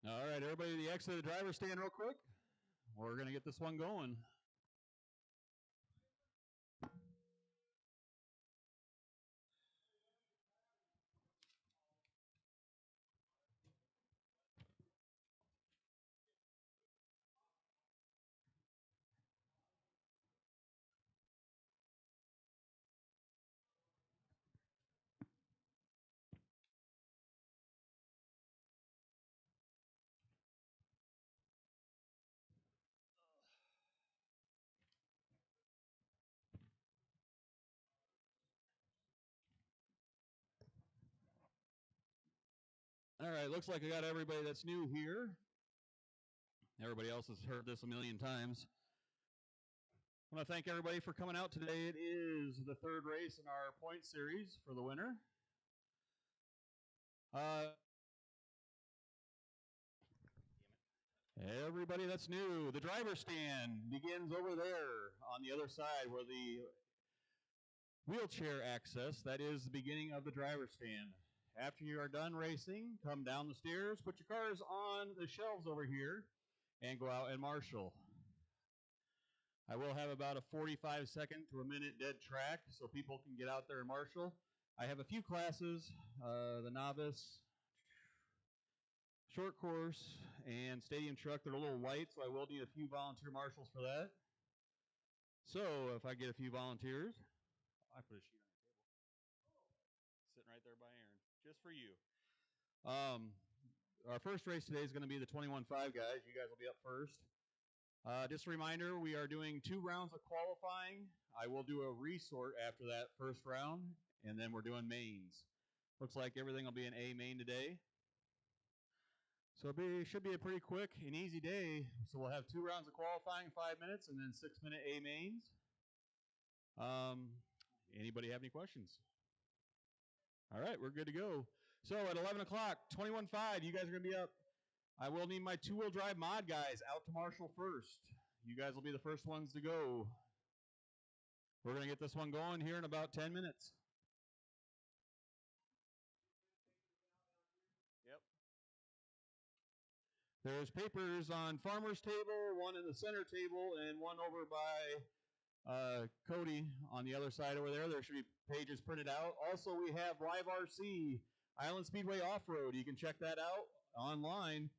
All right, everybody, the exit of the driver's stand real quick. We're going to get this one going. All right, looks like I got everybody that's new here. Everybody else has heard this a million times. I want to thank everybody for coming out today. It is the third race in our point series for the winter. Everybody that's new, the driver's stand begins over there on the other side where the wheelchair access, that is the beginning of the driver's stand. After you are done racing, come down the stairs, put your cars on the shelves over here, and go out and marshal. I will have about a 45-second to a minute dead track so people can get out there and marshal. I have a few classes, the novice, short course, and stadium truck. They're a little light, so I will need a few volunteer marshals for that. So if I get a few volunteers, I put a sheet on your table. Sitting right there by Aaron, just for you. Our first race today is going to be the 21.5 guys. You guys will be up first. Just a reminder, we are doing 2 rounds of qualifying. I will do a resort after that first round, and then we're doing mains. Looks like everything will be an A main today. So it should be a pretty quick and easy day. So we'll have 2 rounds of qualifying, 5 minutes, and then 6-minute A mains. Anybody have any questions? All right, we're good to go. So at 11 o'clock, 21.5, you guys are going to be up. I will need my 2-wheel drive mod guys out to marshal first. You guys will be the first ones to go. We're going to get this one going here in about 10 minutes. Yep. There's papers on Farmer's table, one in the center table, and one over by Cody on the other side over there. There should be pages printed out. Also, we have Live RC, Island Speedway Off-Road. You can check that out online.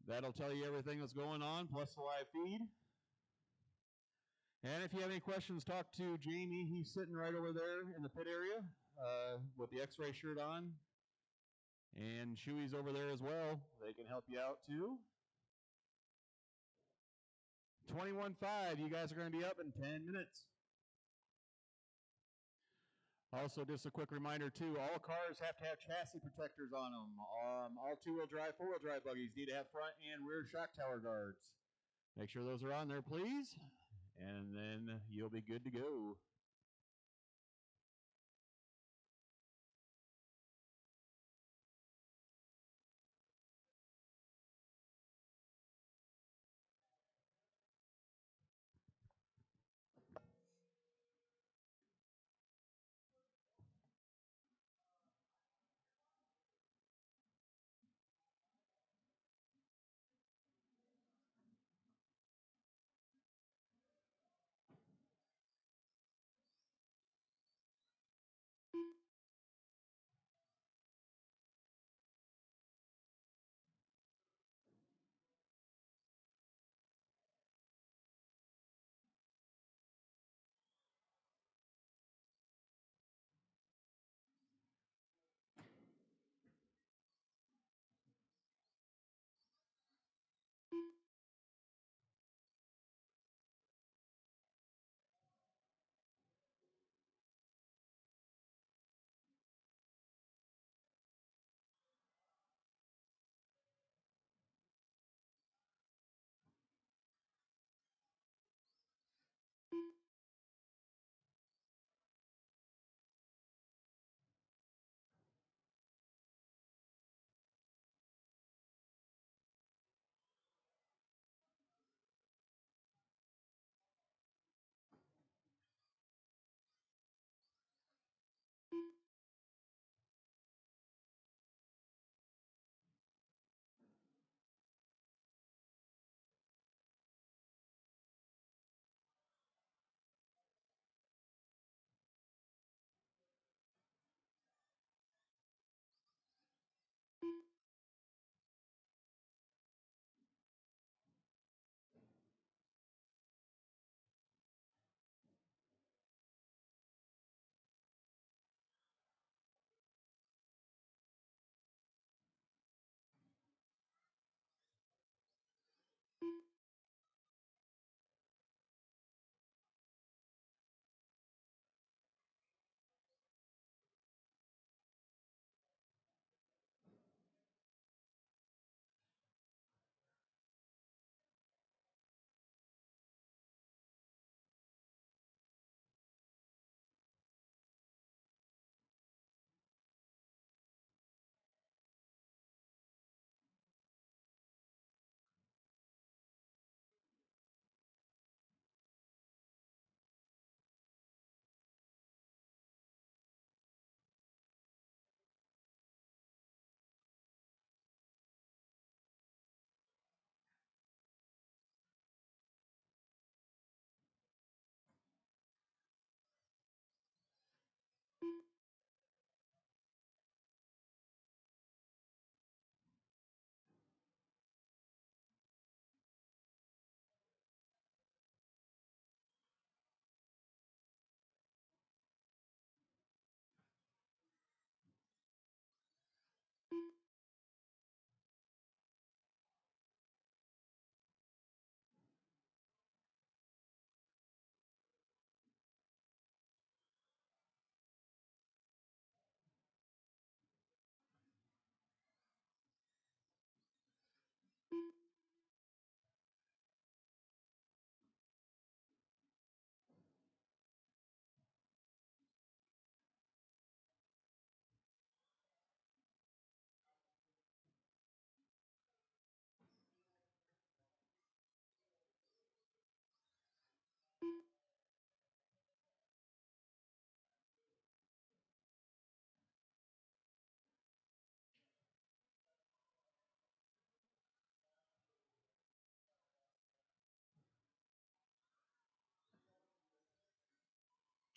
That'll tell you everything that's going on, plus the live feed. And if you have any questions, talk to Jamie. He's sitting right over there in the pit area with the X-ray shirt on. And Chewy's over there as well. They can help you out too. 21.5, you guys are going to be up in 10 minutes. Also, just a quick reminder too, all cars have to have chassis protectors on them. All 2-wheel drive, 4-wheel drive buggies need to have front and rear shock tower guards. Make sure those are on there, please. And then you'll be good to go.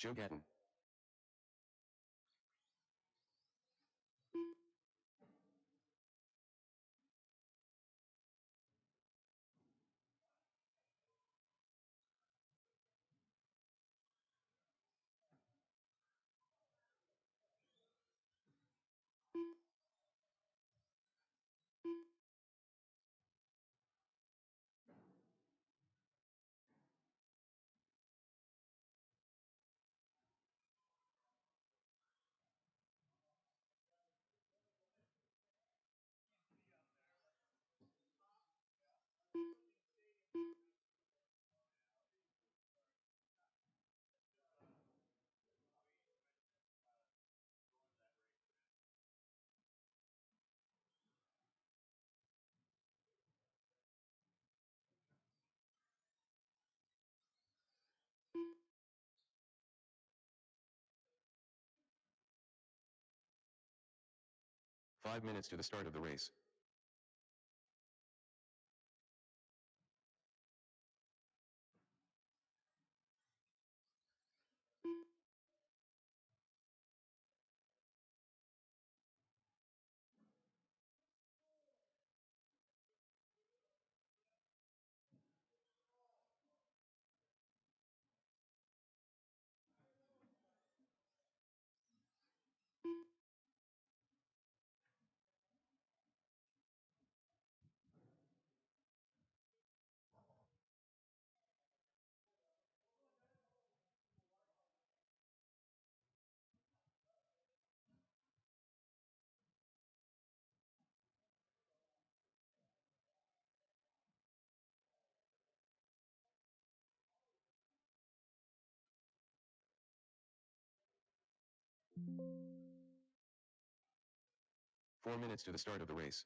Joe Gatton. Five minutes to the start of the race. Four minutes to the start of the race.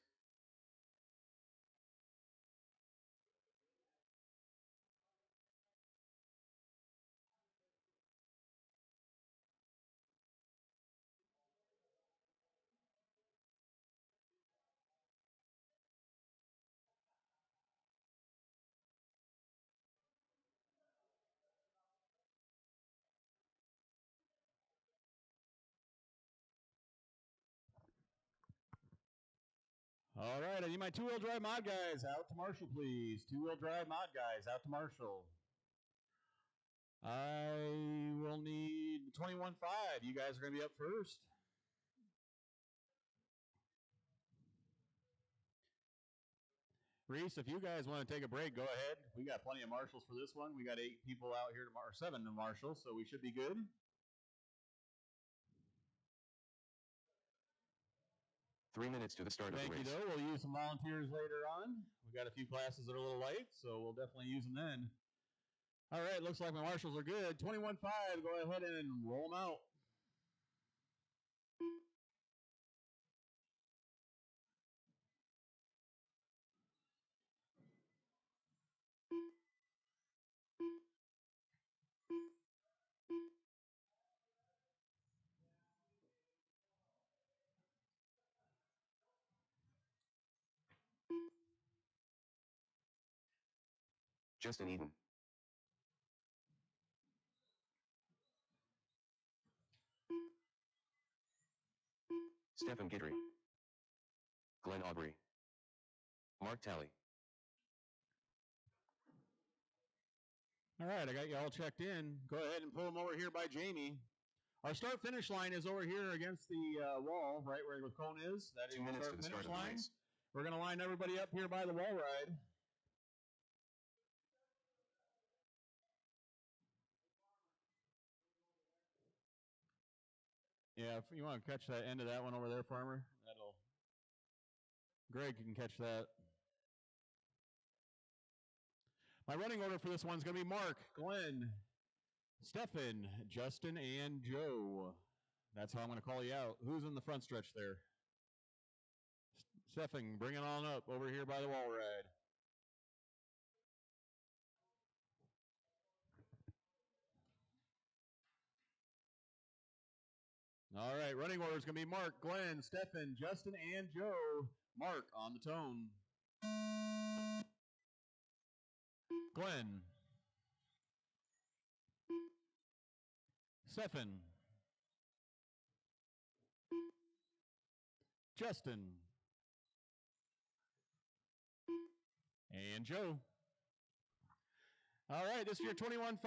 All right, I need my two-wheel drive mod guys out to Marshall, please. Two-wheel drive mod guys out to Marshall. I will need 21.5. You guys are going to be up first. Reese, if you guys want to take a break, go ahead. We got plenty of Marshalls for this one. We got 8 people out here, or 7 to Marshall, so we should be good. Three minutes to the start of the race. Thank you, though. We'll use some volunteers later on. We got a few classes that are a little light, so we'll definitely use them then. All right, looks like my Marshalls are good. 21.5, go ahead and roll them out. Justin Eden. Stephen Guidry. Glenn Aubrey. Mark Talley. All right, I got you all checked in. Go ahead and pull them over here by Jamie. Our start-finish line is over here against the wall, right where the cone is. That is 2 minutes to the the start of start-finish the line. race. We're going to line everybody up here by the wall ride. Yeah, if you want to catch that end of that one over there, Farmer, that'll. Greg can catch that. My running order for this one's going to be Mark, Glenn, Stefan, Justin, and Joe. That's how I'm going to call you out. Who's in the front stretch there? Stefan, bring it on up over here by the wall ride. All right, running order is going to be Mark, Glenn, Stefan, Justin, and Joe. Mark on the tone. Glenn. Stefan. Justin. And Joe. All right, this is your 21-5,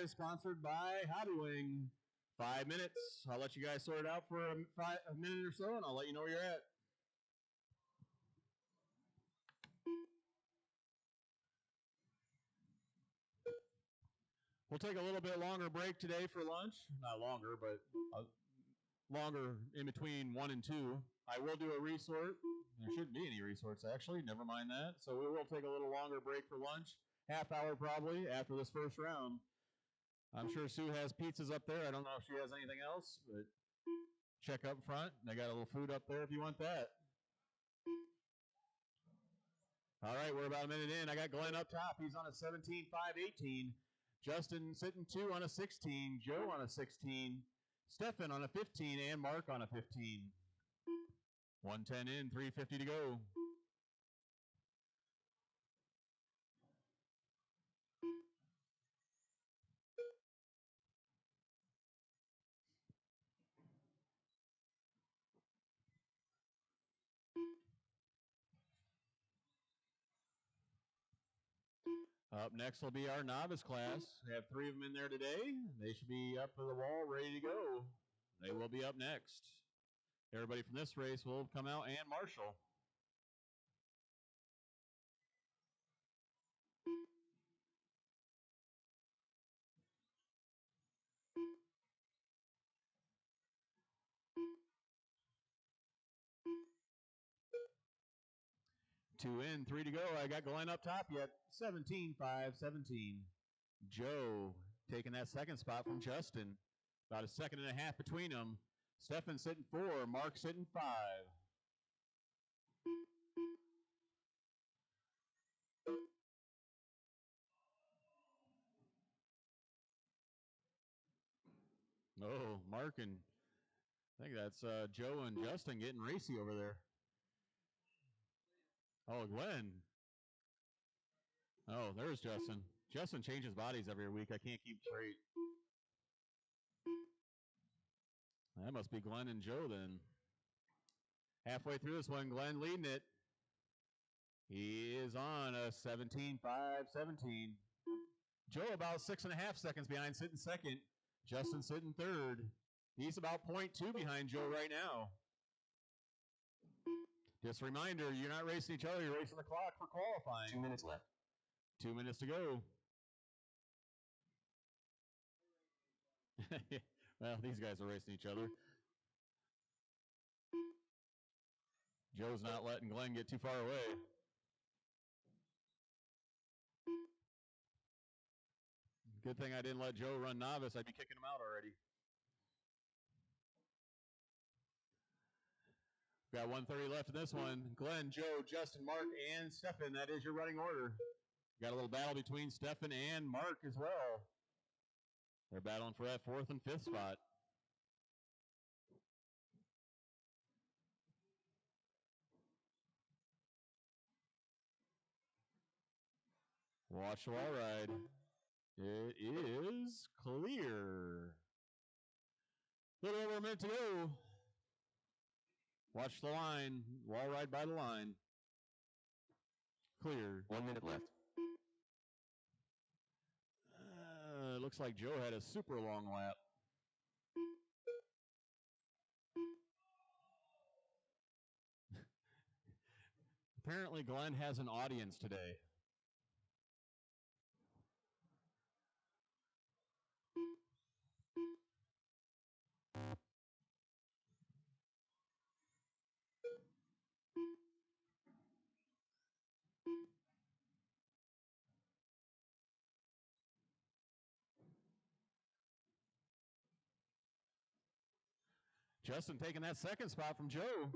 sponsored by Hobby Wing. 5 minutes. I'll let you guys sort it out for a minute or so, and I'll let you know where you're at. We'll take a little bit longer break today for lunch. Not longer, but longer in between 1 and 2. I will do a resort. There shouldn't be any resorts, actually. Never mind that. So we will take a little longer break for lunch. Half hour probably after this first round. I'm sure Sue has pizzas up there. I don't know if she has anything else, but check up front. They got a little food up there if you want that. All right, we're about a minute in. I got Glenn up top. He's on a 17, 5, 18. Justin sitting 2 on a 16. Joe on a 16. Stefan on a 15. And Mark on a 15. 110 in, 350 to go. Up next will be our novice class. We have 3 of them in there today. They should be up to the wall, ready to go. They will be up next. Everybody from this race will come out, and Marshall. Two in, 3 to go. I got Glenn up top yet. 17, 5, 17. Joe taking that second spot from Justin. About a second and a half between them. Stefan sitting 4, Mark sitting 5. Oh, Mark and I think that's Joe and Justin getting racy over there. Oh, Glenn. Oh, there's Justin. Justin changes bodies every week. I can't keep straight. That must be Glenn and Joe then. Halfway through this one, Glenn leading it. He is on a 17, 5, 17. Joe about 6.5 seconds behind, sitting second. Justin sitting third. He's about 0.2 behind Joe right now. Just a reminder, you're not racing each other, you're racing the clock for qualifying. 2 minutes left. 2 minutes to go. Well, these guys are racing each other. Joe's not letting Glenn get too far away. Good thing I didn't let Joe run novice. I'd be kicking him out already. Got 1:30 left in this one. Glenn, Joe, Justin, Mark, and Stefan. That is your running order. Got a little battle between Stefan and Mark as well. They're battling for that 4th and 5th spot. Watch the wall ride. It is clear. A little over a minute to go. Watch the line. Wall ride by the line. Clear. 1 minute left. It looks like Joe had a super long lap. Apparently Glenn has an audience today. Justin taking that second spot from Joe.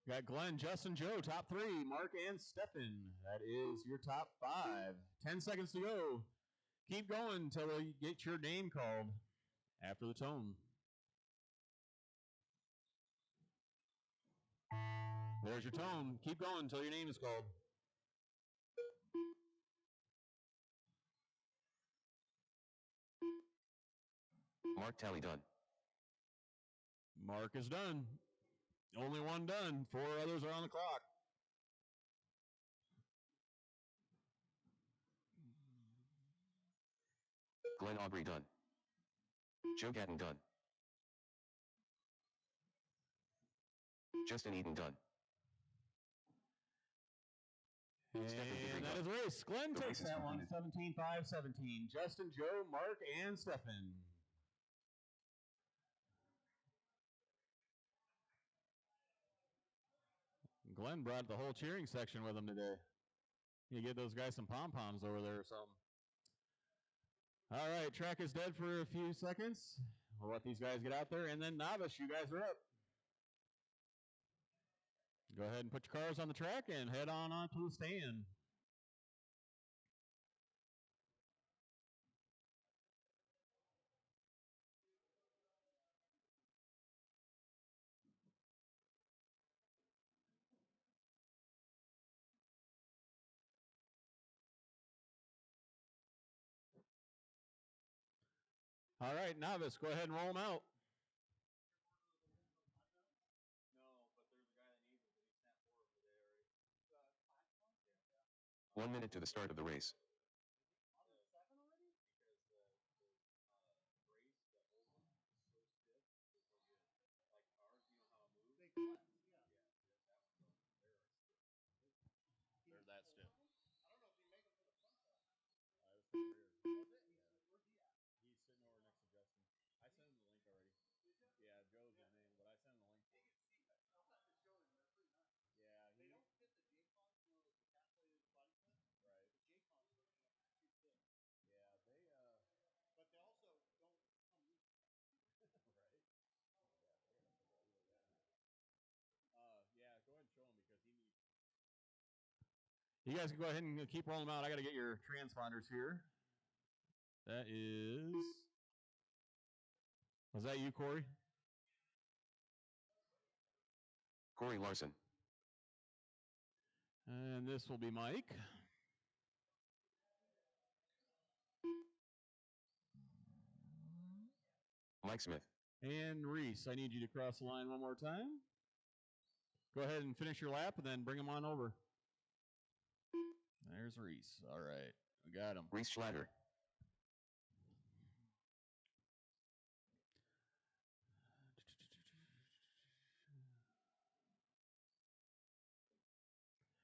Got Glenn, Justin, Joe, top 3. Mark and Stefan. That is your top 5. 10 seconds to go. Keep going until you get your name called after the tone. There's your tone. Keep going until your name is called. Mark Tally done. Mark is done. Only one done. 4 others are on the clock. Glenn Aubrey done. Joe Gatton done. Justin Eden done. And that is a race. Glenn takes that one, 17-5-17. Justin, Joe, Mark, and Stefan. Glenn brought the whole cheering section with him today. You get those guys some pom-poms over there or something. All right, track is dead for a few seconds. We'll let these guys get out there, and then novice, you guys are up. Go ahead and put your cars on the track and head on to the stand. All right, novice, go ahead and roll them out. 1 minute to the start of the race. They're that stiff. He's sitting over next to Justin. I sent him the link already. Yeah, Joe's his name, but I sent him the link. Yeah, he. They don't fit the J-Cons, you know, those encapsulated body clips. Right. The J-Cons are too thick. Yeah, they. But they also don't come loose. Right. Yeah, go ahead and show him because he needs. You guys can go ahead and keep rolling them out. I got to get your transponders here. That is. Was that you, Corey? Corey Larson. And this will be Mike. Mike Smith. And Reese, I need you to cross the line one more time. Go ahead and finish your lap and then bring them on over. There's Reese. All right. We got him. Reese Schlatter.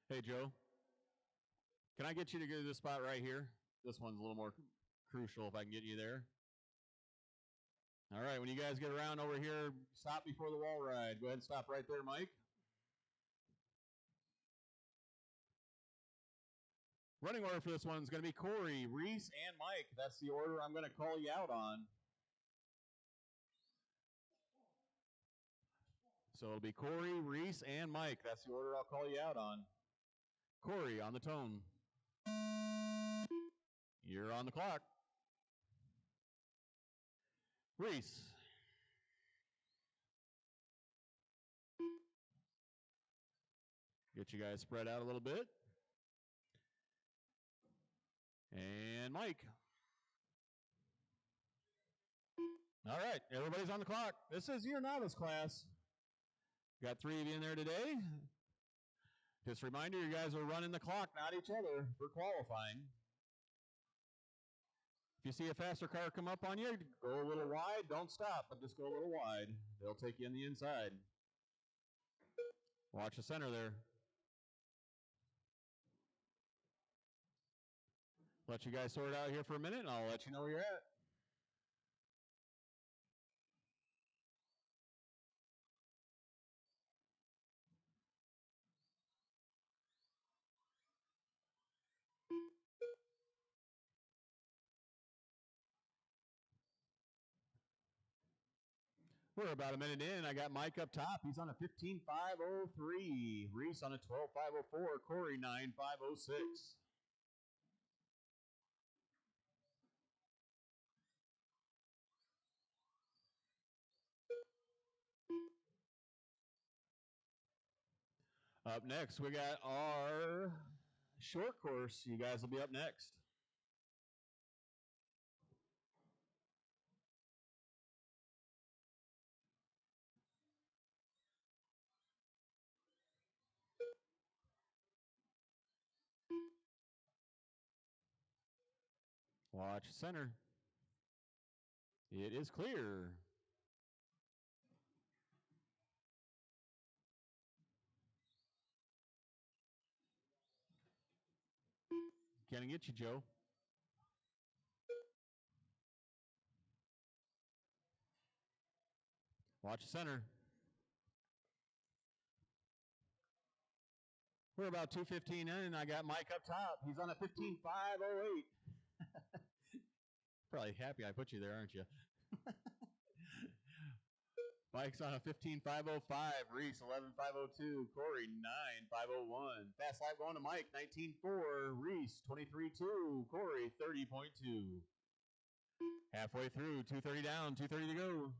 Hey, Joe. Can I get you to go to this spot right here? This one's a little more crucial if I can get you there. All right, when you guys get around over here, stop before the wall ride. Go ahead and stop right there, Mike. Running order for this one is going to be Corey, Reese, and Mike. That's the order I'm going to call you out on. So it'll be Corey, Reese, and Mike. That's the order I'll call you out on. Corey on the tone. You're on the clock. Reese. Get you guys spread out a little bit. And Mike. All right, everybody's on the clock. This is your novice class. Got 3 of you in there today. Just a reminder, you guys are running the clock, not each other, for qualifying. If you see a faster car come up on you, go a little wide. Don't stop, but just go a little wide. They'll take you in the inside. Watch the center there. Let you guys sort it out here for a minute, and I'll let you know where you're at. We're about a minute in. I got Mike up top. He's on a 15.503. Reese on a 12.504. Corey 9.506. Up next, we got our short course. You guys will be up next. Watch center. It is clear. Gonna get you, Joe. Watch center. We're about 2:15 in, and I got Mike up top. He's on a 15.508. Probably happy I put you there, aren't you? Mike's on a 15.505. Reese 11.502. Corey 9.501. Fast lap going to Mike 19.4. Reese 23.2. Corey 30.2. Halfway through, 2:30 down, 2:30 to go.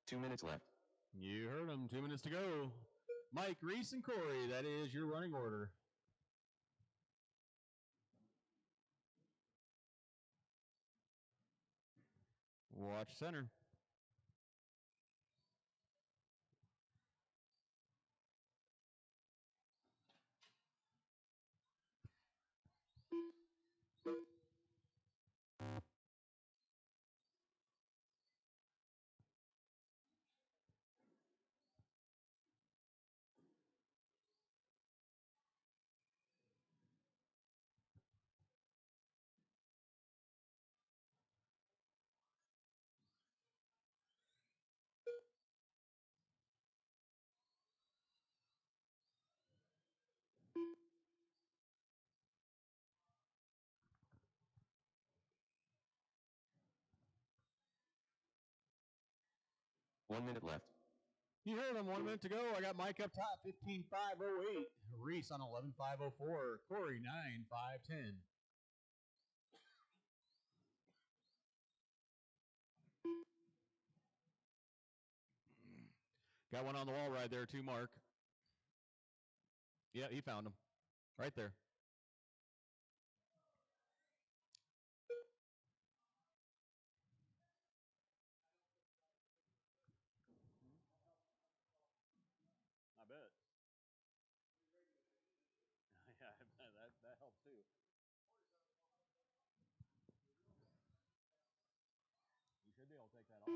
Two minutes left. You heard him. 2 minutes to go. Mike, Reese, and Corey, that is your running order. Watch center. One minute left. You heard him. 1 minute to go. I got Mike up top, 15.508. Reese on 11.504. Corey 9.510. Got one on the wall right there too, Mark. Yeah, he found him. Right there. I bet. Yeah, that helps too. You should be able to take that off.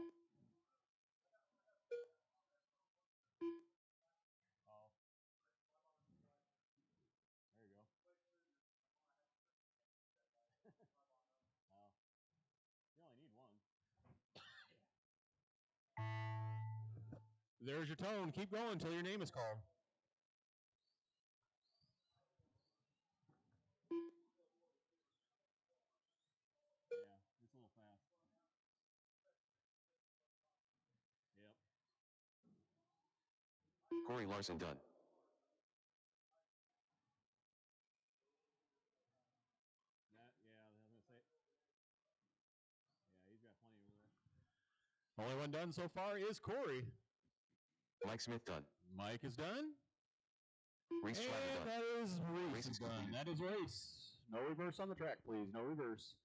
Oh, there you go. Oh, you only need one. There's your tone. Keep going until your name is called. Yeah, it's a little fast. Yep. Corey Larson done. Yeah, I was gonna say. Yeah, he's got plenty over there. Only one done so far is Corey. Mike Smith done. Mike is done. Reese Schreiber And done. that is Reese Race is done. completed. That is race. No reverse on the track, please. No reverse.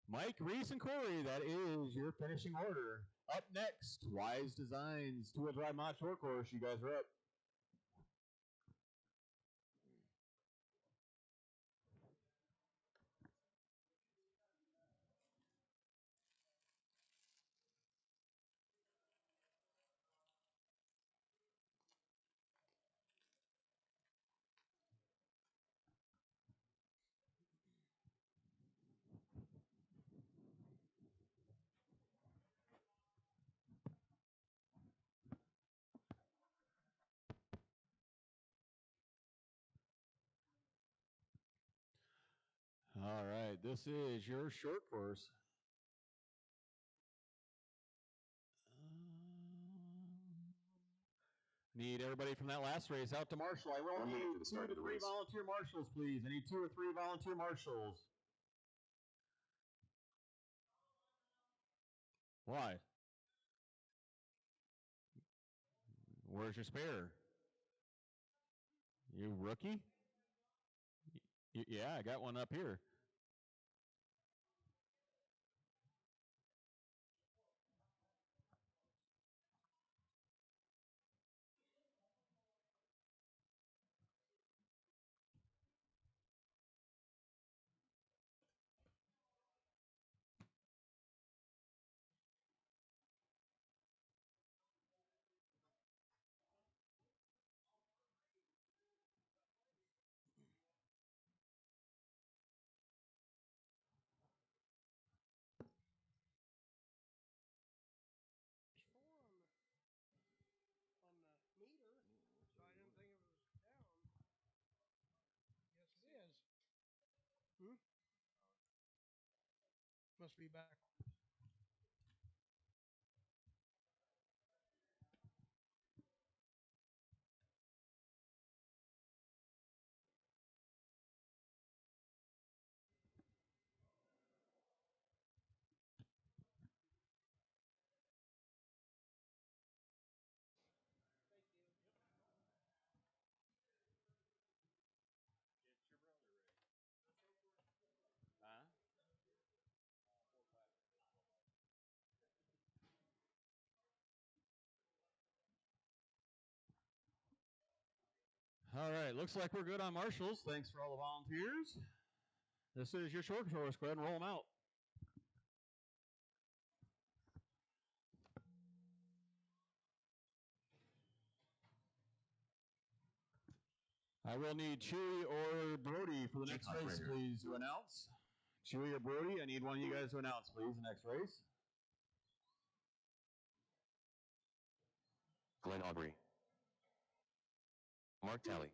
Mike, Reese, and Corey, that is your finishing order. Up next, Wise Designs, two-wheel drive mod short course. You guys are up. All right, this is your short course. Need everybody from that last race out to marshal. I will 1 minute need to the 2 start to of the 3 race. volunteer marshals, please. I need 2 or 3 volunteer marshals. Why? Where's your spare? You rookie? Yeah, I got one up here. Must be back. All right, looks like we're good on marshals. Thanks for all the volunteers. This is your short course. Go ahead and roll them out. I will need Chewy or Brody for the next race, please, to announce. Chewy or Brody, I need one of you guys to announce, please, the next race. Glenn Aubrey. Mark Talley.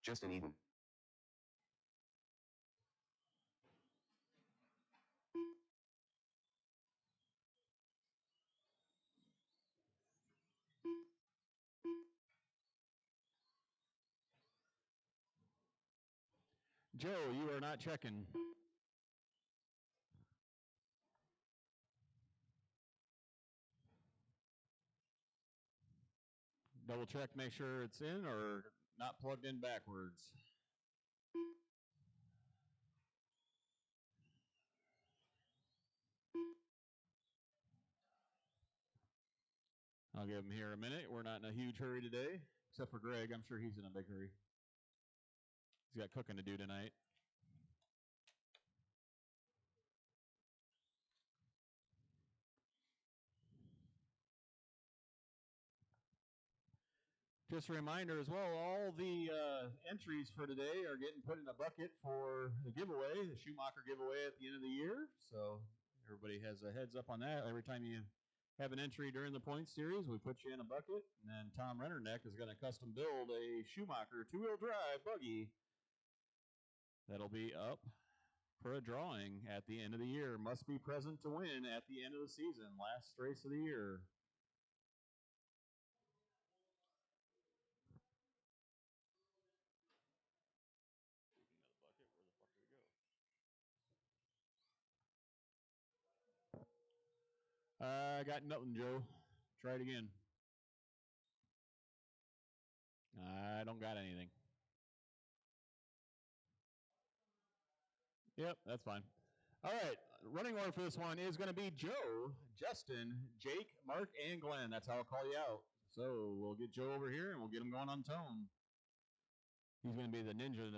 Justin Eden. Joe, you are not checking. Double check, make sure it's in or not plugged in backwards. I'll give him here a minute. We're not in a huge hurry today, except for Greg. I'm sure he's in a big hurry. He's got cooking to do tonight. Just a reminder as well, all the entries for today are getting put in a bucket for the giveaway, the Schumacher giveaway at the end of the year. So everybody has a heads up on that. Every time you have an entry during the point series, we put you in a bucket. And then Tom Rennerneck is going to custom build a Schumacher two-wheel drive buggy that'll be up for a drawing at the end of the year. Must be present to win at the end of the season. Last race of the year. I got nothing, Joe. Try it again. I don't got anything. Yep, that's fine. All right, running order for this one is going to be Joe, Justin, Jake, Mark, and Glenn. That's how I'll call you out. So we'll get Joe over here and we'll get him going on tone. He's going to be the ninja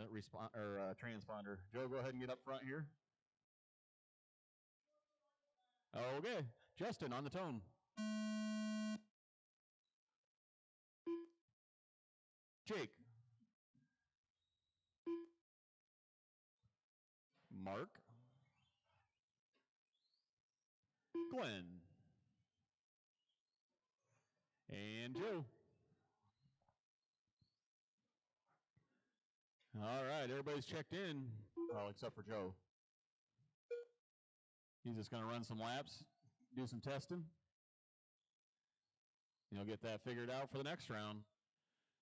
transponder. Joe, go ahead and get up front here. Okay, Justin on the tone. Jake. Mark. Glenn. And Joe. All right, everybody's checked in. Well, except for Joe. He's just going to run some laps, do some testing. You'll get that figured out for the next round.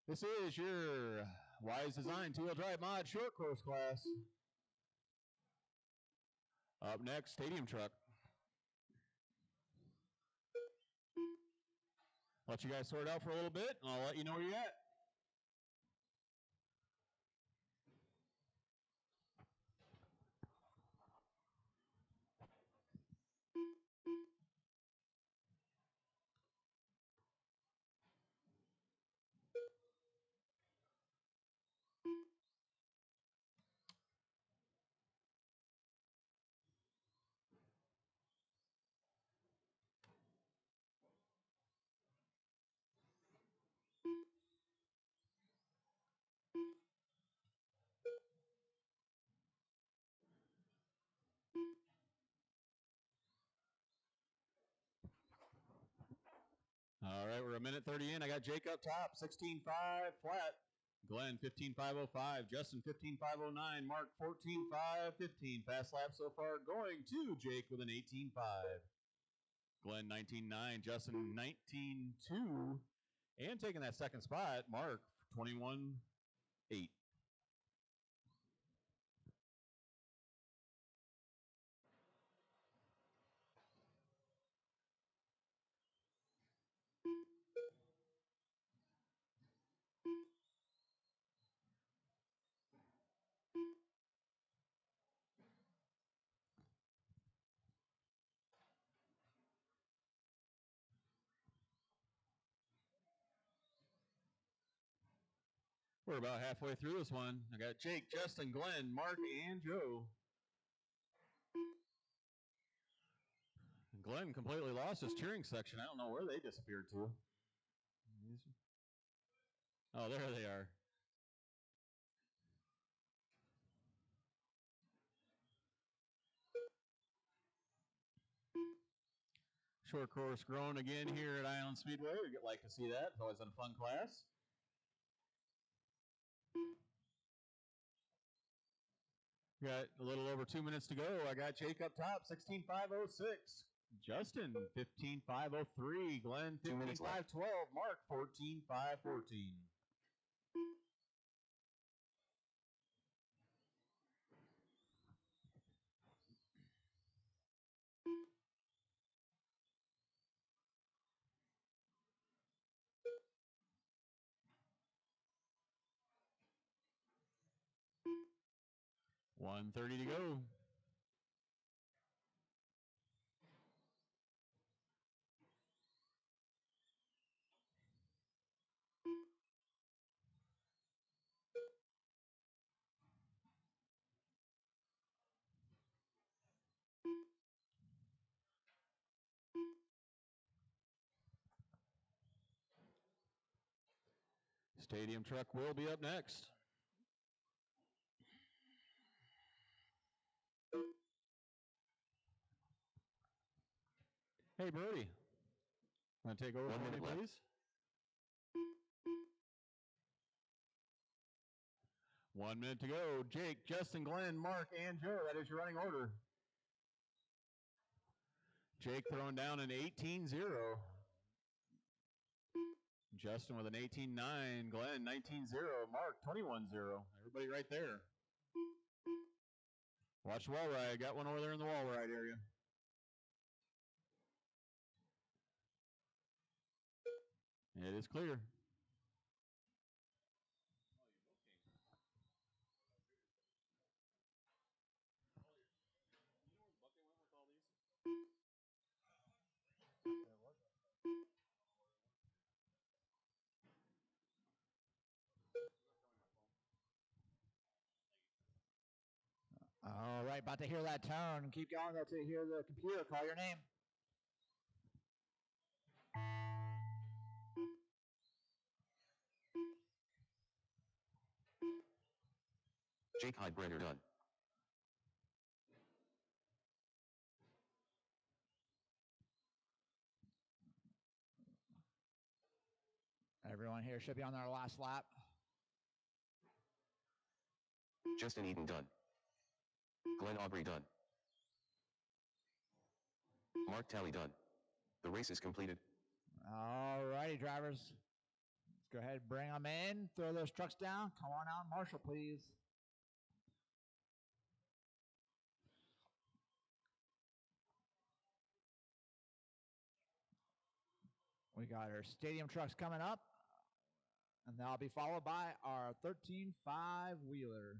This is your Wise Design two-wheel drive mod short course class. Up next, Stadium Truck. Let you guys sort out for a little bit, and I'll let you know where you're at. All right, we're a minute 30 in. I got Jake up top, 16.5 flat. Glenn, 15.505. Justin, 15.509. Mark, 14.515. Fast lap so far going to Jake with an 18.5. Glenn, 19.9. Justin, 19.2. And taking that second spot, Mark, 21.8. We're about halfway through this one. I got Jake, Justin, Glenn, Mark, and Joe. Glenn completely lost his cheering section. I don't know where they disappeared to. Oh, there they are. Short course grown again here at Island Speedway. We'd like to see that. It's always been a fun class. Got a little over 2 minutes to go. I got Jake up top, 16.506. Justin, 15.503. Glenn, 15.512. Mark, 14.514. $1:30 to go. Stadium truck will be up next. Hey, Brody. Want to take over 1 for me, minute left. please? 1 minute to go. Jake, Justin, Glenn, Mark, and Joe. That is your running order. Jake throwing down an 18-0. Justin with an 18-9. Glenn, 19-0. Mark, 21-0. Everybody right there. Watch the wall ride. Got one over there in the wall ride area. It is clear. All right, about to hear that tone. Keep going until you hear the computer call your name. Jake Heidbrenner done. Everyone here should be on their last lap. Justin Eden done. Glenn Aubrey done. Mark Talley done. The race is completed. All righty, drivers. Let's go ahead and bring them in. Throw those trucks down. Come on out, Marshall, please. We got our stadium trucks coming up, and that'll be followed by our 13.5 wheeler.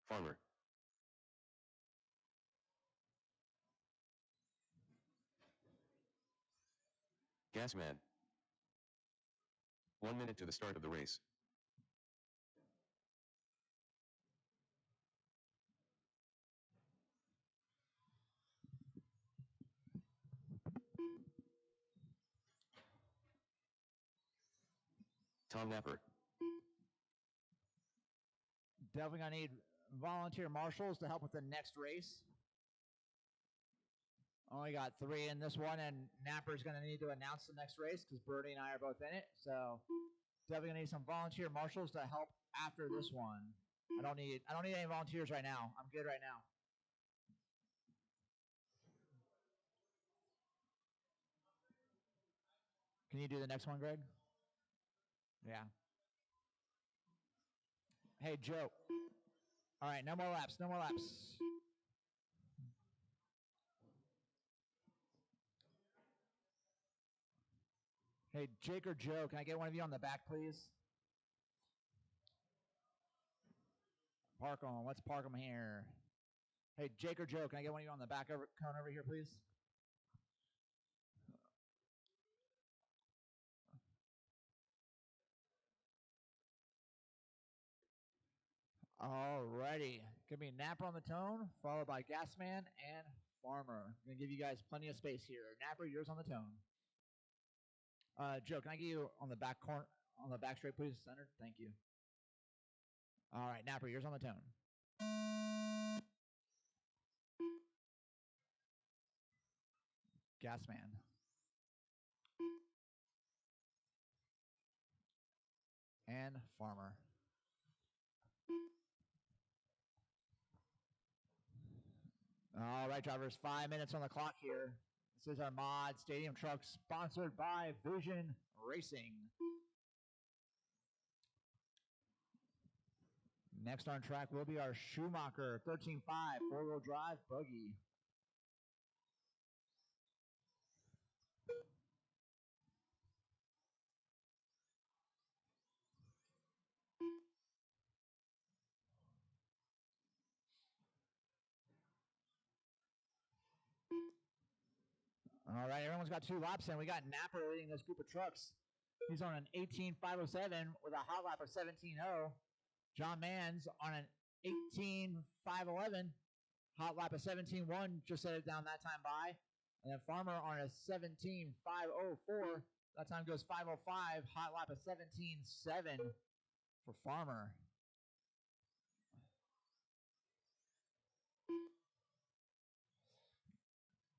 Farmer. Gasman. 1 minute to the start of the race. Tom Napper. Definitely gonna need volunteer marshals to help with the next race. Only got 3 in this one, and Napper's gonna need to announce the next race because Birdie and I are both in it. So definitely gonna need some volunteer marshals to help after this one. I don't need any volunteers right now. I'm good right now. Can you do the next one, Greg? Yeah. Hey, Joe. All right, no more laps. No more laps. Hey, Jake or Joe, can I get one of you on the back, please? Park them. Let's park them here. Hey, Jake or Joe, can I get one of you on the back cone over here, please? Alrighty. Give me Napper on the tone, followed by Gasman and Farmer. I'm going to give you guys plenty of space here. Napper, yours on the tone. Joe, can I get you on the back corner, on the back straight, please? Centered. Thank you. All right, Napper, yours on the tone. Gasman. And Farmer. All right, drivers, 5 minutes on the clock here. This is our mod stadium truck sponsored by Vision Racing. Next on track will be our Schumacher 13.5 four-wheel drive buggy. All right, everyone's got 2 laps in. We got Napper leading this group of trucks. He's on an 18.507 with a hot lap of 17.0. John Mans on an 18.511, hot lap of 17.1, just set it down that time by. And then Farmer on a 17.504, that time goes 5.05, hot lap of 17.7 for Farmer.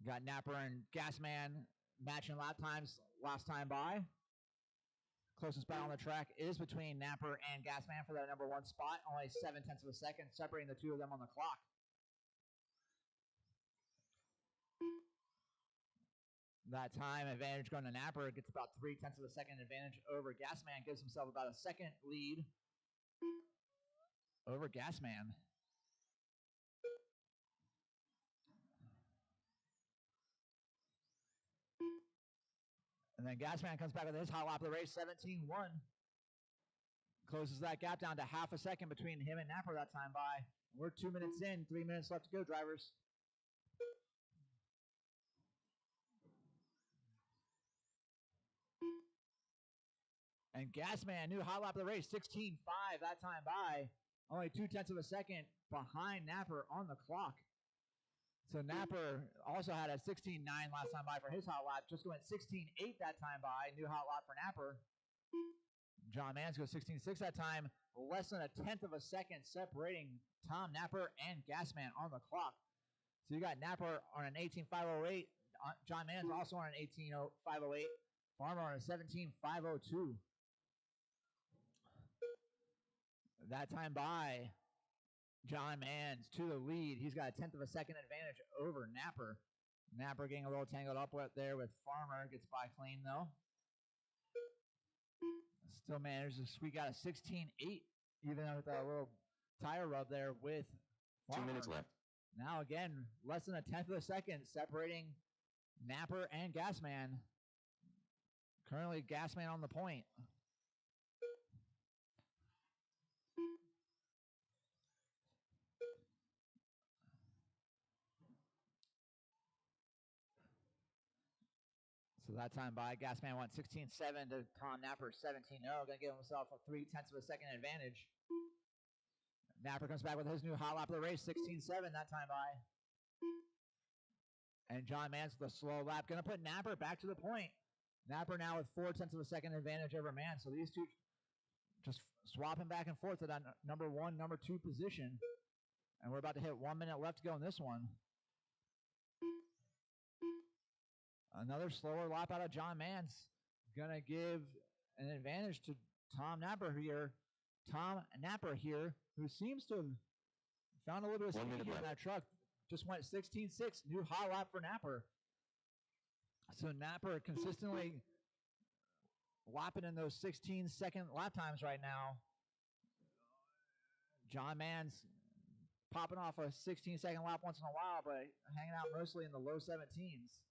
Got Napper and Gasman matching lap times last time by. Closest battle on the track is between Napper and Gasman for that number 1 spot. Only 0.7 of a second separating the 2 of them on the clock. That time advantage going to Napper gets about 0.3 of a second advantage over Gasman. Gives himself about a second lead over Gasman. And then Gasman comes back with his hot lap of the race, 17.1. Closes that gap down to half a second between him and Napper that time by. We're 2 minutes in, 3 minutes left to go, drivers. And Gasman, new hot lap of the race, 16.5 that time by. Only 0.2 of a second behind Napper on the clock. So Napper also had a 16.9 last time by for his hot lap. Just went 16.8 that time by. New hot lap for Napper. John Mans goes 16.6 that time. Less than 0.1 of a second separating Tom Napper and Gasman on the clock. So you got Napper on an 18.508. John Mans also on an 18.508. Farmer on a 17.502. That time by John Mans to the lead. He's got a tenth of a second advantage over Napper. Napper getting a little tangled up there with Farmer. Gets by clean, though. Still manages to squeak out a 16-8, even with a little tire rub there with Farmer. 2 minutes left. Now, again, less than a tenth of a second separating Napper and Gasman. Currently, Gasman on the point. So that time by, Gasman went 16-7 to Tom Napper 17-0. Going to give himself a 0.3 of a second advantage. Napper comes back with his new hot lap of the race, 16-7 that time by. And John Mans with a slow lap. Going to put Napper back to the point. Napper now with 0.4 of a second advantage over Mans. So these two just swapping back and forth to that number 1, number 2 position. And we're about to hit 1 minute left to go in this one. Another slower lap out of John Mans. Going to give an advantage to Tom Napper here. Tom Napper here, who seems to have found a little bit of speed in that truck. Just went 16-6. New high lap for Napper. So Napper consistently lapping in those 16-second lap times right now. John Mans popping off a 16-second lap once in a while, but hanging out mostly in the low 17s.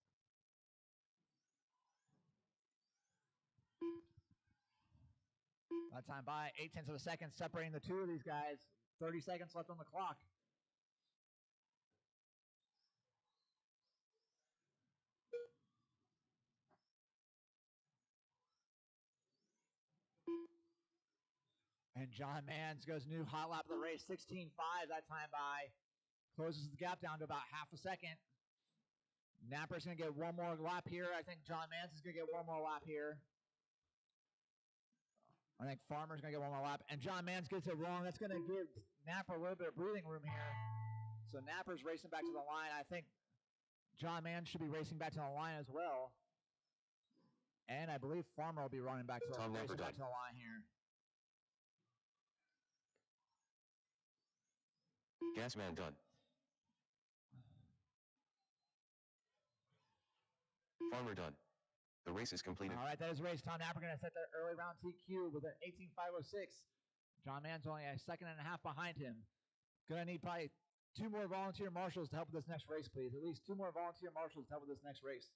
That time by 0.8 of a second separating the two of these guys. 30 seconds left on the clock. And John Mans goes new hot lap of the race, 16.5 that time by. Closes the gap down to about half a second. Napper's going to get one more lap here. I think John Mans is going to get one more lap here. I think Farmer's going to get one more lap. And John Mans gets it wrong. That's going to give Napper a little bit of breathing room here. So Napper's racing back to the line. I think John Mans should be racing back to the line as well. And I believe Farmer will be running back to the line here. Gasman done. Farmer done. The race is completed. All right, that is race. Tom Napper going to set the early round TQ with an 18.506. John Mans only a second and a half behind him. Going to need probably 2 more volunteer marshals to help with this next race, please. At least 2 more volunteer marshals to help with this next race.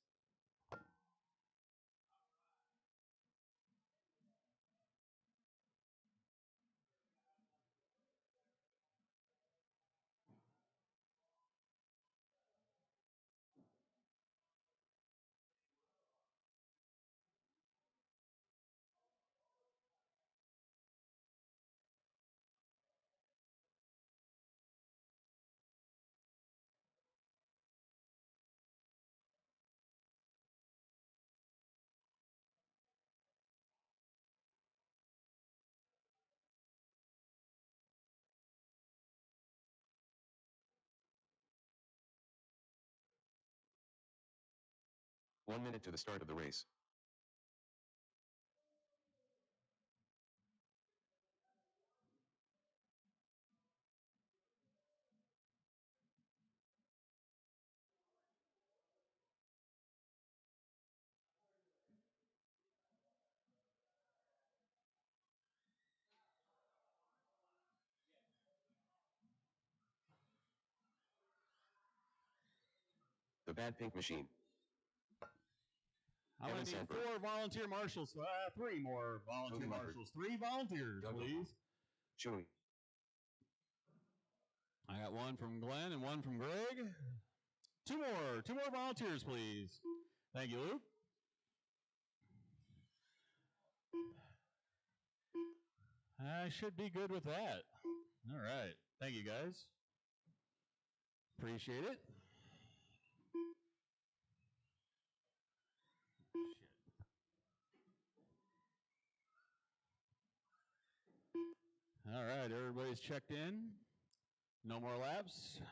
One minute to the start of the race. The Bad Pink Machine. I want to need 4 volunteer marshals. 3 more volunteer marshals. 3 volunteers, please. Chewy. I got 1 from Glenn and 1 from Greg. 2 more volunteers, please. Thank you, Luke. I should be good with that. All right. Thank you, guys. Appreciate it. All right, everybody's checked in. No more laps.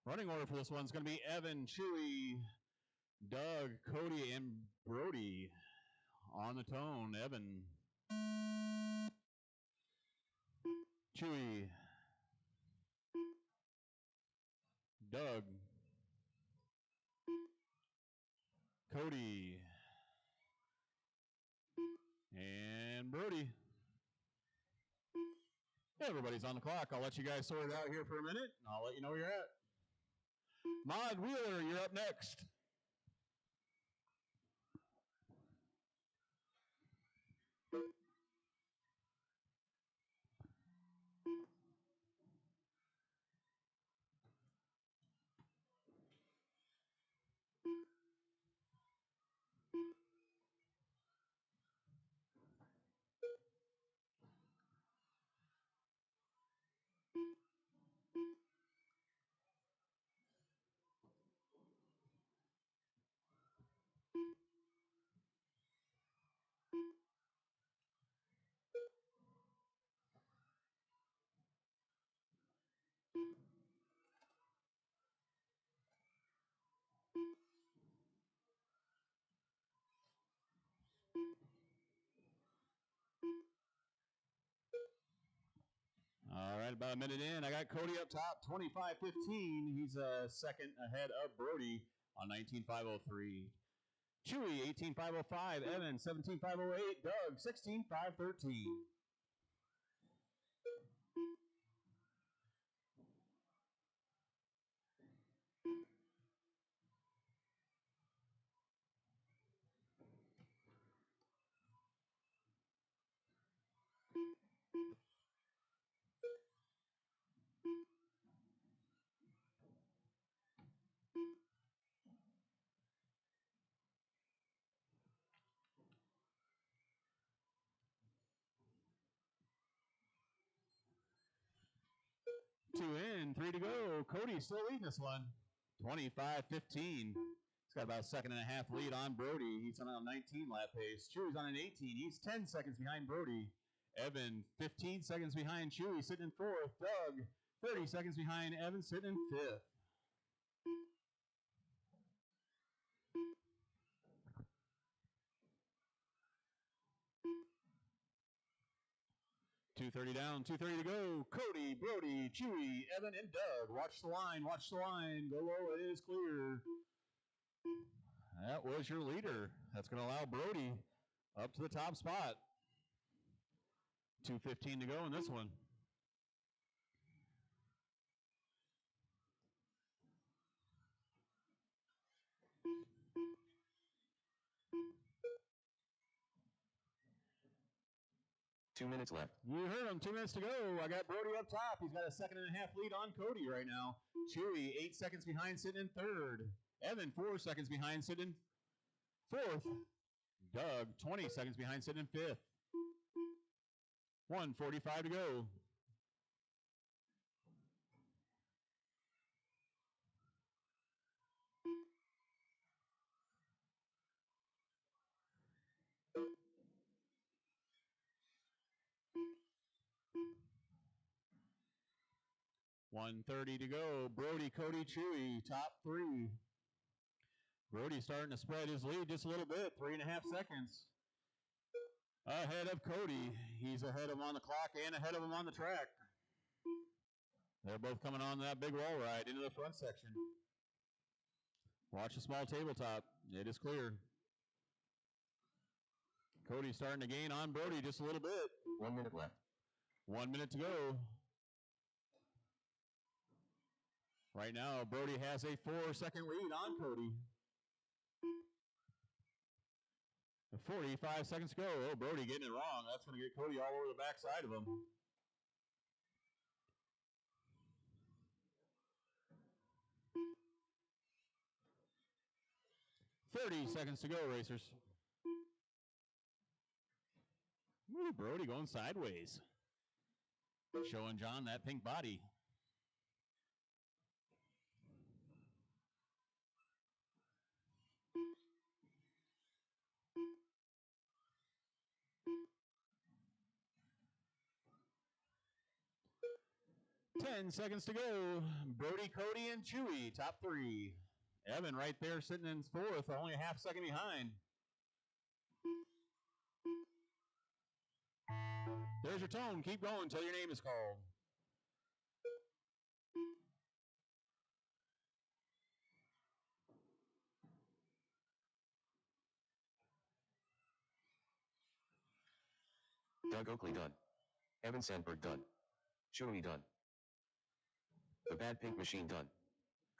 Running order for this one's going to be Evan, Chewy, Doug, Cody, and Brody. On the tone, Evan. Chewy. Doug. Cody. And Brody. Everybody's on the clock. I'll let you guys sort it out here for a minute, and I'll let you know where you're at. Mod Wheeler, you're up next. All right, about a minute in. I got Cody up top, 25-15. He's a second ahead of Brody on 19.503. Chewy, 18.505. Evan, 17.508. Doug, 16.513. Two in, three to go. Cody still leading this one, 25-15. He's got about a second and a half lead on Brody. He's on a 19 lap pace. Chewy's on an 18. He's 10 seconds behind Brody. Evan, 15 seconds behind Chewy, sitting in fourth. Doug, 30 seconds behind Evan, sitting in fifth. .230 down, 2:30 to go. Cody, Brody, Chewy, Evan, and Doug. Watch the line, watch the line. Go low, it is clear. That was your leader. That's going to allow Brody up to the top spot. 2:15 to go in this one. Two minutes left. You heard him, 2 minutes to go. I got Brody up top. He's got a second and a half lead on Cody right now. Chewy, 8 seconds behind, sitting in third. Evan, 4 seconds behind, sitting in fourth. Doug, 20 seconds behind, sitting in fifth. 1:45 to go. .130 to go. Brody, Cody, Chewy, top three. Brody starting to spread his lead just a little bit, 3.5 seconds. Ahead of Cody. He's ahead of him on the clock and ahead of him on the track. They're both coming on that big wall ride into the front section. Watch the small tabletop. It is clear. Cody starting to gain on Brody just a little bit. 1 minute left. 1 minute to go. Right now, Brody has a 4-second lead on Cody. 45 seconds to go. Oh, Brody getting it wrong. That's going to get Cody all over the backside of him. 30 seconds to go, racers. Ooh, Brody going sideways. Showing John that pink body. Ten seconds to go. Brody, Cody, and Chewy, top three. Evan right there sitting in fourth, only a half second behind. There's your tone. Keep going until your name is called. Doug Oakley done. Evan Sandberg done. Chewy done. The Bad Pink Machine done.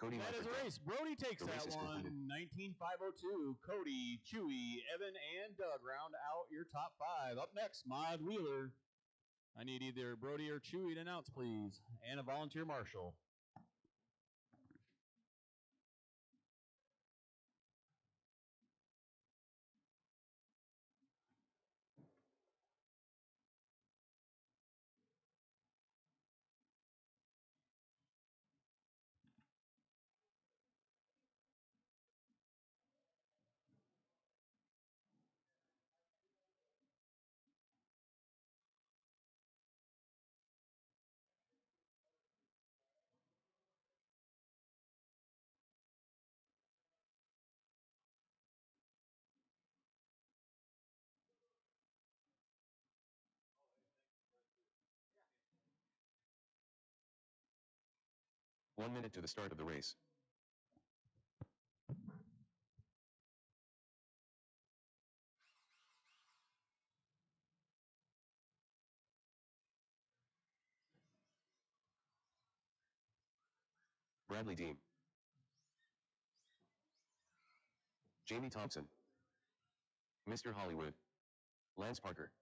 Cody That is Leffert a done. race. Brody takes The race that is one. concluded. 19,502. Cody, Chewy, Evan, and Doug round out your top five. Up next, Mod Wheeler. I need either Brody or Chewy to announce, please, and a volunteer marshal. One minute to the start of the race. Bradley Deem. Jamie Thompson. Mr. Hollywood. Lance Parker.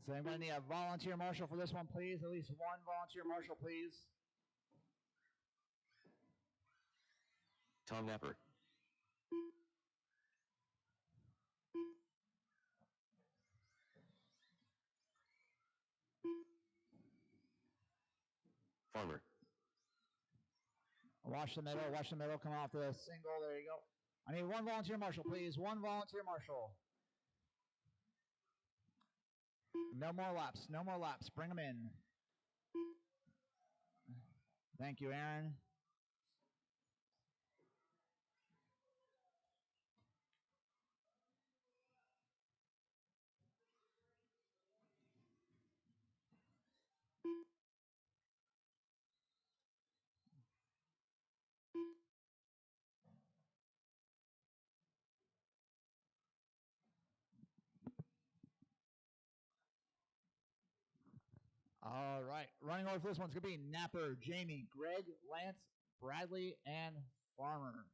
So I'm going to need a volunteer marshal for this one, please. At least one volunteer marshal, please. Tom Napper. Farmer. Watch the middle, come off the single. There you go. I need one volunteer marshal, please. One volunteer marshal. No more laps. Bring them in. Thank you, Aaron. All right. Running over for this one's going to be Napper, Jamie, Greg, Lance, Bradley, and Farmer.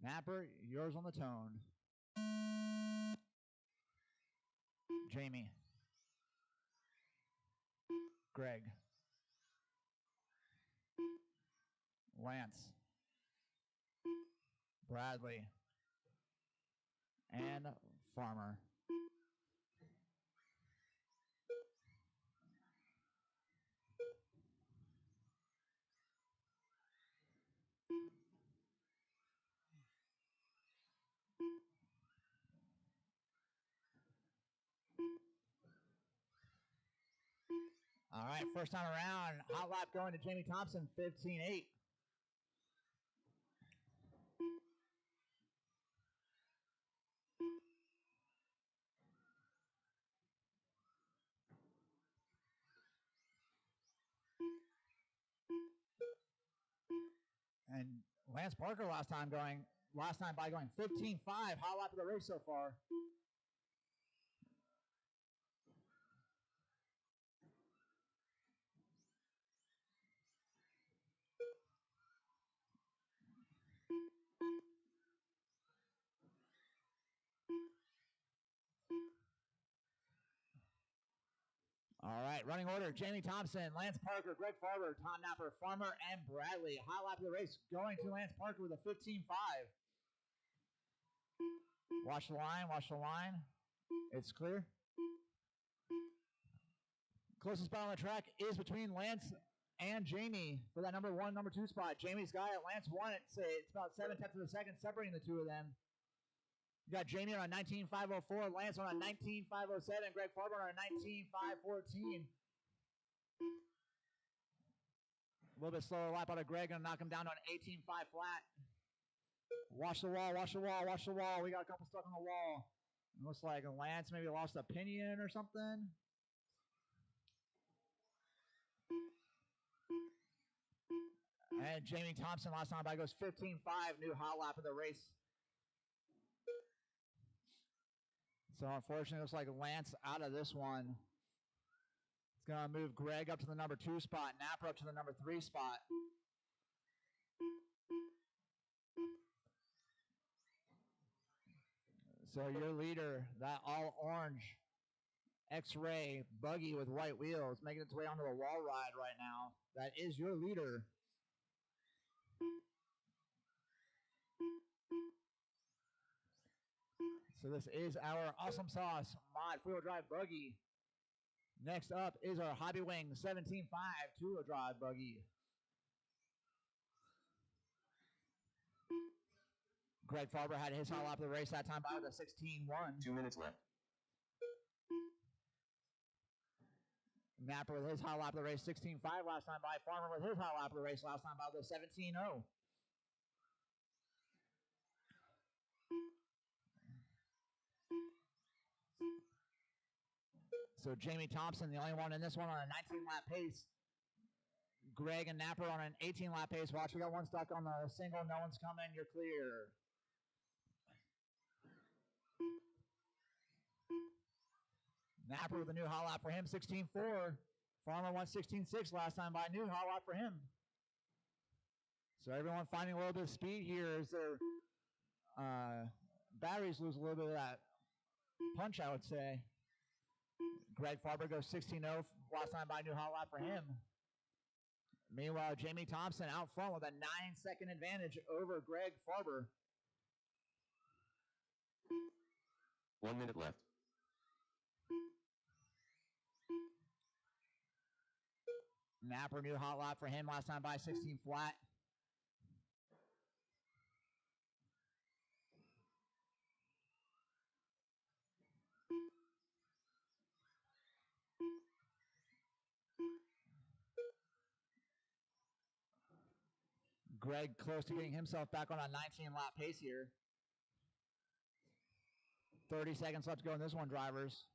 Napper, yours on the tone. Jamie. Greg. Lance. Bradley. And Farmer. All right, first time around, hot lap going to Jamie Thompson, 15.8. And Lance Parker last time by going 15.5, hot lap of the race so far. All right, running order, Jamie Thompson, Lance Parker, Greg Farber, Tom Napper, Farmer, and Bradley. Hot lap of the race going to Lance Parker with a 15.5. Watch the line. It's clear. Closest spot on the track is between Lance and Jamie for that number 1, number 2 spot. Jamie's got it. Lance won it. It's about 7 tenths of a second separating the two of them. You got Jamie on a 19.504, Lance on a 19.507, Greg Farber on a 19.514. A little bit slower lap out of Greg, gonna knock him down to an 18.5 flat. Watch the wall. We got a couple stuck on the wall. It looks like Lance maybe lost a pinion or something. And Jamie Thompson last time by goes 15-5, new hot lap of the race. So unfortunately, it looks like Lance out of this one. It's going to move Greg up to the number 2 spot, Napper up to the number 3 spot. So your leader, that all orange X-Ray buggy with white wheels, making its way onto the wall ride right now. That is your leader. So this is our Awesome Sauce Mod 4-wheel drive buggy. Next up is our Hobbywing 17.5 2-wheel drive buggy. Greg Farber had his hot lap of the race that time by with a 16.1. 2 minutes left. Napper with his hot lap of the race 16.5 last time by. Farmer with his hot lap of the race last time by with a 17.0. So Jamie Thompson, the only one in this one on a 19-lap pace. Greg and Napper on an 18-lap pace. Watch, we got one stuck on the single. No one's coming. You're clear. Napper with a new hot lap for him, 16.4. Farmer went 16.6 last time by. New hot lap for him. So everyone finding a little bit of speed here as their batteries lose a little bit of that punch, I would say. Greg Farber goes 16.0 last time by. New hot lap for him. Meanwhile, Jamie Thompson out front with a 9-second advantage over Greg Farber. 1 minute left. Napper, new hot lap for him last time by 16 flat. Greg close to getting himself back on a 19-lap pace here. 30 seconds left to go in this one, drivers.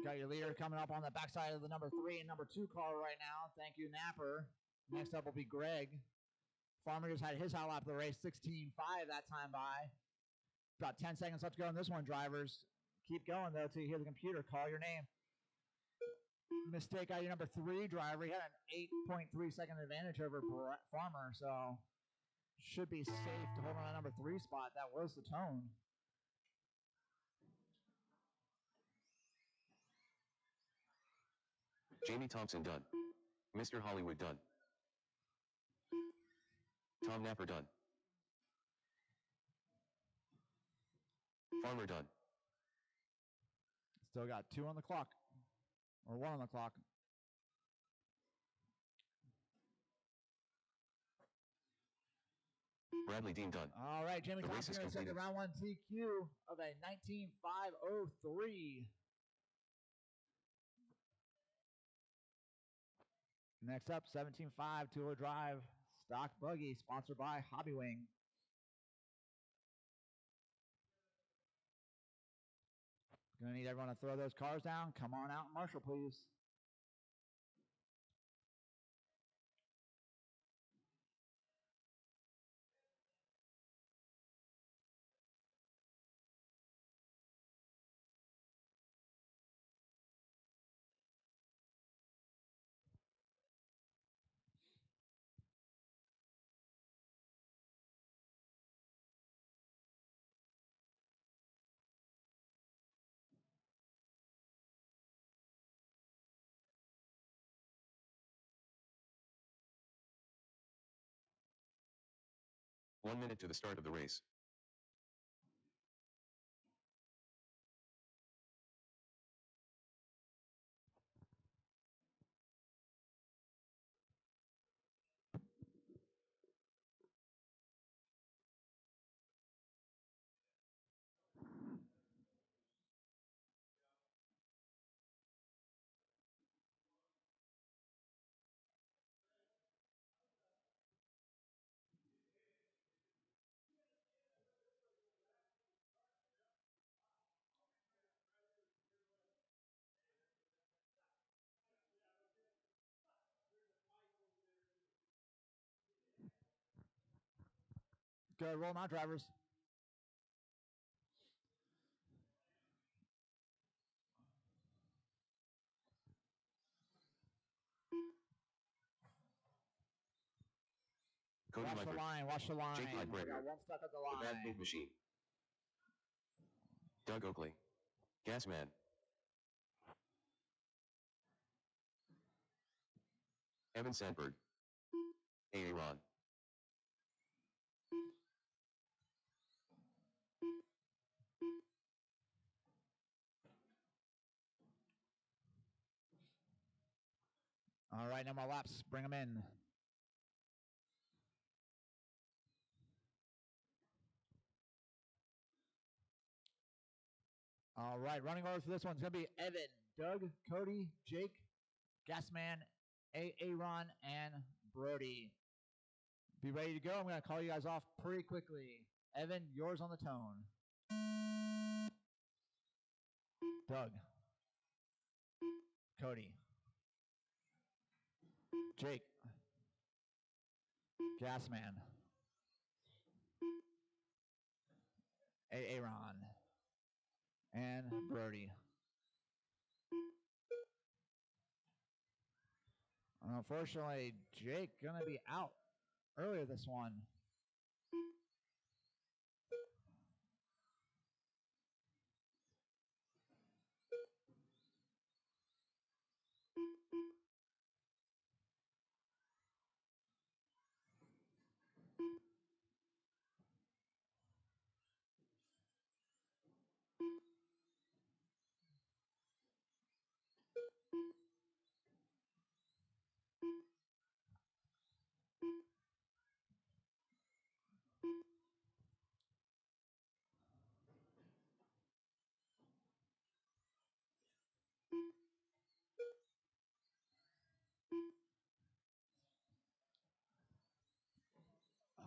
Got your leader coming up on the backside of the number 3 and number 2 car right now. Thank you, Napper. Next up will be Greg. Farmer just had his hot lap of the race, 16.5 that time by. About 10 seconds left to go in this one, drivers. Keep going, though, till you hear the computer call your name. Mistake out your number 3 driver. He had an 8.3-second advantage over Farmer, so should be safe to hold on that number 3 spot. That was the tone. Jamie Thompson done. Mr. Hollywood done. Tom Napper done. Farmer done. Still got 2 on the clock. Or 1 on the clock. Bradley Dean done. All right, Jamie The race Thompson is going to take the completed. round 1 TQ of a 19.503. Next up, 17.5 two-wheel drive stock buggy, sponsored by Hobbywing. Gonna need everyone to throw those cars down. Come on out, Marshall, please. One minute to the start of the race. Good. Roll them out, drivers. Cody Watch the Lippert. line. Watch the line. Jake We Liebreger. got one stuck at the The Bad line. Pink Machine. Doug Oakley. Gasman. Evan Sandberg. Aaron. All right, no more laps. Bring them in. All right, running order for this one's going to be Evan, Doug, Cody, Jake, Gasman, Aaron, and Brody. Be ready to go. I'm going to call you guys off pretty quickly. Evan, yours on the tone. Doug. Cody. Jake. Gasman. Aaron. And Brody. Unfortunately, Jake gonna be out earlier this one.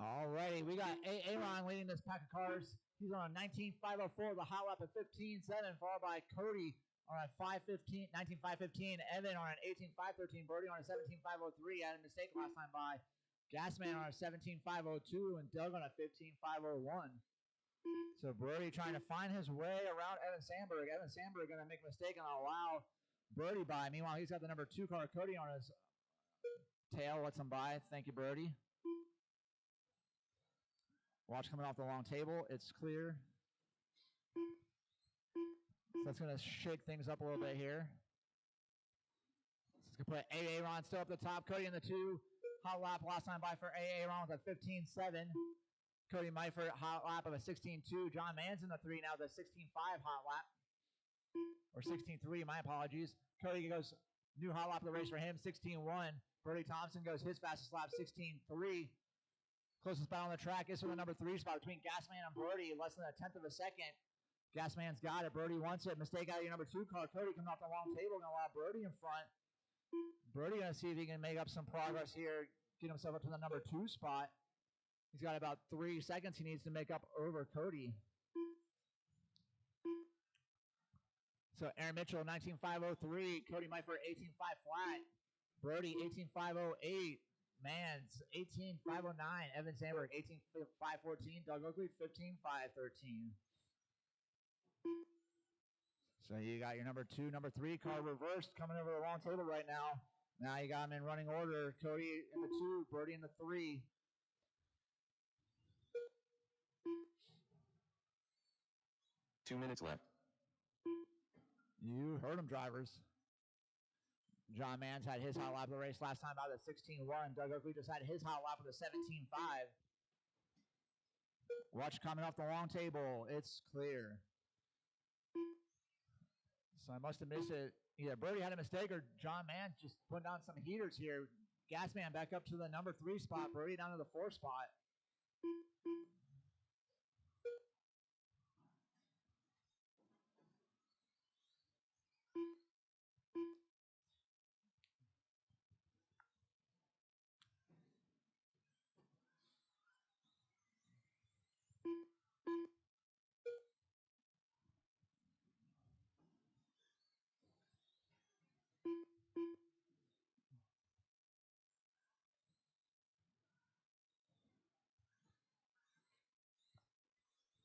Alrighty, we got Aaron leading this pack of cars. He's on a 19.504, the hot lap at 15.7, followed by Cody on a 5.15, 19.515, Evan on an 18.513, Brody on a 17.503, had a mistake last time by. Gasman on a 17.502, and Doug on a 15.501. So Brody trying to find his way around Evan Sandberg. Evan Sandberg going to make a mistake and allow Brody by. Meanwhile, he's got the number 2 car, Cody, on his tail. Lets him by. Thank you, Brody. Watch coming off the long table. It's clear. So that's going to shake things up a little bit here. So it's going to put Aaron still up the top. Cody in the 2. Hot lap last time by for Aaron with a 15.7. Cody Meifert, hot lap of a 16.2. John Mann's in the 3 now, the 16.5 hot lap. Or 16.3, my apologies. Cody goes new hot lap of the race for him, 16.1. Brody Thompson goes his fastest lap, 16.3. Closest battle on the track is for the number 3 spot between Gasman and Brody, less than a tenth of a second. Gasman's got it. Brody wants it. Mistake out of your number 2 car. Cody coming off the long table, going to allow Brody in front. Brody going to see if he can make up some progress here, get himself up to the number 2 spot. He's got about 3 seconds he needs to make up over Cody. So Aaron Mitchell, 19.503. Cody Meifert, 18.5 flat. Brody, 18.508. Mans, 18.509. Evan Sandberg, 18.514. Doug Oakley, 15.513. So you got your number 2, number 3 car reversed coming over the long table right now. Now you got them in running order. Cody in the 2, Brody in the 3. Two minutes left. You heard them, drivers. John Mans had his hot lap of the race last time out at 16.1. Doug Oakley just had his hot lap with a 17.5. Watch coming off the long table. It's clear. So I must have missed it. Either Brody had a mistake or John Mans just putting down some heaters here. Gasman back up to the number 3 spot. Brody down to the 4 spot.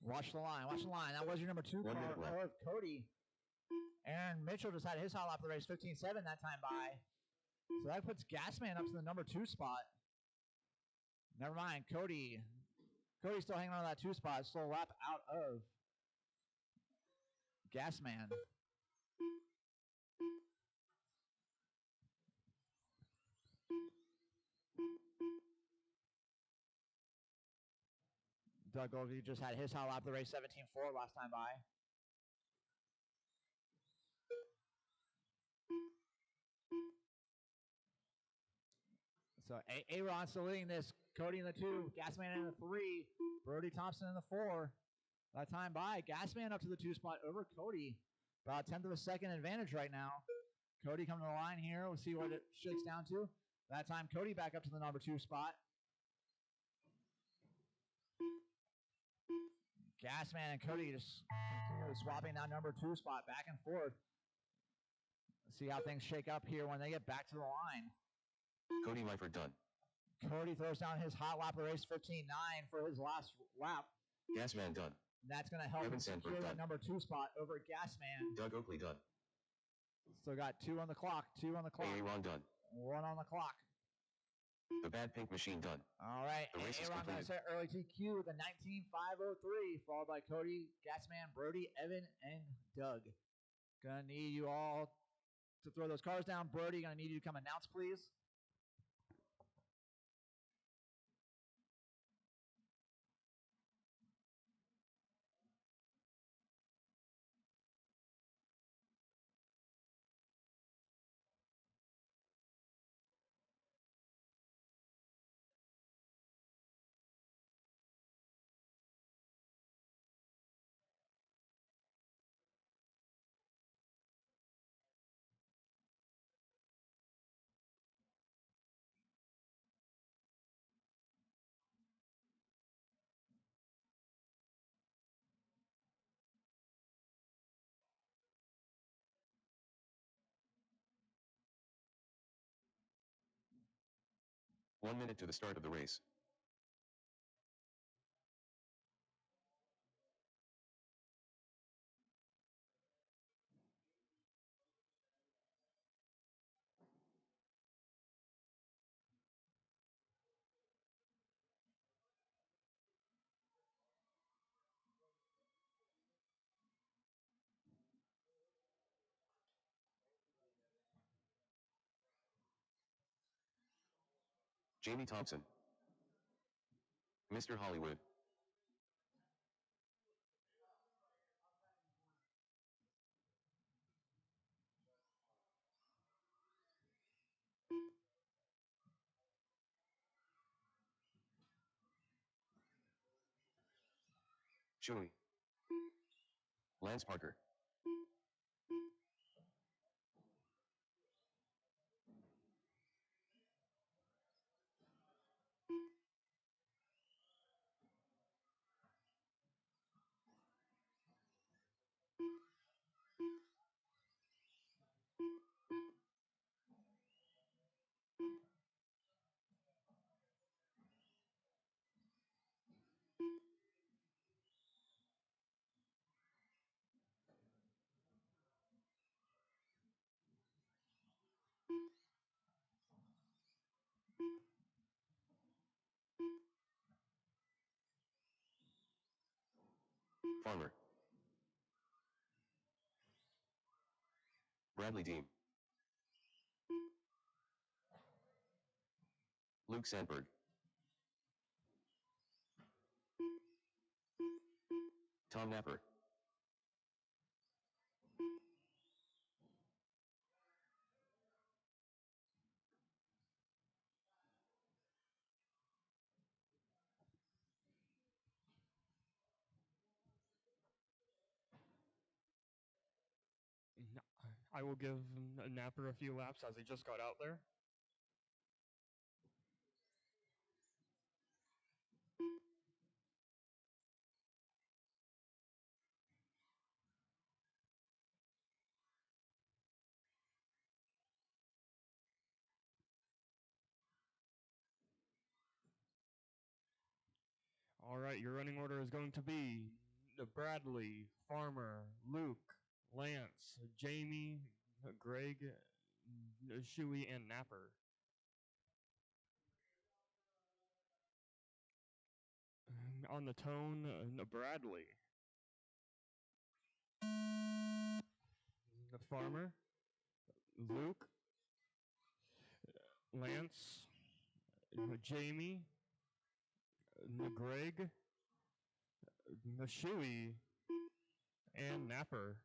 Watch the line. Watch the line. That was your number 2 1 car minute left. of Cody. Aaron Mitchell just had his hot lap of the race, 15.7 that time by. So that puts Gasman up to the number 2 spot. Never mind. Cody's still hanging on to that 2 spot. Still a lap out of Gasman. Doug Golgi just had his hot lap of the race, 17.4 last time by. So Aaron still leading this. Cody in the 2, Gasman in the 3, Brody Thompson in the 4. That time by, Gasman up to the 2 spot over Cody. About a 10th of a second advantage right now. Cody coming to the line here. We'll see what it shakes down to. That time, Cody back up to the number 2 spot. Gasman and Cody just swapping that number 2 spot back and forth. Let's see how things shake up here when they get back to the line. Cody Lyford done. Cody throws down his hot lap of the race, 15.9 for his last lap. Gasman done. And that's going to help him secure that number 2 spot over Gasman. Doug Oakley done. Still got 2 on the clock. 2 on the clock. Aaron done. 1 on the clock. The Bad Pink Machine done. All right. The race is Aaron going to completed. set early TQ with a 19.503, followed by Cody, Gasman, Brody, Evan, and Doug. Going to need you all to throw those cars down. Brody, going to need you to come announce, please. One minute to the start of the race. Jamie Thompson. Mr. Hollywood. Chewy. Lance Parker. Farmer. Bradley Deem. Luke Sandberg. Tom Napper. I will give Napper a few laps as he just got out there. All right, your running order is going to be Bradley, Farmer, Luke, Lance, Jamie, Greg, Shuey, and Napper. On the tone, Bradley. Farmer, Luke, Lance, Jamie, Greg, Shuey, and Napper.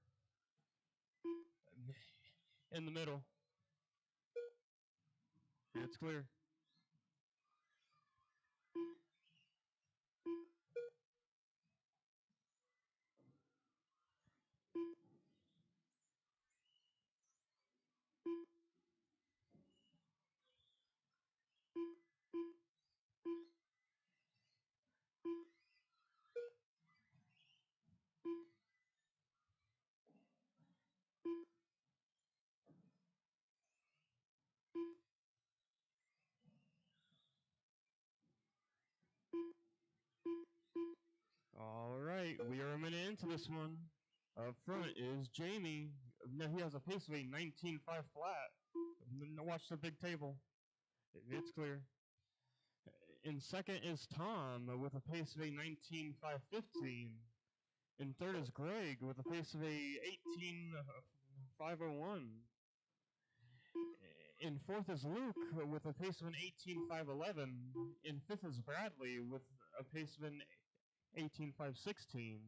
In the middle. It's clear. All right, we are a minute into this one. Up front is Jamie. Now he has a pace of a 19.5 flat. Now watch the big table. It's clear. In second is Tom with a pace of a 19.515. In third is Greg with a pace of a 18.501. In fourth is Luke with a pace of an 18.511. In fifth is Bradley with a pace of an 18.516.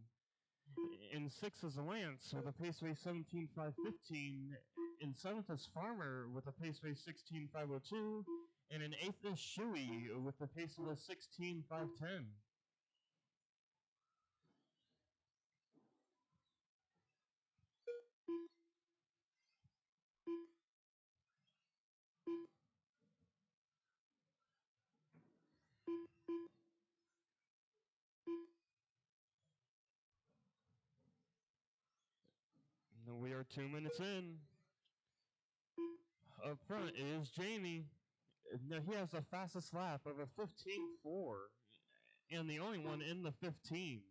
In sixth is Lance with a pace of a 17.515. In seventh is Farmer with a pace of a 16.502. And in eighth is Shuey with a pace of a 16.510. We are 2 minutes in. Up front is Jamie. Now he has the fastest lap of a 15.4 and the only one in the 15s.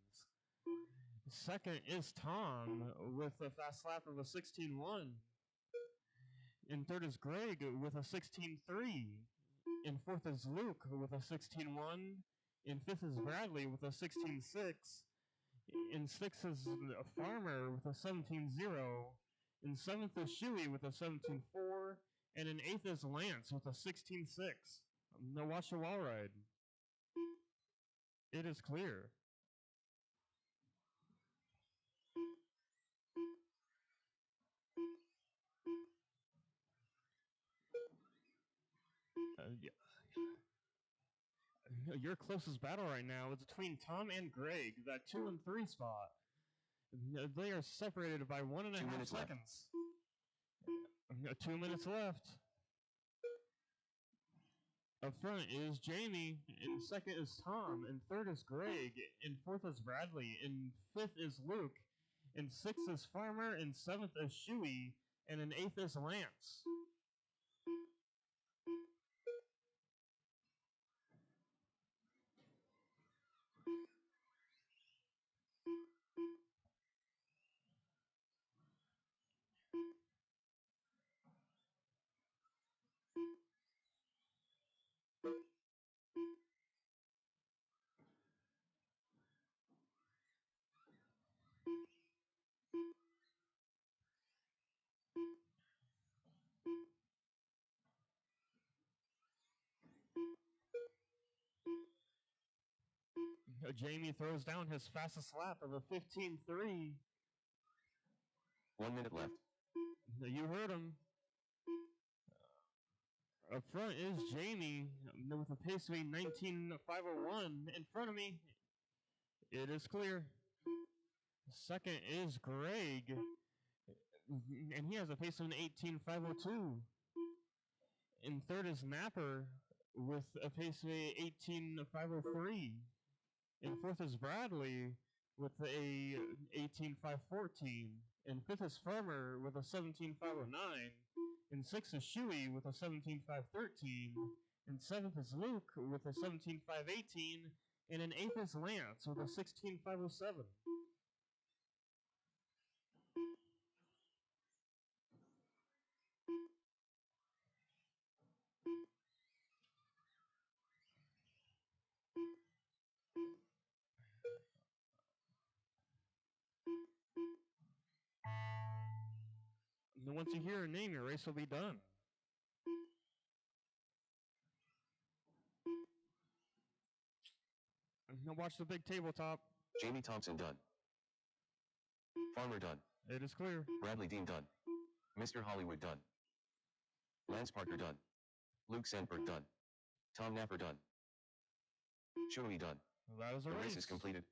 Second is Tom with a fast lap of a 16.1. In third is Greg with a 16.3. In fourth is Luke with a 16.1. In fifth is Bradley with a 16.6. In sixth is Farmer with a 17.0. In seventh is Shuey with a 17.4. And in eighth is Lance with a 16.6. Now watch the wall ride. It is clear. Your closest battle right now is between Tom and Greg, that 2 and 3 spot. They are separated by 1.5 seconds. 2 minutes left. Up front is Jamie, in second is Tom, in third is Greg, in fourth is Bradley, in fifth is Luke, in sixth is Farmer, in seventh is Shuey, and in eighth is Lance. Jamie throws down his fastest lap of a 15.3. 1 minute left. You heard him. Up front is Jamie with a pace of a 19.501. In front of me, it is clear. Second is Greg, and he has a pace of an 18.502. In third is Napper with a pace of a 18.503. In fourth is Bradley with a 18.514. In fifth is Farmer with a 17.509. In sixth is Shuey with a 17.513. In seventh is Luke with a 17.518. And in eighth is Lance with a 16.507. And then once you hear her name, your race will be done. And now watch the big tabletop. Jamie Thompson done. Farmer done. It is clear. Bradley Dean done. Mr. Hollywood done. Lance Parker done. Luke Sandberg done. Tom Napper done. Shui done. That is a The race. race is completed.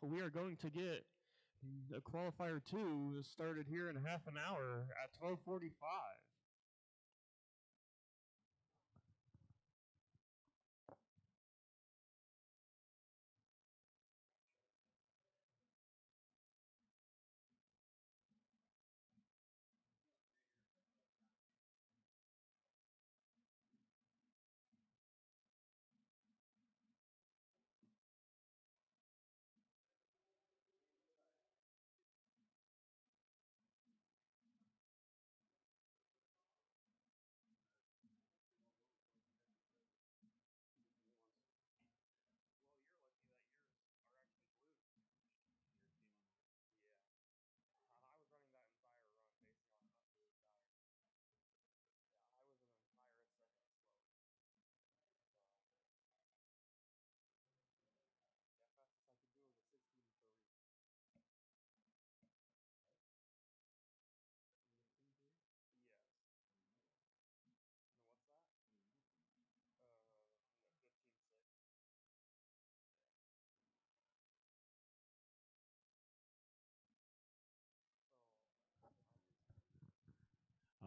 We are going to get a qualifier 2 started here in half an hour at 12:45.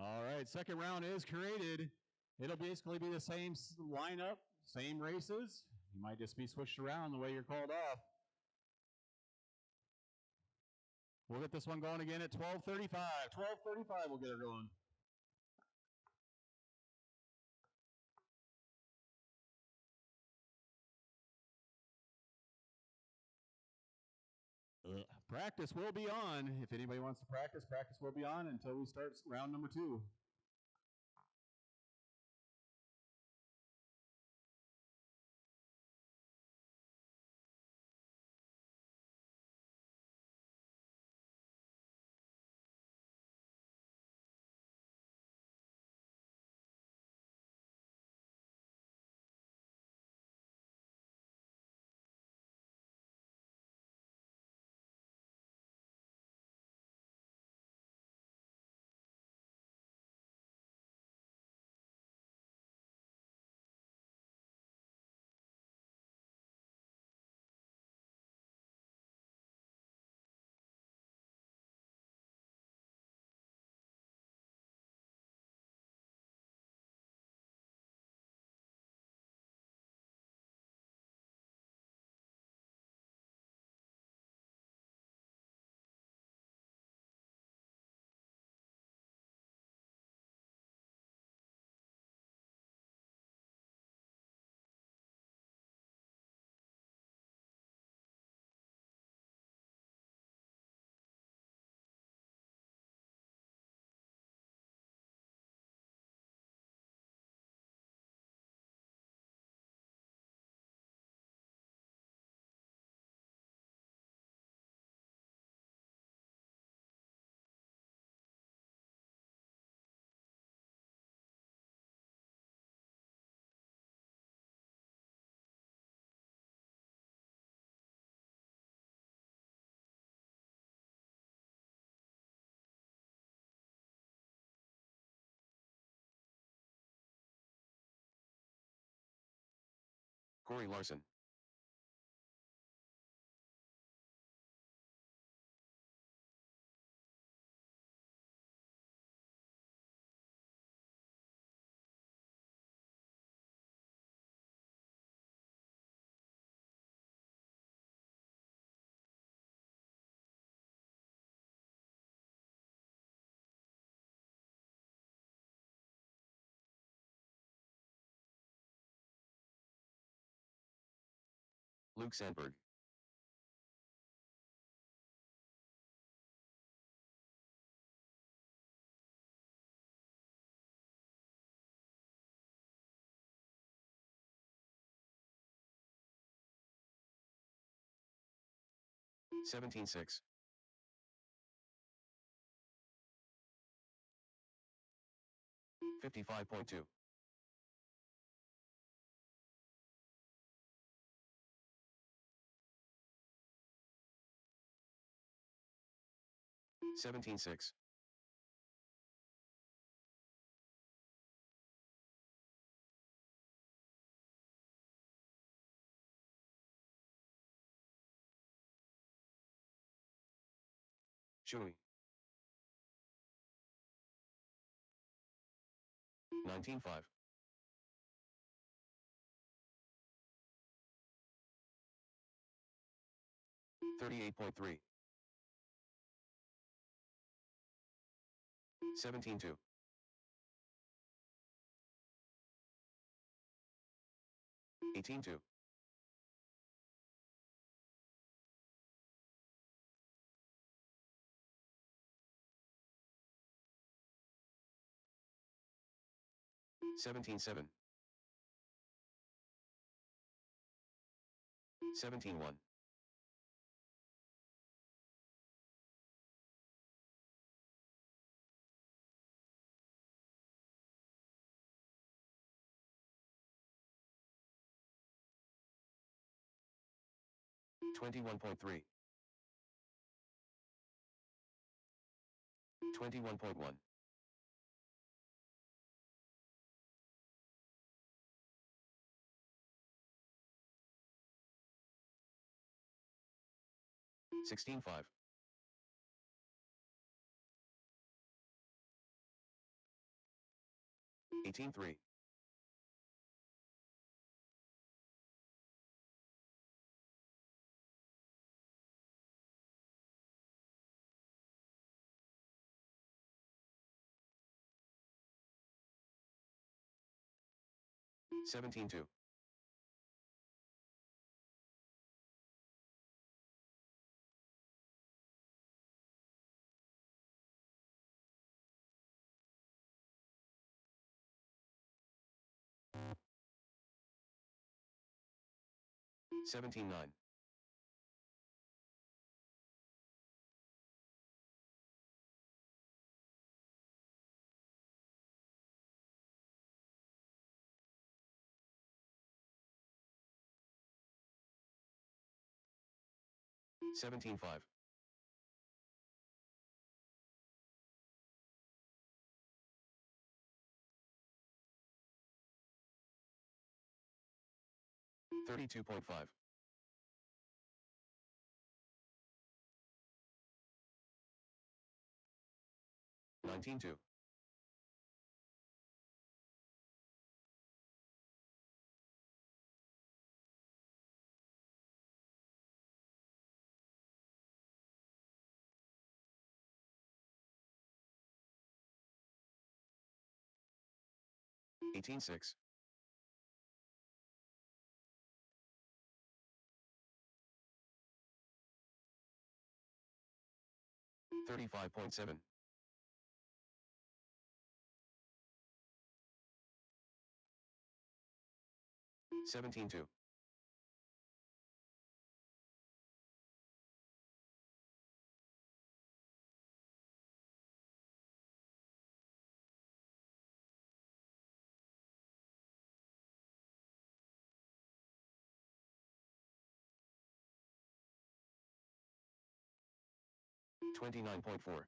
All right, second round is created. It'll basically be the same lineup, same races. You might just be switched around the way you're called off. We'll get this one going again at 12:35. 12:35, we'll get her going. Practice will be on. If anybody wants to practice, practice will be on until we start round number 2. Corey Larson. Luke Sandberg. Seventeen six. 55.2. 17-6. 19-5. 38.3. 17-2. 18-2. 17-7. 17-1. 21.3. 21.1. 16-5. 18-3. 17-2. 17-9. 17-5. 32.5. 19-2. 18-6. 35.7. 17-2. 29.4.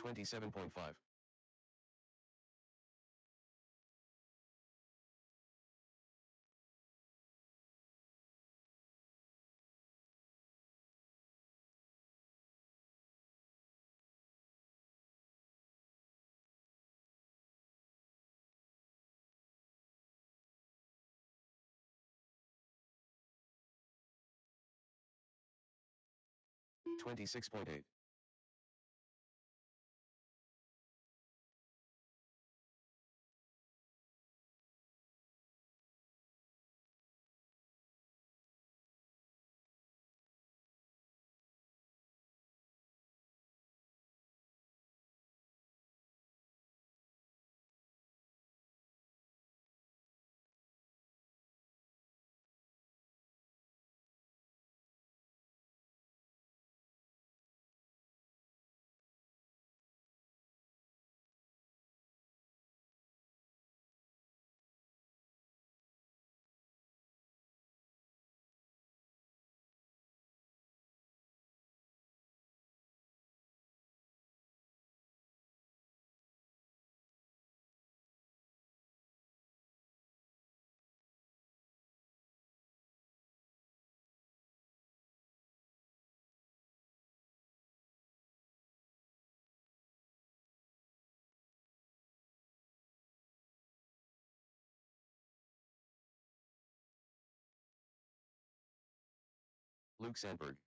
$27.5. 26.8. Luke Sandberg.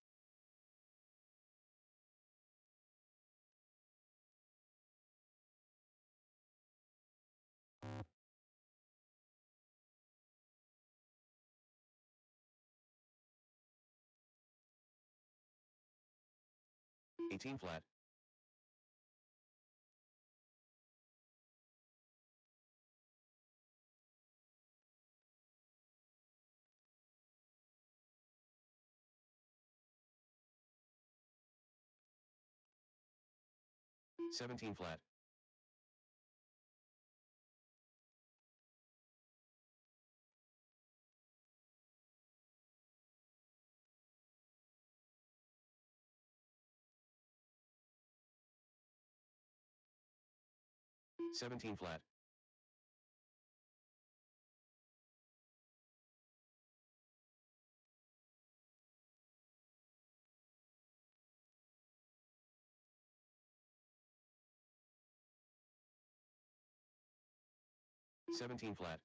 Eighteen flat. Seventeen flat. Seventeen flat. Seventeen flat.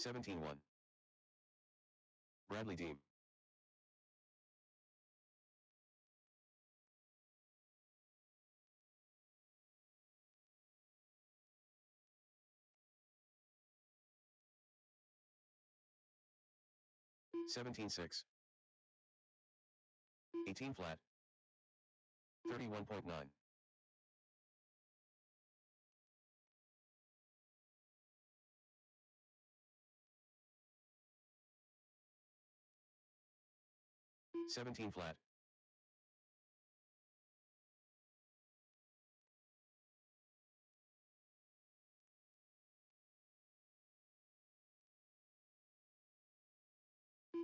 Seventeen one. Bradley Deem. Seventeen six. 18 flat. 31.9. 17 flat.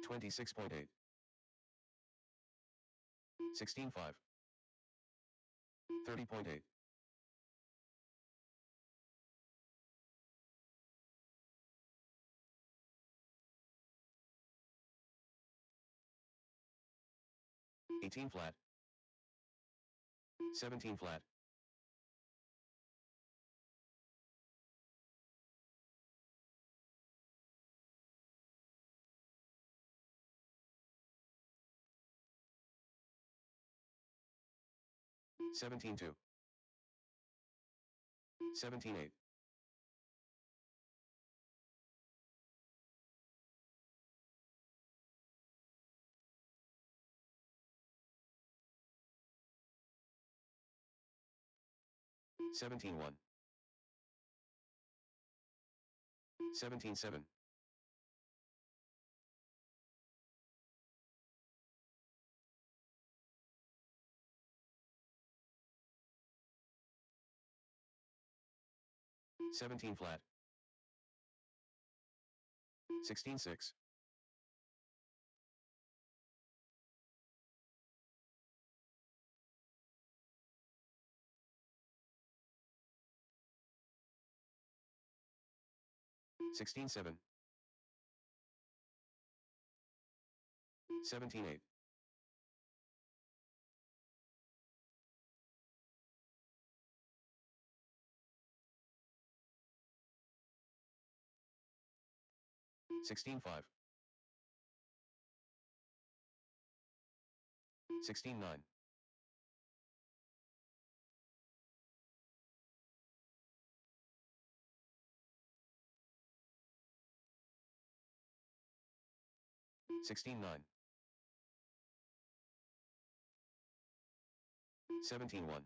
26.8. 16 5. 30.8. 18 flat. 17 flat. 17 2. 17 8. 17 1. 17 7. 17 flat. 16 6. 16 7. 17 8. 16-5. 16-9. 16-9. 17-1.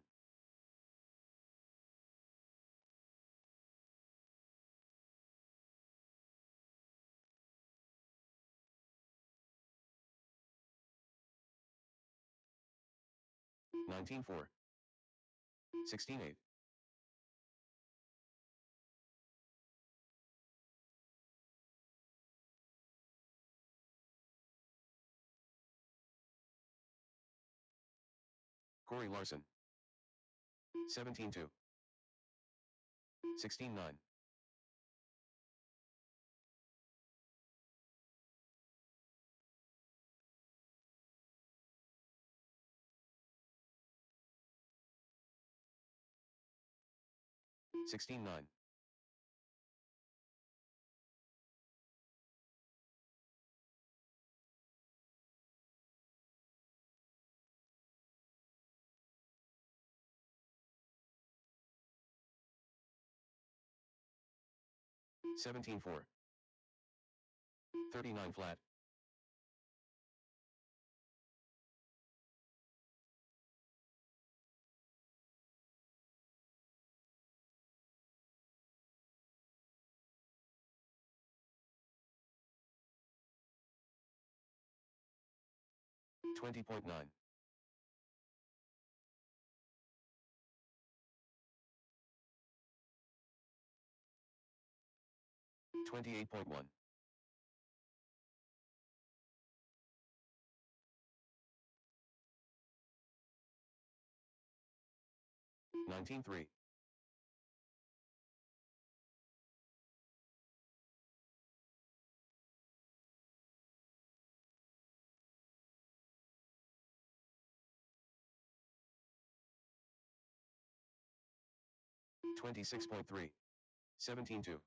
19-4. 16-8. 'Corey Larson. 17-2. 16-9. 16-9. 17-4. 39 flat. 20.9. 28.1. 19-3. 26.3. 17-2.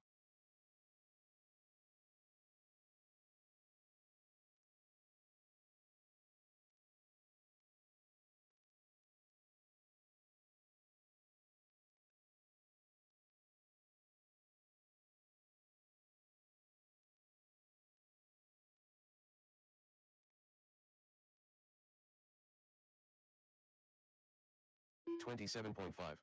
$27.5.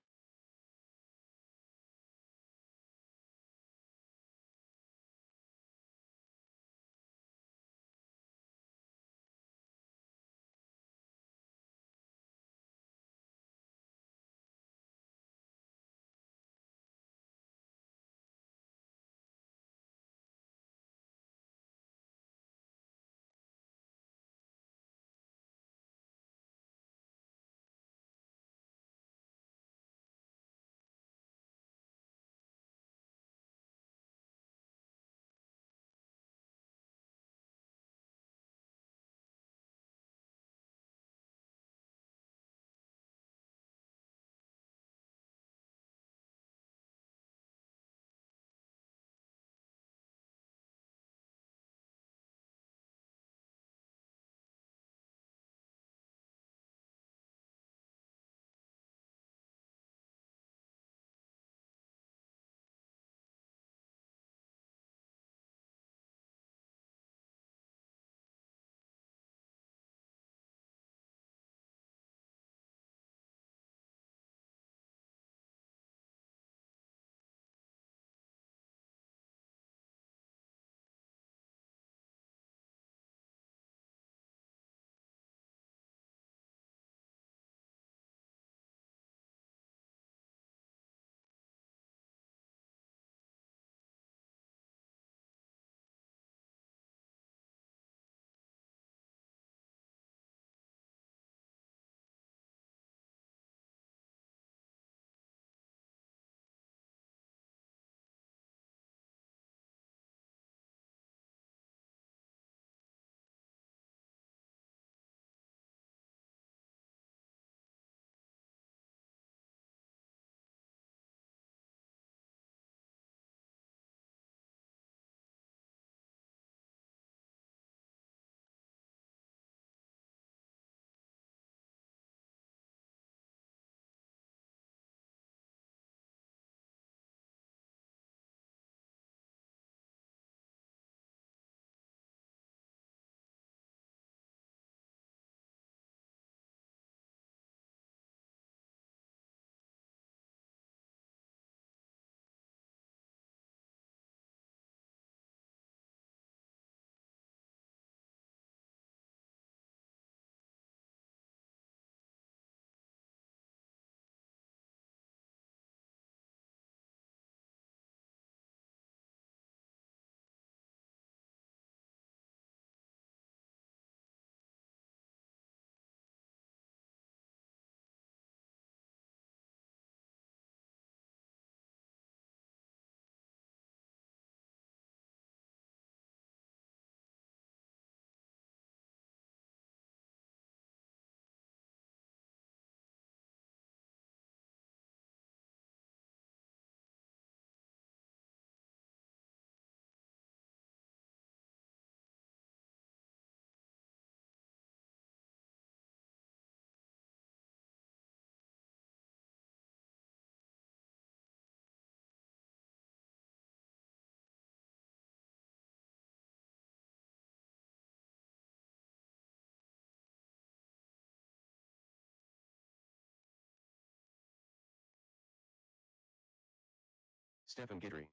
Stephen Guidry.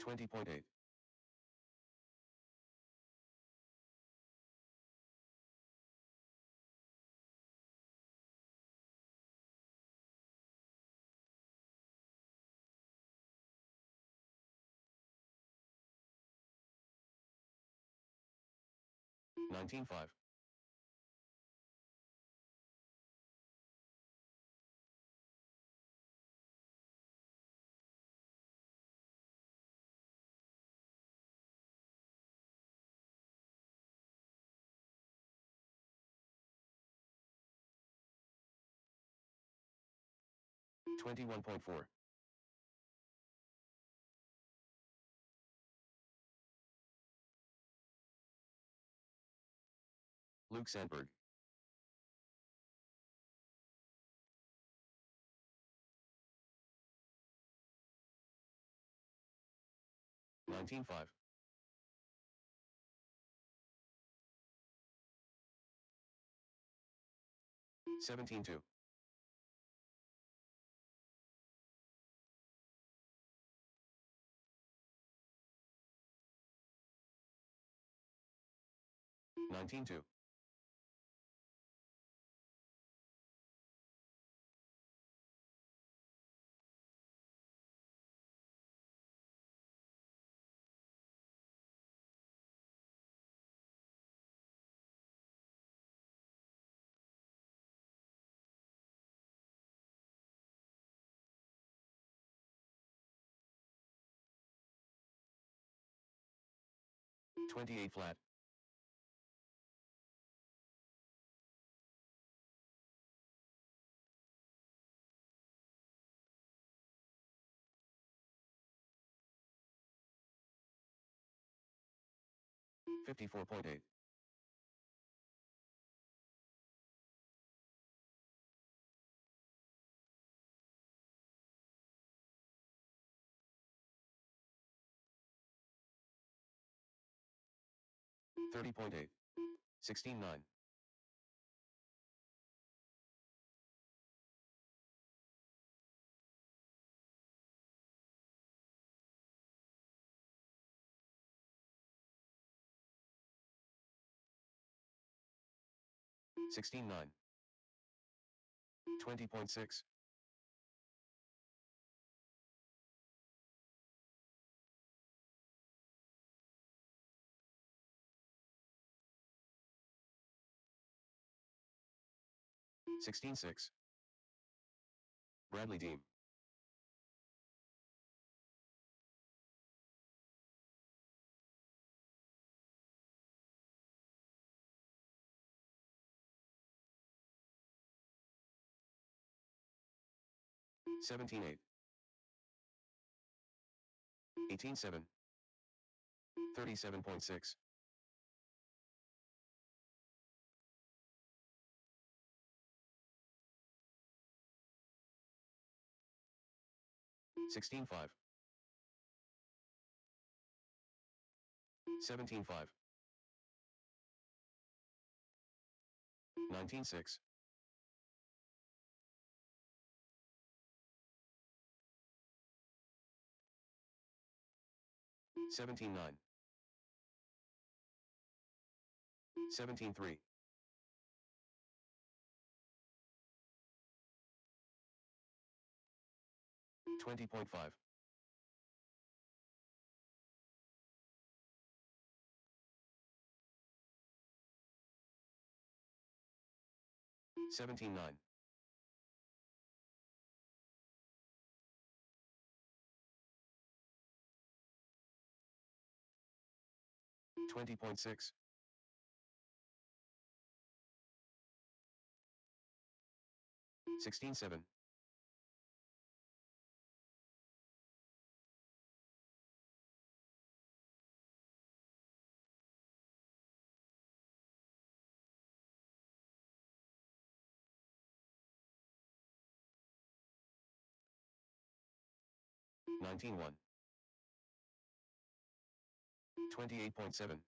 $20.8. $19.5. $21.4. Luke Sandberg. $19.5. $17.2. $19.2. $28 flat. $54.8. $30.8. 16.9. $16.9. 20.6. $16.6. Bradley Deem. $17.8. 18.7. 37.6. 16-5. 17-5. 19-6. 17-9. 17-3. 20.5. 17-9. 20.6. 16-7. 19-1. 28.7.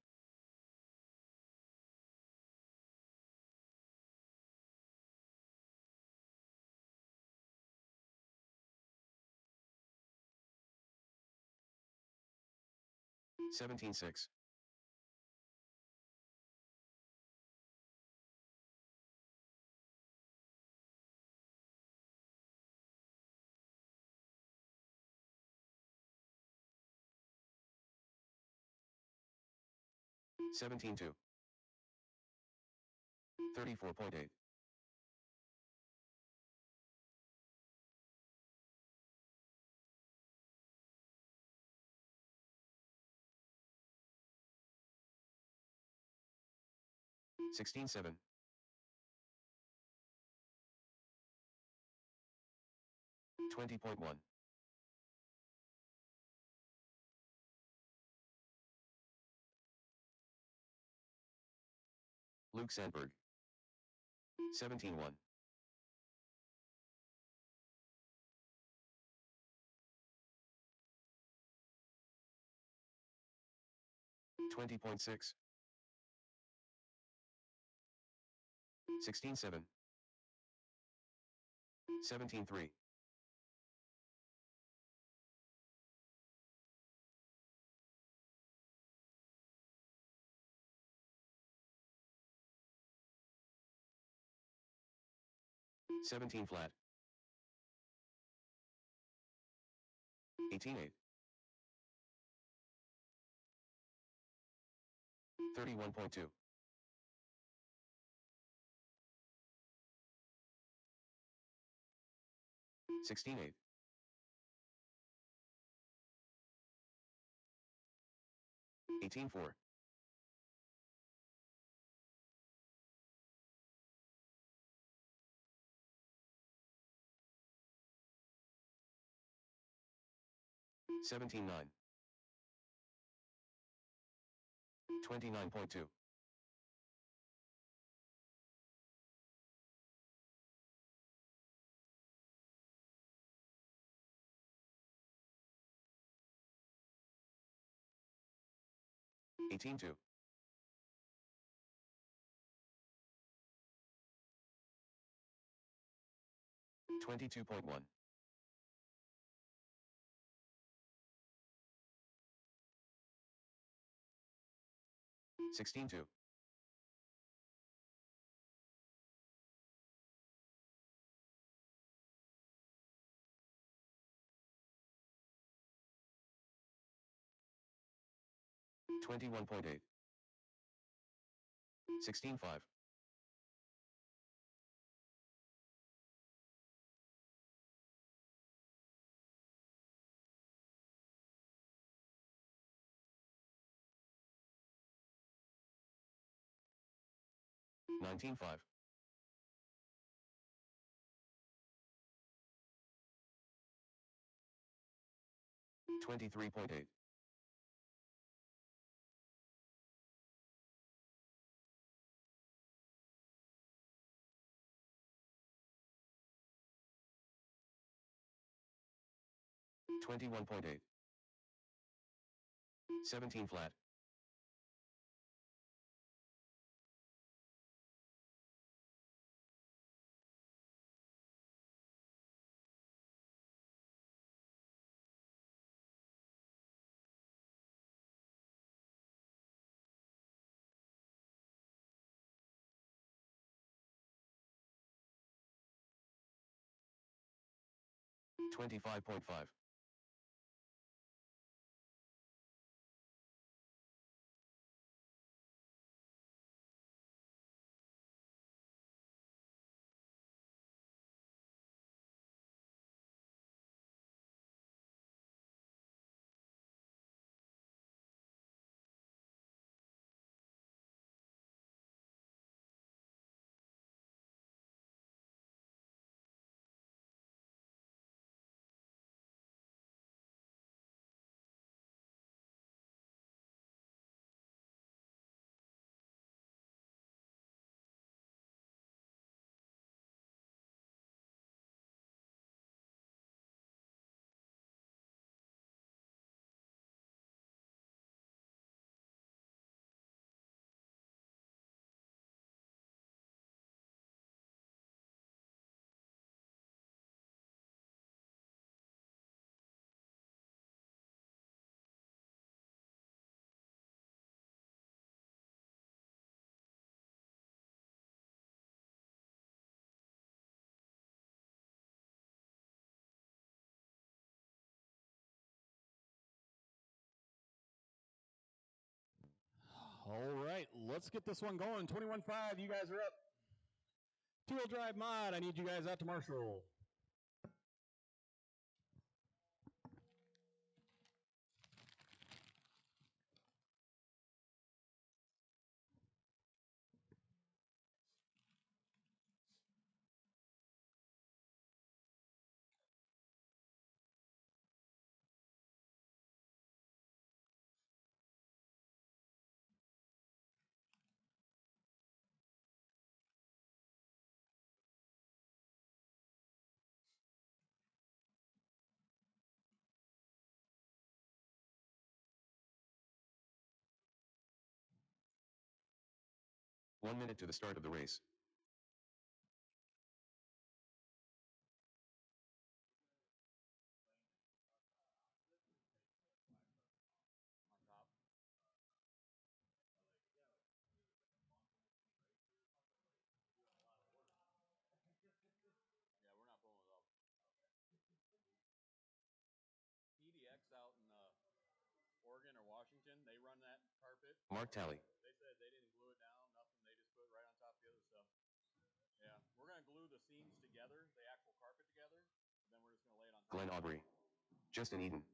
17-6. 17-2. 34.8. 16-7. 20.1. 1. Luke Sandberg. 17-1. 20.6. 16-7. 17-3. 17 flat. 18-8. 31.2. 16-8. 18-4. 17-9. 29.2. 18-2. 22.1. 16-2. 21.8. 16-5. 19-5. 23.8. 21.8. 17 flat. $25.5. All right, let's get this one going. 21-5, you guys are up. Two-wheel drive mod, I need you guys out to Marshall. One minute to the start of the race. EDX out in Oregon or Washington, they run that carpet. Mark Tally. They said they didn't glue it down, nothing. They just put it right on top of the other stuff. Yeah, we're going to glue the seams together, the actual carpet together, and then we're just going to lay it on top. Glen Aubrey. Justin Eden.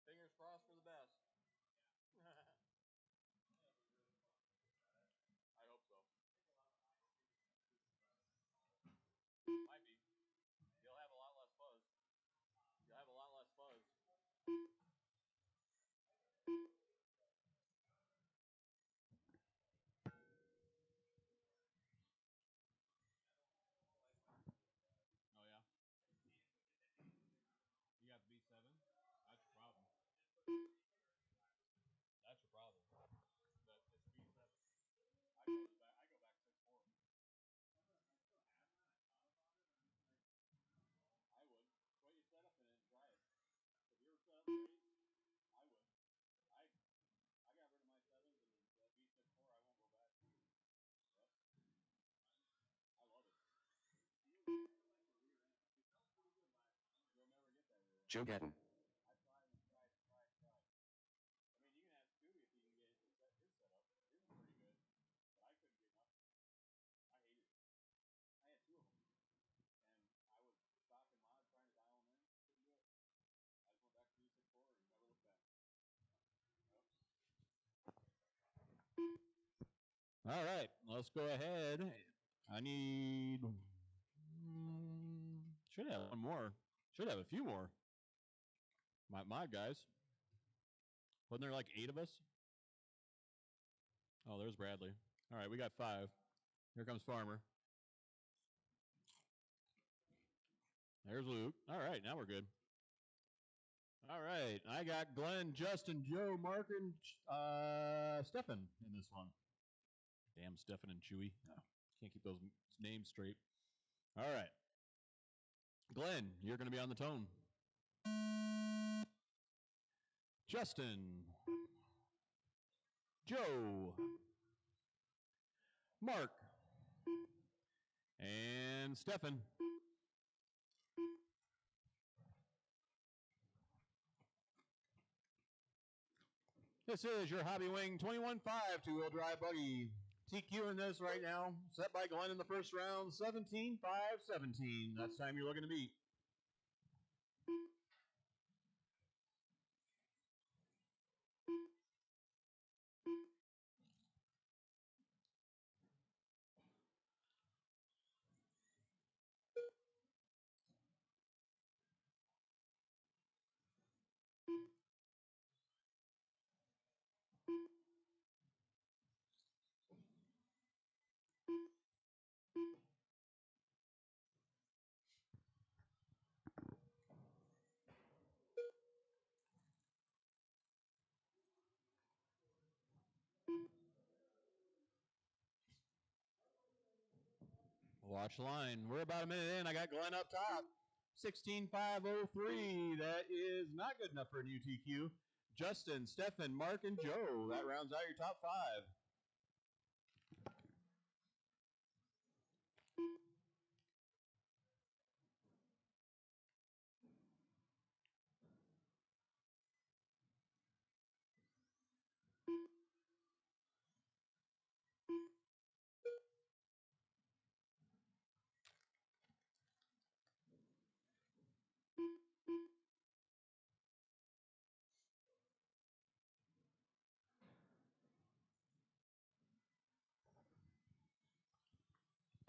Fingers crossed for the best. I hope so. Might be. You'll have a lot less fuzz. You'll have a lot less fuzz. Oh, yeah? You got the B7? That's your problem. That's your problem. That it's B7. I go back 6'4". I would. Put your setup in it and try it. If you were set up right, I would. I got rid of my sevens and that B6'4". I won't go back. Yep. I love it. You'll never get that rear end. Joe Gatton. I tried and tried and tried and tried. I mean, you can ask Scooby if he can get his setup. His is pretty good, but I couldn't get nothing. I hated it. I had two of them, and I was stock and mod trying to dial them in. Couldn't do it. I just went back to B6'4" and never looked back. Yep. All right, let's go ahead. I need. Should have one more. Should have a few more. My guys. Wasn't there like 8 of us? Oh, there's Bradley. All right, we got 5. Here comes Farmer. There's Luke. All right, now we're good. All right, I got Glenn, Justin, Joe, Mark, and Stefan in this one. Damn, Stefan and Chewy. No, can't keep those names straight. All right, Glenn, you're going to be on the tone. Justin, Joe, Mark, and Stefan. This is your Hobby Wing 21.5 two-wheel drive buggy. TQ in this right now, set by Glenn in the first round, 17-5-17. That's time you're looking to beat. Watch line. We're about a minute in. I got Glenn up top. 16.503. That is not good enough for a new TQ. Justin, Stefan, Mark, and Joe. That rounds out your top five.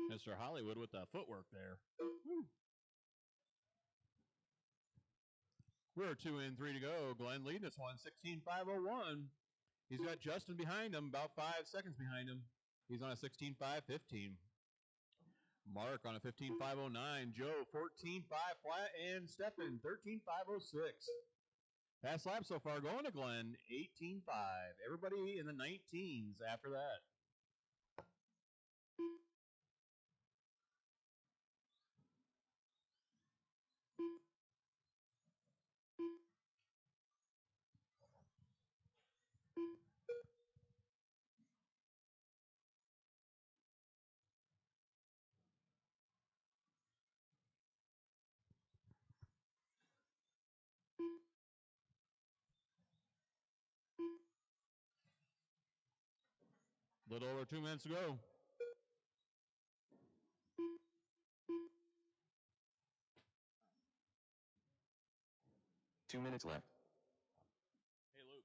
Mr. Hollywood with the footwork there. Woo. We're 2 in, 3 to go. Glenn leading this one, 16.501. He's got Justin behind him, about 5 seconds behind him. He's on a 16.515. Mark on a 15.509. Joe, 14.5 flat, and Stefan, 13.506. Fast lap so far going to Glenn, 18.5. Everybody in the 19s after that. Little over 2 minutes to go. Two minutes left. Hey, Luke.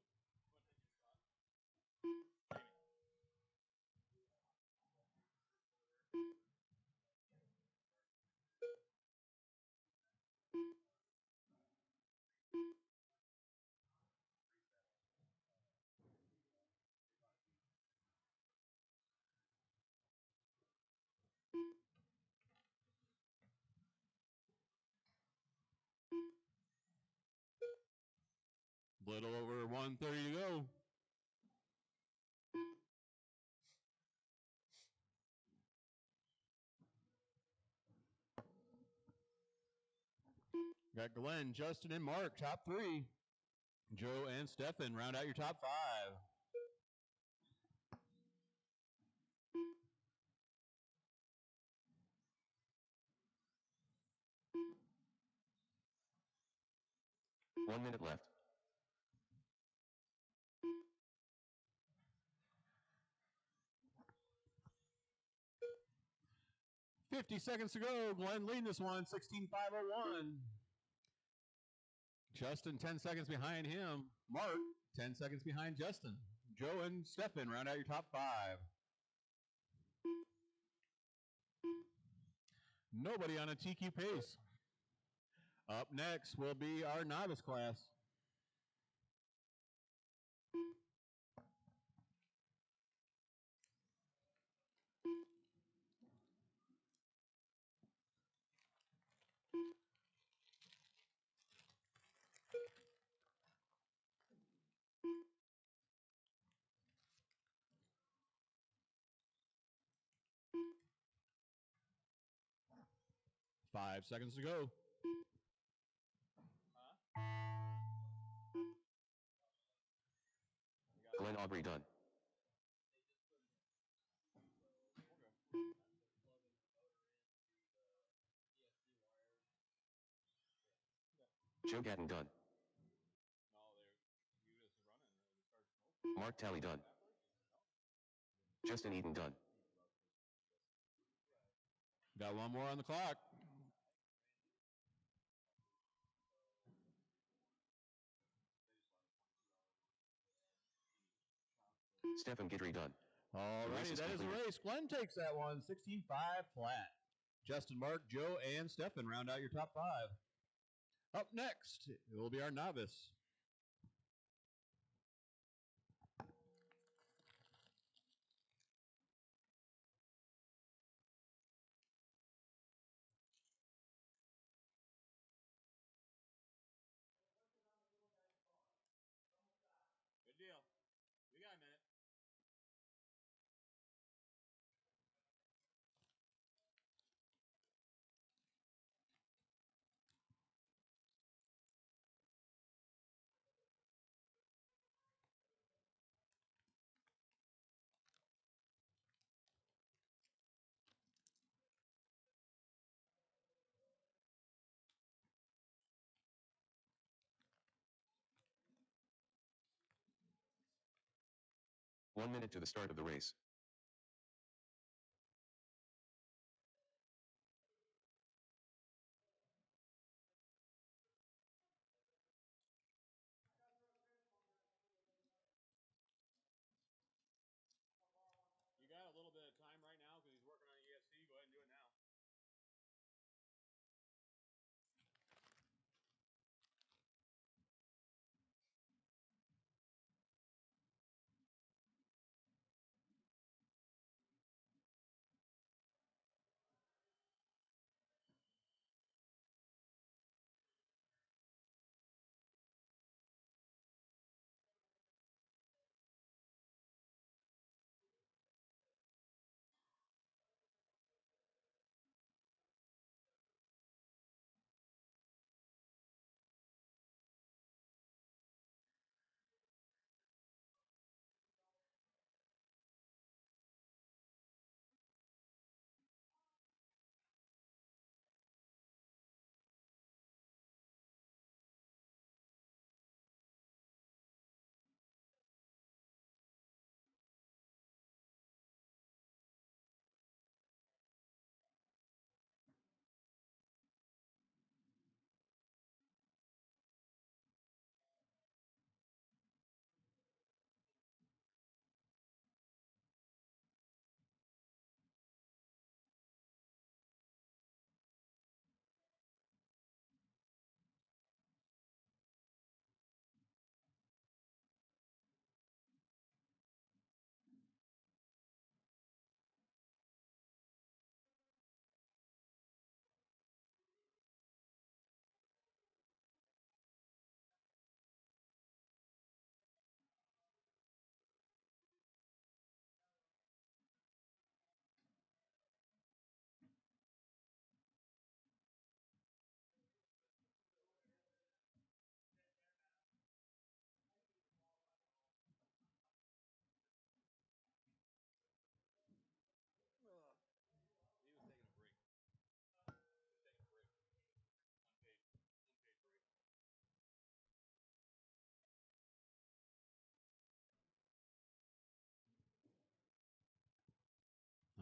Little over 1:30 to go. Got Glenn, Justin, and Mark, top 3. Joe and Stefan round out your top 5. One minute left. $50 seconds to go. Glenn leading this one, 16.501. Justin, 10 seconds behind him. Mark, 10 seconds behind Justin. Joe and Stefan round out your top 5. Nobody on a TQ pace. Up next will be our novice class. 5 seconds to go. Glenn Aubrey done. Joe Gatton done. Mark Talley done. Justin Eden done. Got one more on the clock. Stephen Guidry done. Alrighty, that is the race. Glenn takes that one, 16-5 flat. Justin, Mark, Joe, and Stefan round out your top 5. Up next, it will be our novice. Good deal. We got a minute. One minute to the start of the race. You got a little bit of time right now because he's working on ESC. Go ahead and do it now.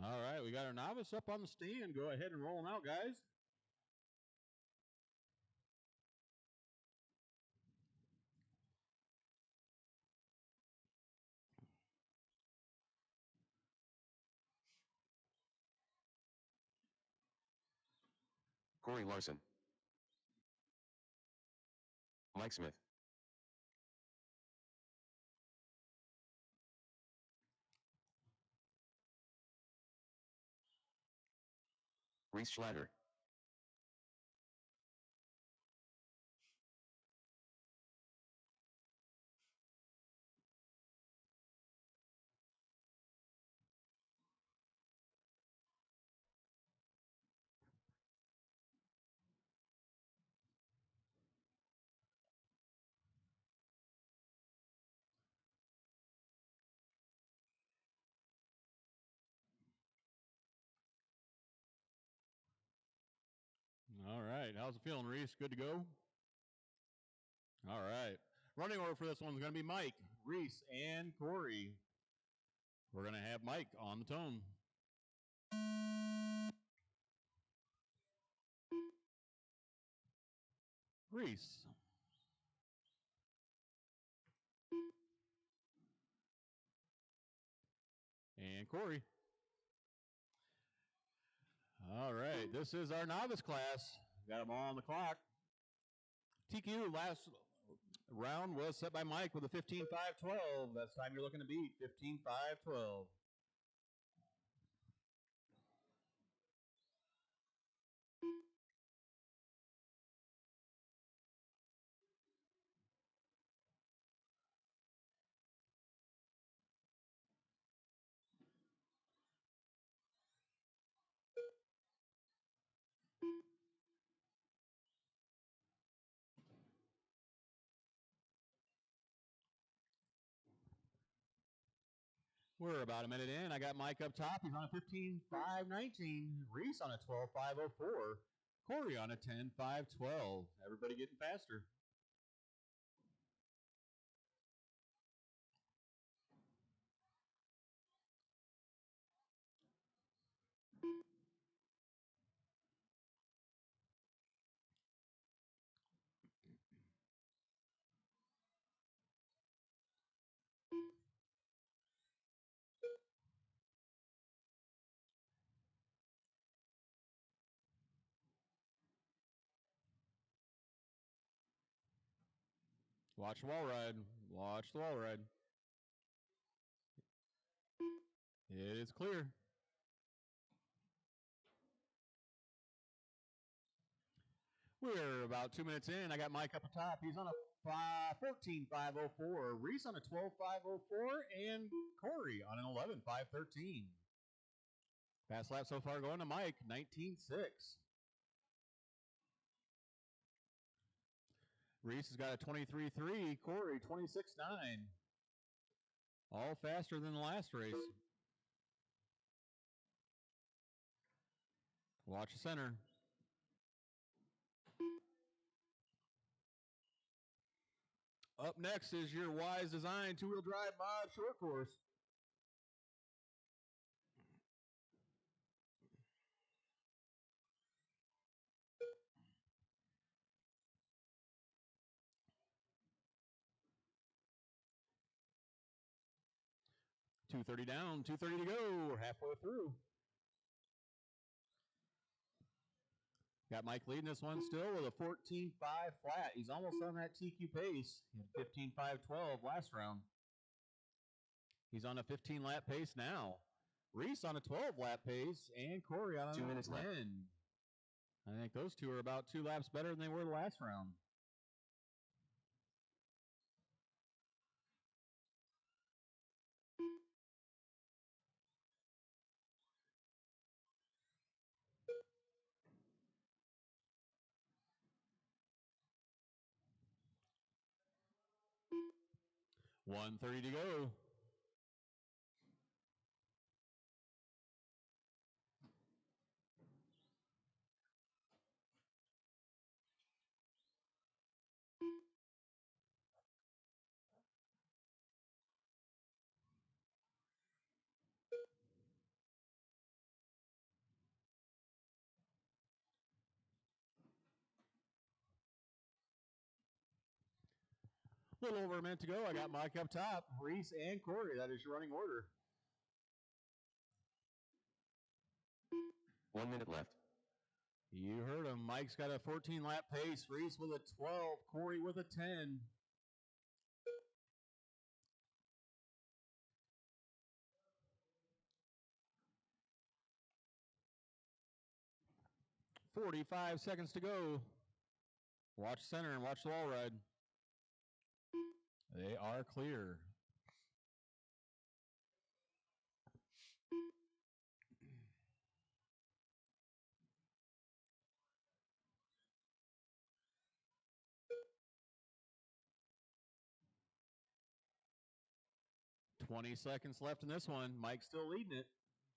All right, we got our novice up on the stand. Go ahead and roll them out, guys. Corey Larson. Mike Smith. Reese Schlatter. right. How's it feeling, Reese? Good to go? All right. Running order for this one's going to be Mike, Reese, and Corey. We're going to have Mike on the tone. Reese. And Corey. All right. This is our novice class. Got them all on the clock. TQ last round was set by Mike with a 15-5-12. That's time you're looking to beat. 15-5-12. We're about a minute in. I got Mike up top. He's on a 15-5-19. Reese on a 12-5-04. Corey on a 10-5-12. Everybody getting faster. Watch the wall ride. Watch the wall ride. It is clear. We're about 2 minutes in. I got Mike up top. He's on a 14-5-04. Reese on a 12-5-04. And Corey on an 11-5-13. Fast lap so far going to Mike, 19-6. Reese has got a 23-3. Corey, 26-9. All faster than the last race. Watch the center. Up next is your Wise Design two-wheel drive mod short course. .230 down, 230 to go. We're halfway through. Got Mike leading this one still with a 14-5 flat. He's almost on that TQ pace. He had 15-5-12 last round. He's on a 15-lap pace now. Reese on a 12-lap pace, and Corey on a 2 minutes 10. left. I think those two are about 2 laps better than they were the last round. .130 to go. A little over a minute to go. I got Mike up top. Reese and Corey. That is your running order. 1 minute left. You heard him. Mike's got a 14-lap pace. Reese with a 12. Corey with a 10. .45 seconds to go. Watch center and watch the wall ride. They are clear. .20 seconds left in this one. Mike's still leading it.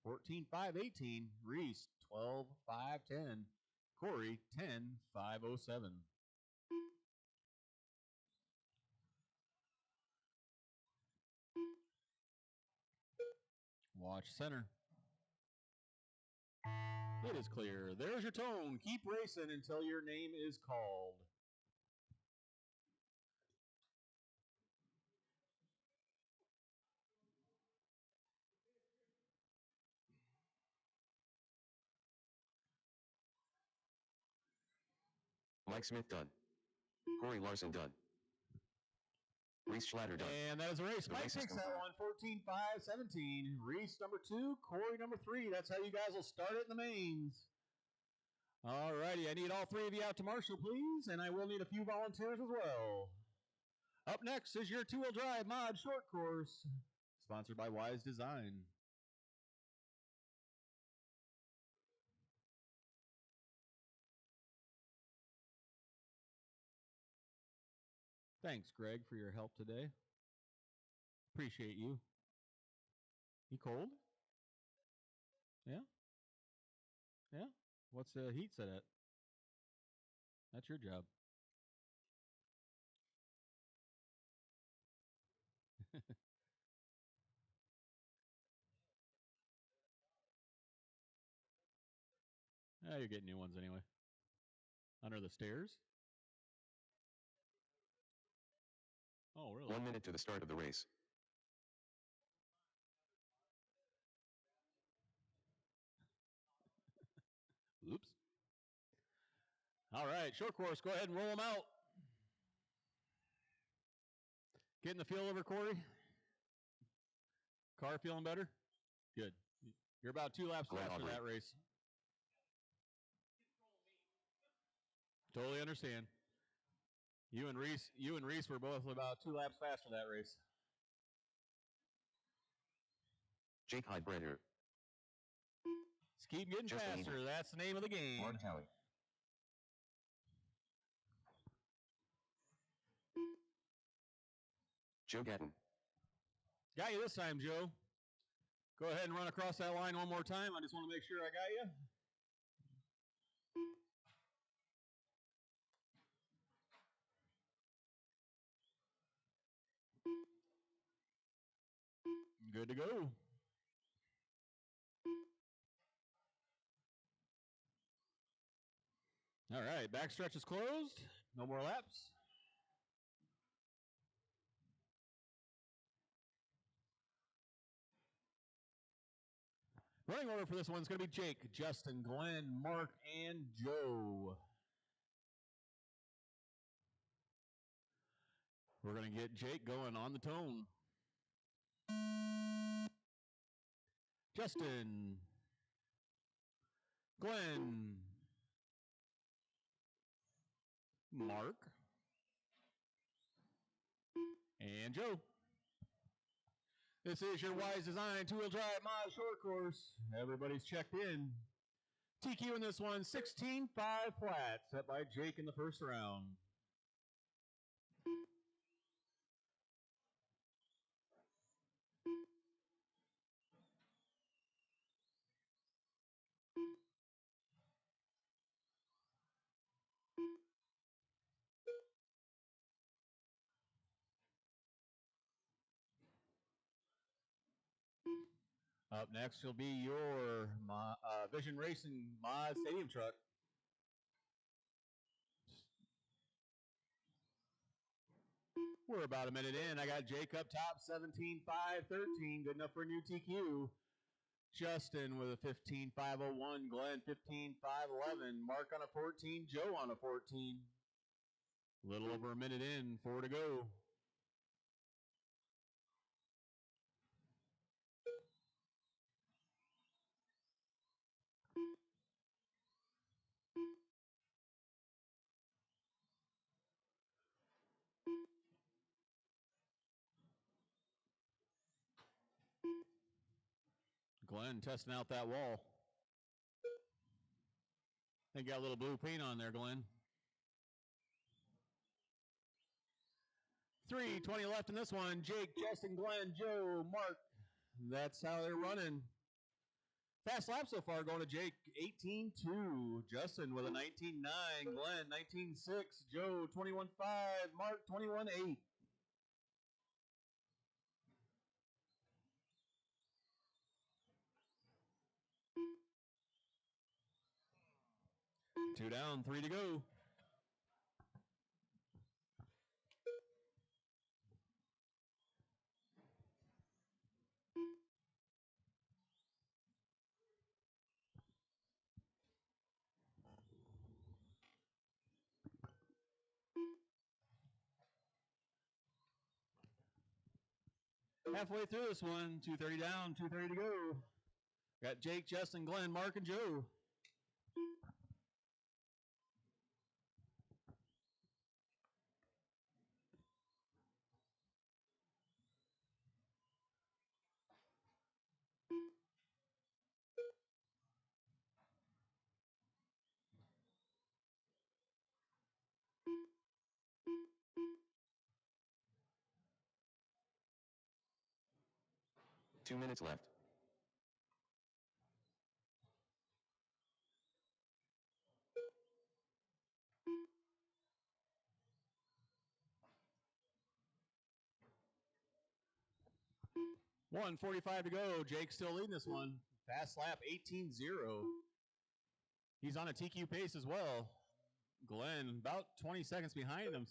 14-5-18. Reese, 12-5-10. Corey 10.507. Watch center. It is clear. There's your tone. Keep racing until your name is called. Mike Smith done. Corey Larson done. Reese Schlatter done. And that is a race. The Mike race is takes that one 14.517. Reese number 2, Corey number 3. That's how you guys will start it in the mains. All righty. I need all 3 of you out to Marshall, please. And I will need a few volunteers as well. Up next is your two-wheel drive mod short course, sponsored by Wise Design. Thanks, Greg, for your help today. Appreciate you. You cold? Yeah? Yeah? What's the heat set at? That's your job. You're getting new ones anyway. Under the stairs? Oh, really? 1 minute to the start of the race. Oops. All right, short course. Go ahead and roll them out. Getting the feel over, Corey? Car feeling better? Good. You're about 2 laps Glenn faster Aubrey. that race. Totally understand. You and Reese were both about 2 laps faster that race. Jake Heidbrenner. Just keep getting Justin faster. Eagle. That's the name of the game. Martin Talley. Joe Gatton. Got you this time, Joe. Go ahead and run across that line one more time. I just want to make sure I got you. Good to go. All right, backstretch is closed. No more laps. Running order for this one's going to be Jake, Justin, Glenn, Mark, and Joe. We're going to get Jake going on the tone. Justin, Glenn, Mark, and Joe. This is your Wise Design two-wheel drive mod short course. Everybody's checked in. TQ in this one, 16.5 flat, set by Jake in the first round. Up next will be your Vision Racing mod stadium truck. We're about a minute in. I got Jake up top, 17.513. Good enough for a new TQ. Justin with a 15.501. Glenn, 15.511. Mark on a 14. Joe on a 14. A little over a minute in. 4 to go. Glenn testing out that wall. They got a little blue paint on there, Glenn. 3:20 left in this one. Jake, Justin, Glenn, Joe, Mark. That's how they're running. Fast lap so far going to Jake 18.2, Justin with a 19.9, Glenn 19.6, Joe 21.5, Mark 21.8. Two down, three to go. Halfway through this one, 2:30 down, 2:30 to go. Got Jake, Justin, Glenn, Mark, and Joe. Two minutes left. $1:45 to go. Jake's still leading this one. Fast lap 18.0. He's on a TQ pace as well. Glenn about 20 seconds behind him.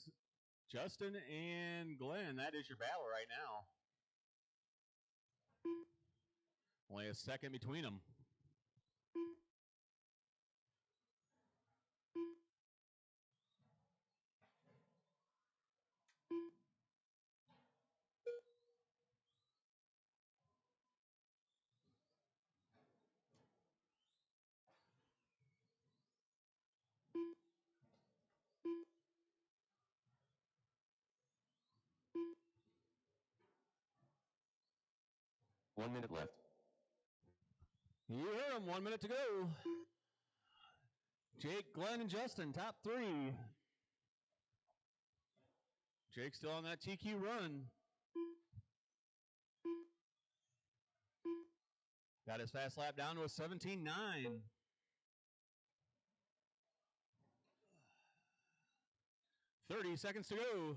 Justin and Glenn, that is your battle right now. Only a second between them. One minute left. You heard him. 1 minute to go. Jake, Glenn, and Justin, top three. Jake's still on that TQ run. Got his fast lap down to a 17.9. 30 seconds to go.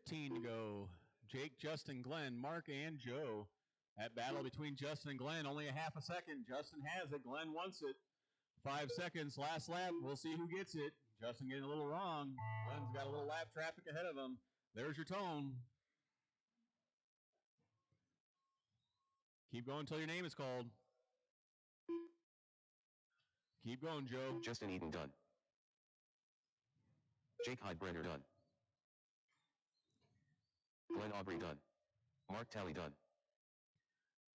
$15 to go. Jake, Justin, Glenn, Mark, and Joe. That battle between Justin and Glenn, only a half a second. Justin has it. Glenn wants it. 5 seconds. Last lap. We'll see who gets it. Justin getting a little wrong. Glenn's got a little lap traffic ahead of him. There's your tone. Keep going until your name is called. Keep going, Joe. Justin Eden done. Jake Heidbrenner done. Glenn Aubrey done. Mark Talley done.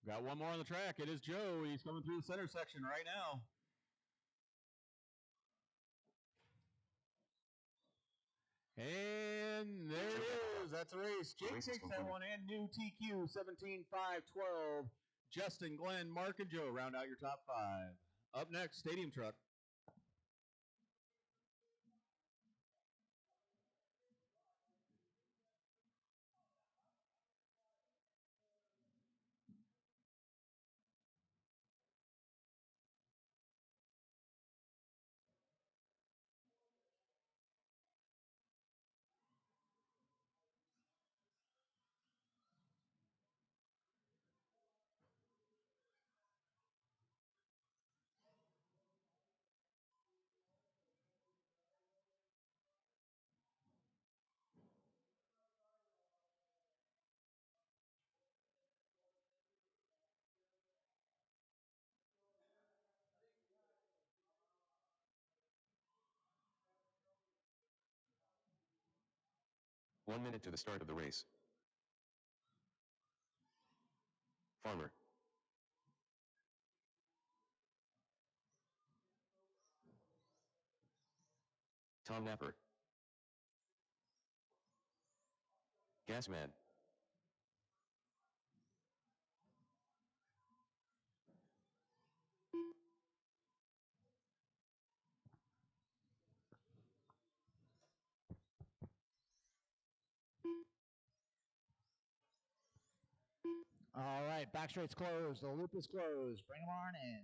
Got one more on the track. It is Joe. He's coming through the center section right now. And there it is. That's a race. Jake takes that one and new TQ 17.5.12. Justin, Glenn, Mark, and Joe round out your top five. Up next, Stadium Truck. One minute to the start of the race. Farmer. Tom Napper. Gasman. All right, back straight's closed. The loop is closed. Bring them on in.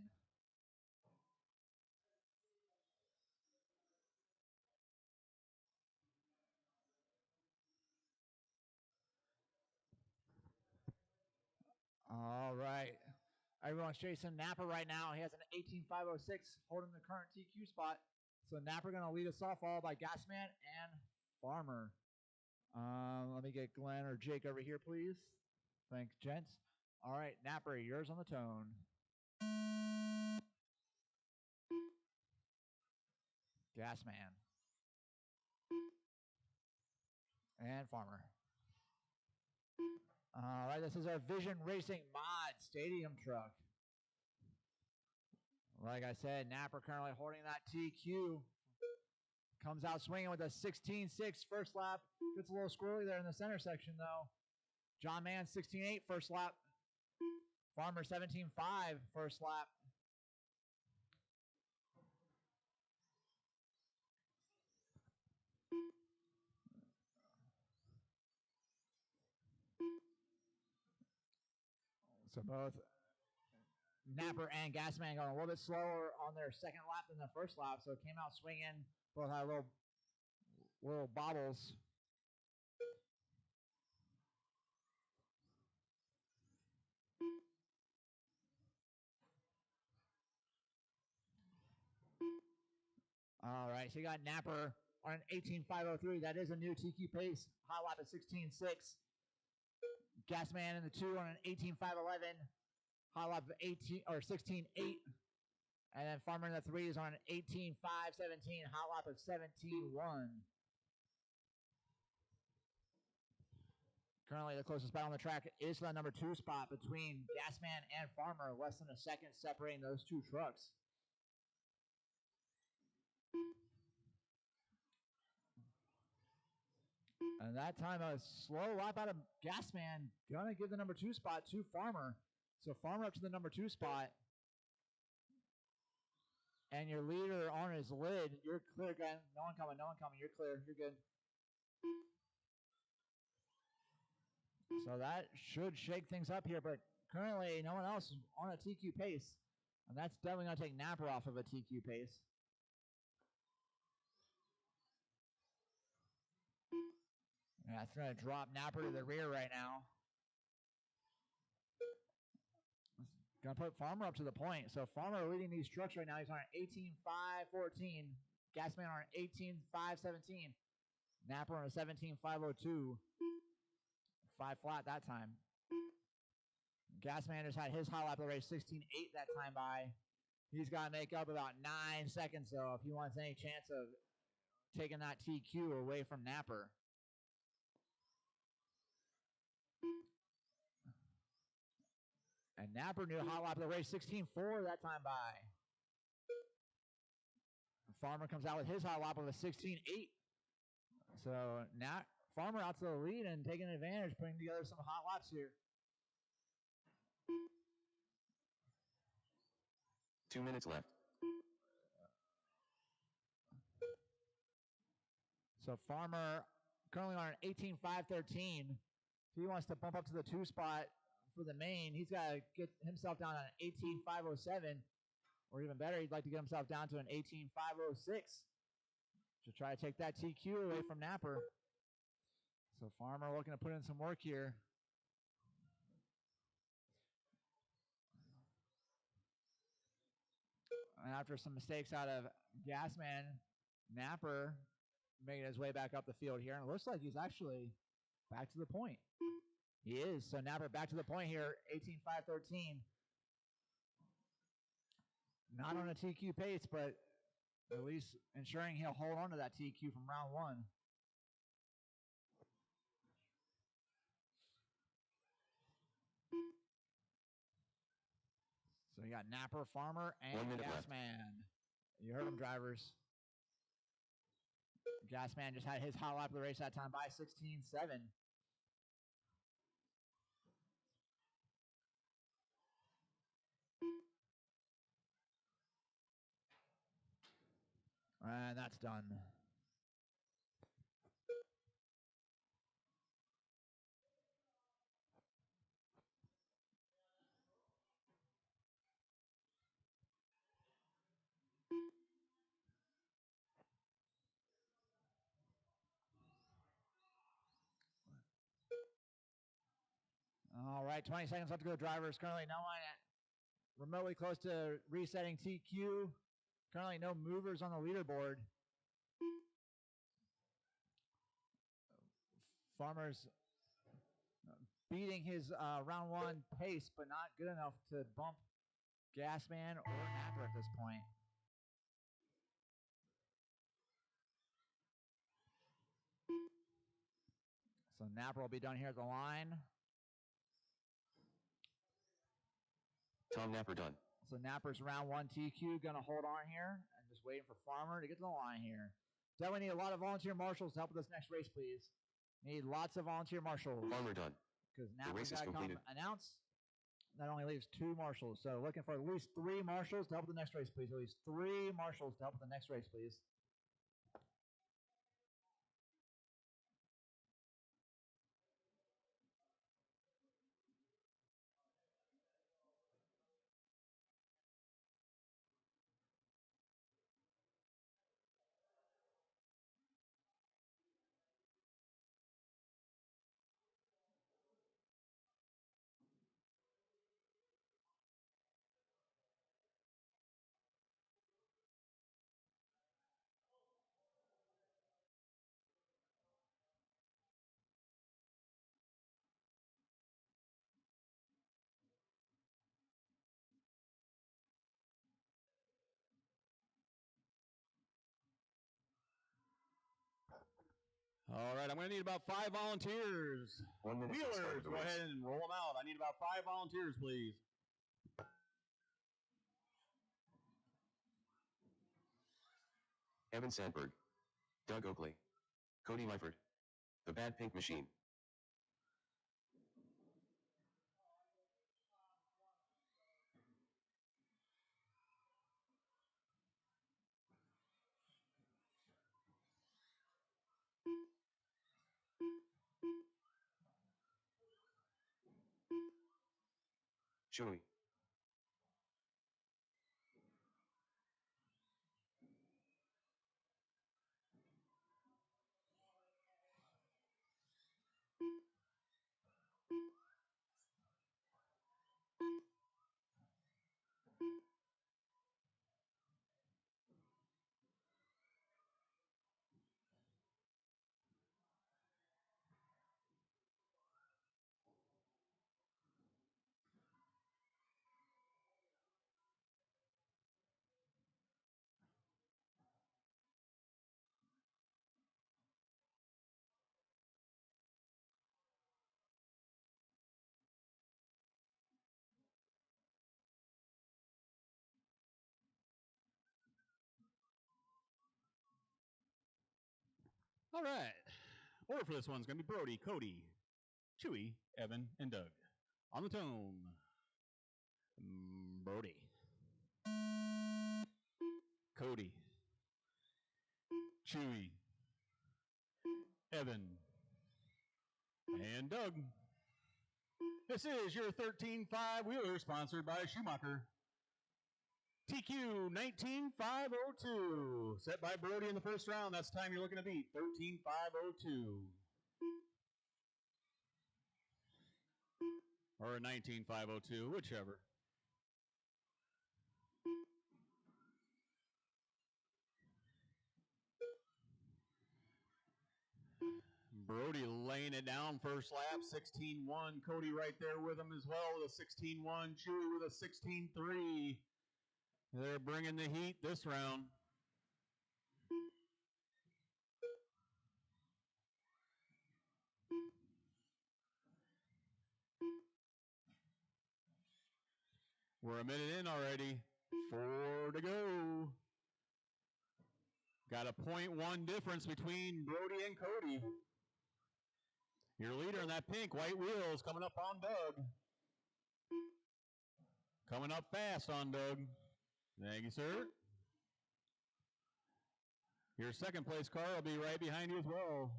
All right. Everyone's chasing Napper right now. He has an 18.506 holding the current TQ spot. So Napper going to lead us off all by Gasman and Farmer. Let me get Glenn or Jake over here, please. Thanks, gents. All right, Napper, yours on the tone. Gasman. And Farmer. All right, this is our Vision Racing Mod Stadium truck. Like I said, Napper currently holding that TQ. Comes out swinging with a 16.6 first lap. Gets a little squirrely there in the center section, though. John Mann, 16.8 first lap. Farmer, 17.5 first lap. So both Napper and Gasman going a little bit slower on their second lap than the first lap, so it came out swinging. Both had little bobbles. All right, so you got Napper on an 18.503. That is a new TQ pace. Hot lap at 16.6. Gasman in the 2 on an 18.511. Hot lap of 18 or 16.8. And then Farmer in the 3 is on an 18.517. Hot lap of 17.1. Currently, the closest spot on the track is the number 2 spot between Gasman and Farmer. Less than a second separating those two trucks. And that time, a slow lap out of Gasman. Gonna give the number 2 spot to Farmer. So Farmer up to the number 2 spot. And your leader on his lid. You're clear, again. No one coming, no one coming. You're clear. You're good. So that should shake things up here. But currently, no one else is on a TQ pace. And that's definitely going to take Napper off of a TQ pace. Yeah, it's going to drop Napper to the rear right now. Going to put Farmer up to the point. So Farmer leading these trucks right now. He's on an 18.514. Gasman on an 18.517. Napper on a 17.502. 5 flat that time. Gasman just had his hot lap of the race 16.8 that time by. He's got to make up about 9 seconds, though, if he wants any chance of taking that TQ away from Napper. And Napper knew hot lap of the race 16.4 that time by. Farmer comes out with his hot lap of a 16.8. So now Farmer out to the lead and taking advantage, putting together some hot laps here. 2 minutes left. So Farmer currently on an 18.513. If he wants to bump up to the 2 spot for the main, he's got to get himself down on an 18.507. Or even better, he'd like to get himself down to an 18.506 to try to take that TQ away from Napper. So Farmer looking to put in some work here. And after some mistakes out of Gasman, Napper making his way back up the field here. And it looks like he's actually back to the point. He is. So Napper back to the point here, 18.513. Not on a TQ pace, but at least ensuring he'll hold on to that TQ from round 1. So you got Napper, Farmer, and Gasman. You heard them, drivers. Gasman just had his hot lap of the race that time by 16.7. And that's done. All right, 20 seconds left to go. Drivers currently no one remotely close to resetting TQ. Currently no movers on the leaderboard. Farmer's beating his round one pace, but not good enough to bump Gasman or Napper at this point. So Napper will be done here at the line. Tom Napper done. So Napper's round one TQ, gonna hold on here and just waiting for Farmer to get to the line here. Definitely need a lot of volunteer marshals to help with this next race, please. Need lots of volunteer marshals. Farmer done. Because The race Napper's is got to come completed. announce. That only leaves 2 marshals. So looking for at least 3 marshals to help with the next race, please. At least 3 marshals to help with the next race, please. All right, I'm going to need about 5 volunteers. 1 minute to the start Wheelers, of the go race. ahead and roll them out. I need about 5 volunteers, please. Evan Sandberg. Doug Oakley. Cody Lyford. The Bad Pink Machine. Chewy. All right. Order for this one's going to be Brody, Cody, Chewy, Evan, and Doug. On the tone, Brody, Cody, Chewy, Evan, and Doug. This is your 13.5 wheeler sponsored by Schumacher. TQ 19.502. Set by Brody in the first round. That's the time you're looking to beat. 13.502. Or a 19.502, whichever. Brody laying it down first lap, 16.1. Cody right there with him as well with a 16.1. Chewy with a 16.3. They're bringing the heat this round. We're a minute in already. 4 to go. Got a 0.1 difference between Brody and Cody. Your leader in that pink, white wheels coming up on Doug. Coming up fast on Doug. Thank you, sir. Your second place car will be right behind you as well.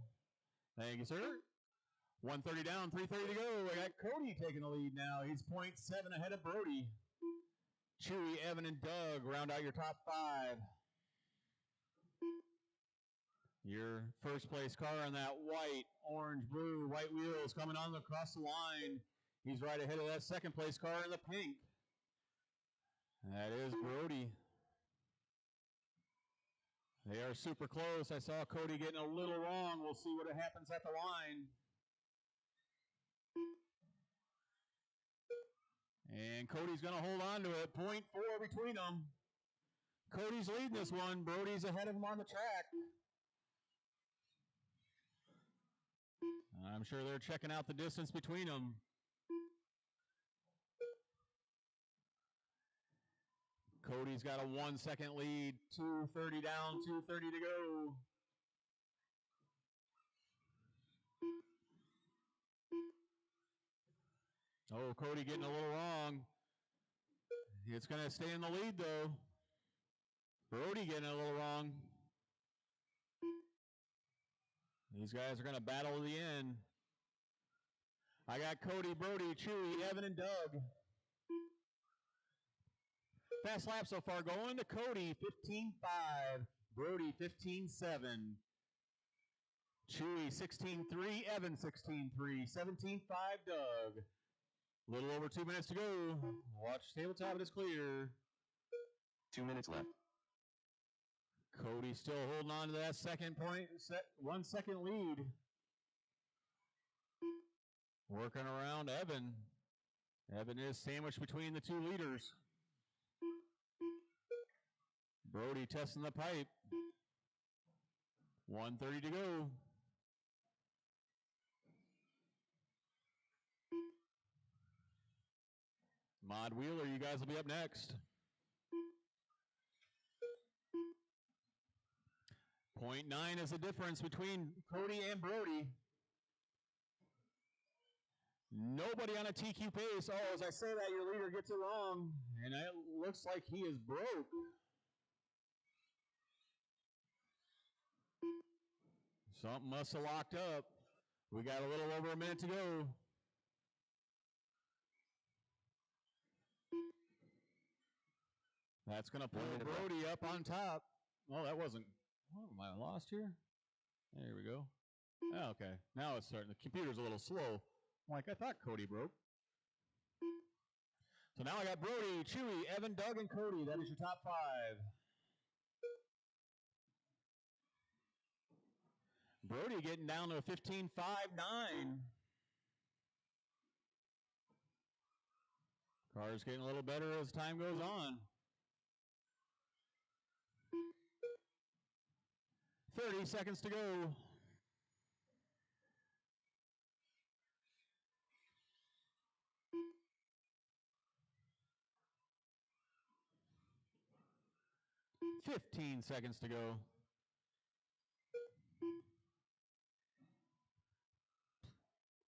Thank you, sir. 130 down, 330 to go. I got Cody taking the lead now. He's 0.7 ahead of Brody. Chewy, Evan, and Doug round out your top 5. Your first place car on that white, orange, blue, white wheels coming on across the line. He's right ahead of that second place car in the pink. That is Brody. They are super close. I saw Cody getting a little wrong. We'll see what happens at the line. And Cody's going to hold on to it. 0.4 between them. Cody's leading this one. Brody's ahead of him on the track. I'm sure they're checking out the distance between them. Cody's got a 1 second lead. 2:30 down, 2:30 to go. Oh, Cody getting a little wrong. It's going to stay in the lead, though. Brody getting a little wrong. These guys are going to battle to the end. I got Cody, Brody, Chewy, Evan, and Doug. Fast lap so far going to Cody, 15.5. Brody, 15.7. Chewy, 16.3. Evan, 16.3. 17.5, Doug. A little over 2 minutes to go. Watch tabletop, it is clear. 2 minutes left. Cody still holding on to that 1 second lead. Working around Evan. Evan is sandwiched between the 2 leaders. Brody testing the pipe. 1:30 to go. Mod Wheeler, you guys will be up next. 0.9 is the difference between Cody and Brody. Nobody on a TQ pace. Oh, as I say that, your leader gets it wrong. And it looks like he is broke. Something must have locked up. We got a little over a minute to go. That's going to pull Brody up on top. Oh, that wasn't. Oh, am I lost here? There we go. Oh, okay. Now it's starting. The computer's a little slow. I'm like, I thought Cody broke. So now I got Brody, Chewy, Evan, Doug, and Cody. That is your top 5. Brody getting down to a 15.59. Car's getting a little better as time goes on. 30 seconds to go. $15 seconds to go.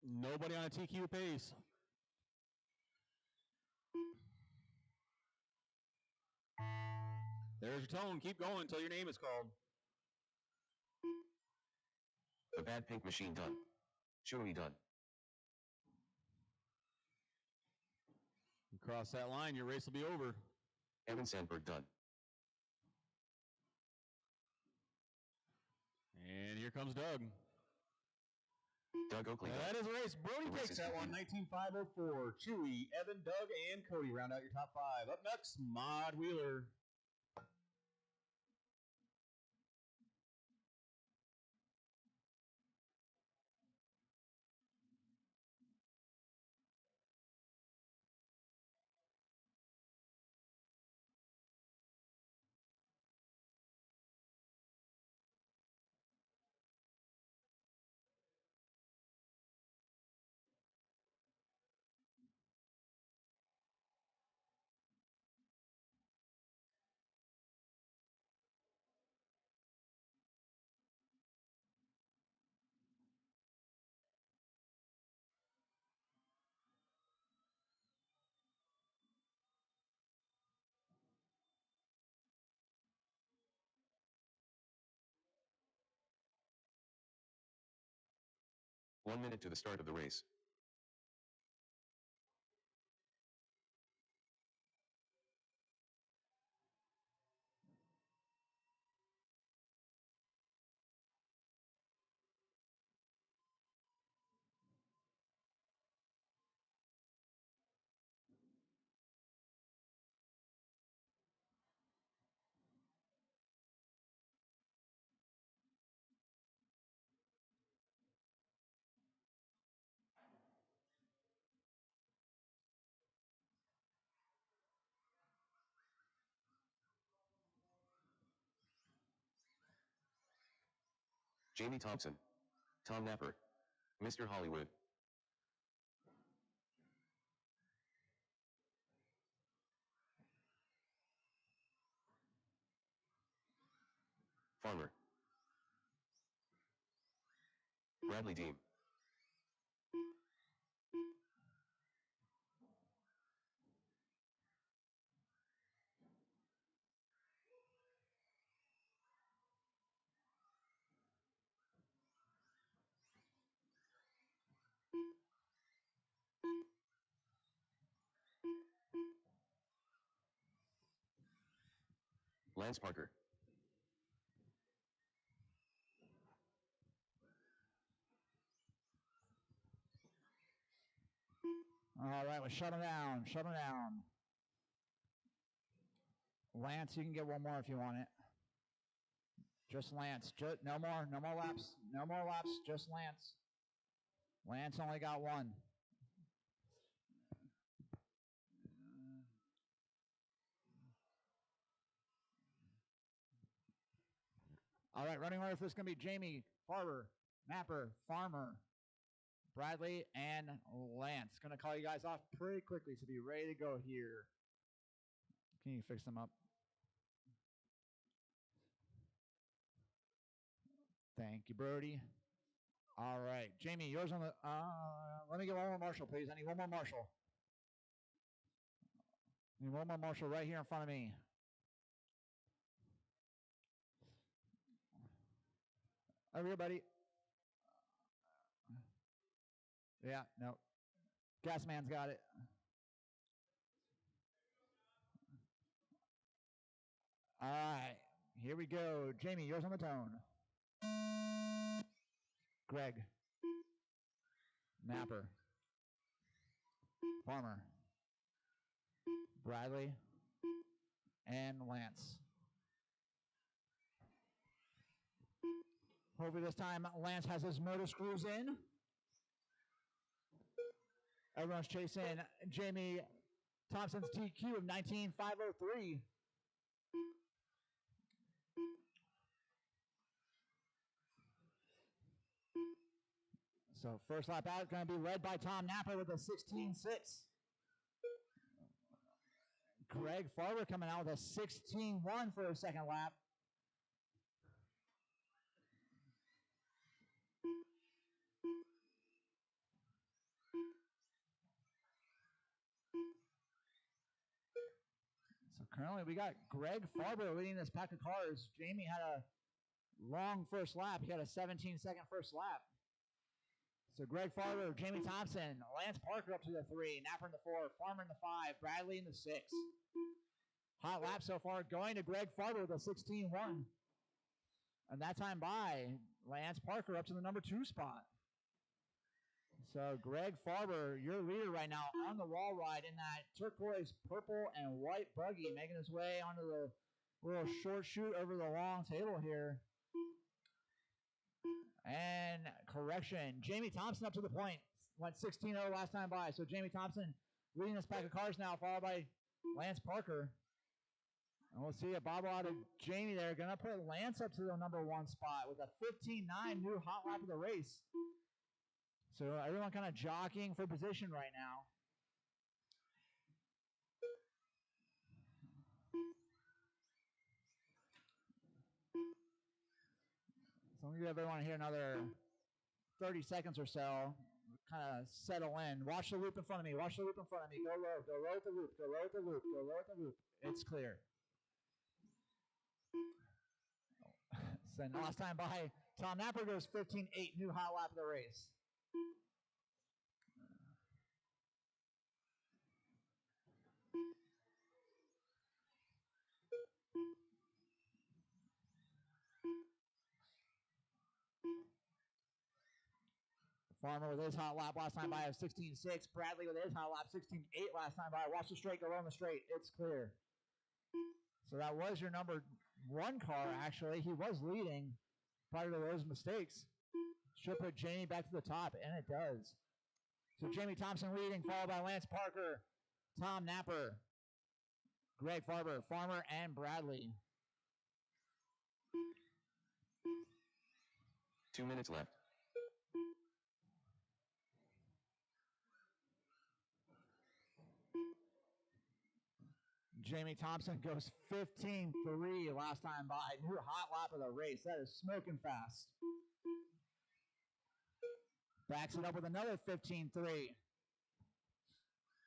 Nobody on a TQ pace. There's your tone. Keep going until your name is called. The Bad Pink Machine done. Chewy done. You cross that line, your race will be over. Evan Sandberg done. And here comes Doug. Doug Oakley done. That is a race. Brody The race takes is that one. completed. 19.504. Chewy, Evan, Doug, and Cody round out your top 5. Up next, Mod Wheeler. 1 minute to the start of the race. Jamie Thompson, Tom Napper, Mr. Hollywood. Farmer. Bradley Deem. Lance Parker. All right, well, shut him down. Shut him down. Lance, you can get one more if you want it. Just Lance. No more. No more laps. No more laps. Just Lance. Lance only got one. All right, running order for this is going to be Jamie, Farber, Napper, Farmer, Bradley, and Lance. Going to call you guys off pretty quickly, so be ready to go here. Can you fix them up? Thank you, Brody. All right, Jamie, yours on the. Let me get one more Marshall, please. I need one more Marshall. I need one more Marshall right here in front of me. Over here, buddy. Yeah, no. Gas man's got it. All right, here we go. Jamie, yours on the tone. Greg. Napper. Farmer. Bradley. And Lance. Hopefully this time Lance has his motor screws in. Everyone's chasing Jamie Thompson's TQ of 19.503. So first lap out going to be led by Tom Napper with a 16.6. Greg Farber coming out with a 16.1 for his second lap. So currently we got Greg Farber leading this pack of cars. Jamie had a long first lap. He had a 17-second first lap. So Greg Farber, Jamie Thompson, Lance Parker up to the 3, Napper in the 4, Farmer in the 5, Bradley in the 6. Hot lap so far going to Greg Farber with a 16.1. And that time by Lance Parker up to the number 2 spot. So Greg Farber, your leader right now on the wall ride in that turquoise, purple, and white buggy, making his way onto the little short chute over the long table here. And correction, Jamie Thompson up to the point. Went 16-0 last time by. So Jamie Thompson leading this pack of cars now, followed by Lance Parker. And we'll see a bobble out of Jamie there. Going to put Lance up to the number 1 spot with a 15.9 new hot lap of the race. So everyone kind of jockeying for position right now. So I'm going to give everyone here another 30 seconds or so. Kind of settle in. Watch the loop in front of me. Watch the loop in front of me. Go low. Go low with the loop. Go low with the loop. Go low with the loop. It's clear. So last time by, Tom Napper goes 15.8, new hot lap of the race. Farmer with his hot lap last time by of 16.6. Bradley with his hot lap 16.8 last time by. Watch the straight, go on the straight. It's clear. So that was your number one car, actually. He was leading prior to those mistakes. Should put Jamie back to the top, and it does. So Jamie Thompson leading, followed by Lance Parker, Tom Napper, Greg Farmer, and Bradley. 2 minutes left. Jamie Thompson goes 15-3 last time by. New hot lap of the race. That is smoking fast. Backs it up with another 15-3.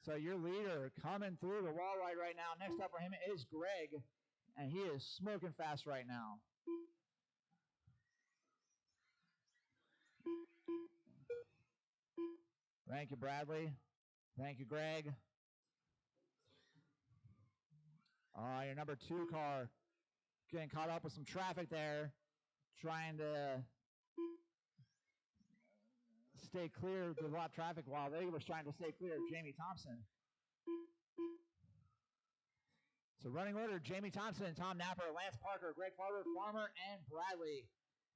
So your leader coming through the wall right now. Next up for him is Greg, and he is smoking fast right now. Thank you, Bradley. Thank you, Greg. Your number 2 car getting caught up with some traffic there, trying to stay clear of the lot of traffic while they was trying to stay clear of Jamie Thompson. So running order, Jamie Thompson, Tom Napper, Lance Parker, Greg Farmer, and Bradley.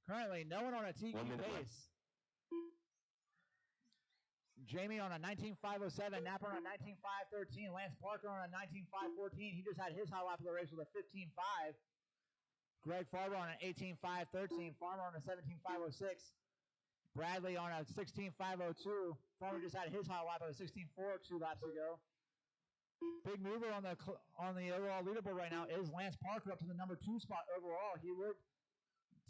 Currently, no one on a TQ 1 minute pace. left. Jamie on a 19.507, Napper on a 19.513, Lance Parker on a 19.514. He just had his high lap of the race with a 15.5. Greg Farmer on an 18.513, Farmer on a 17.506. Bradley on a 16.502. Farmer just had his high lap of a 16.402 laps ago. Big mover on the overall leaderboard right now is Lance Parker up to the number 2 spot overall. He would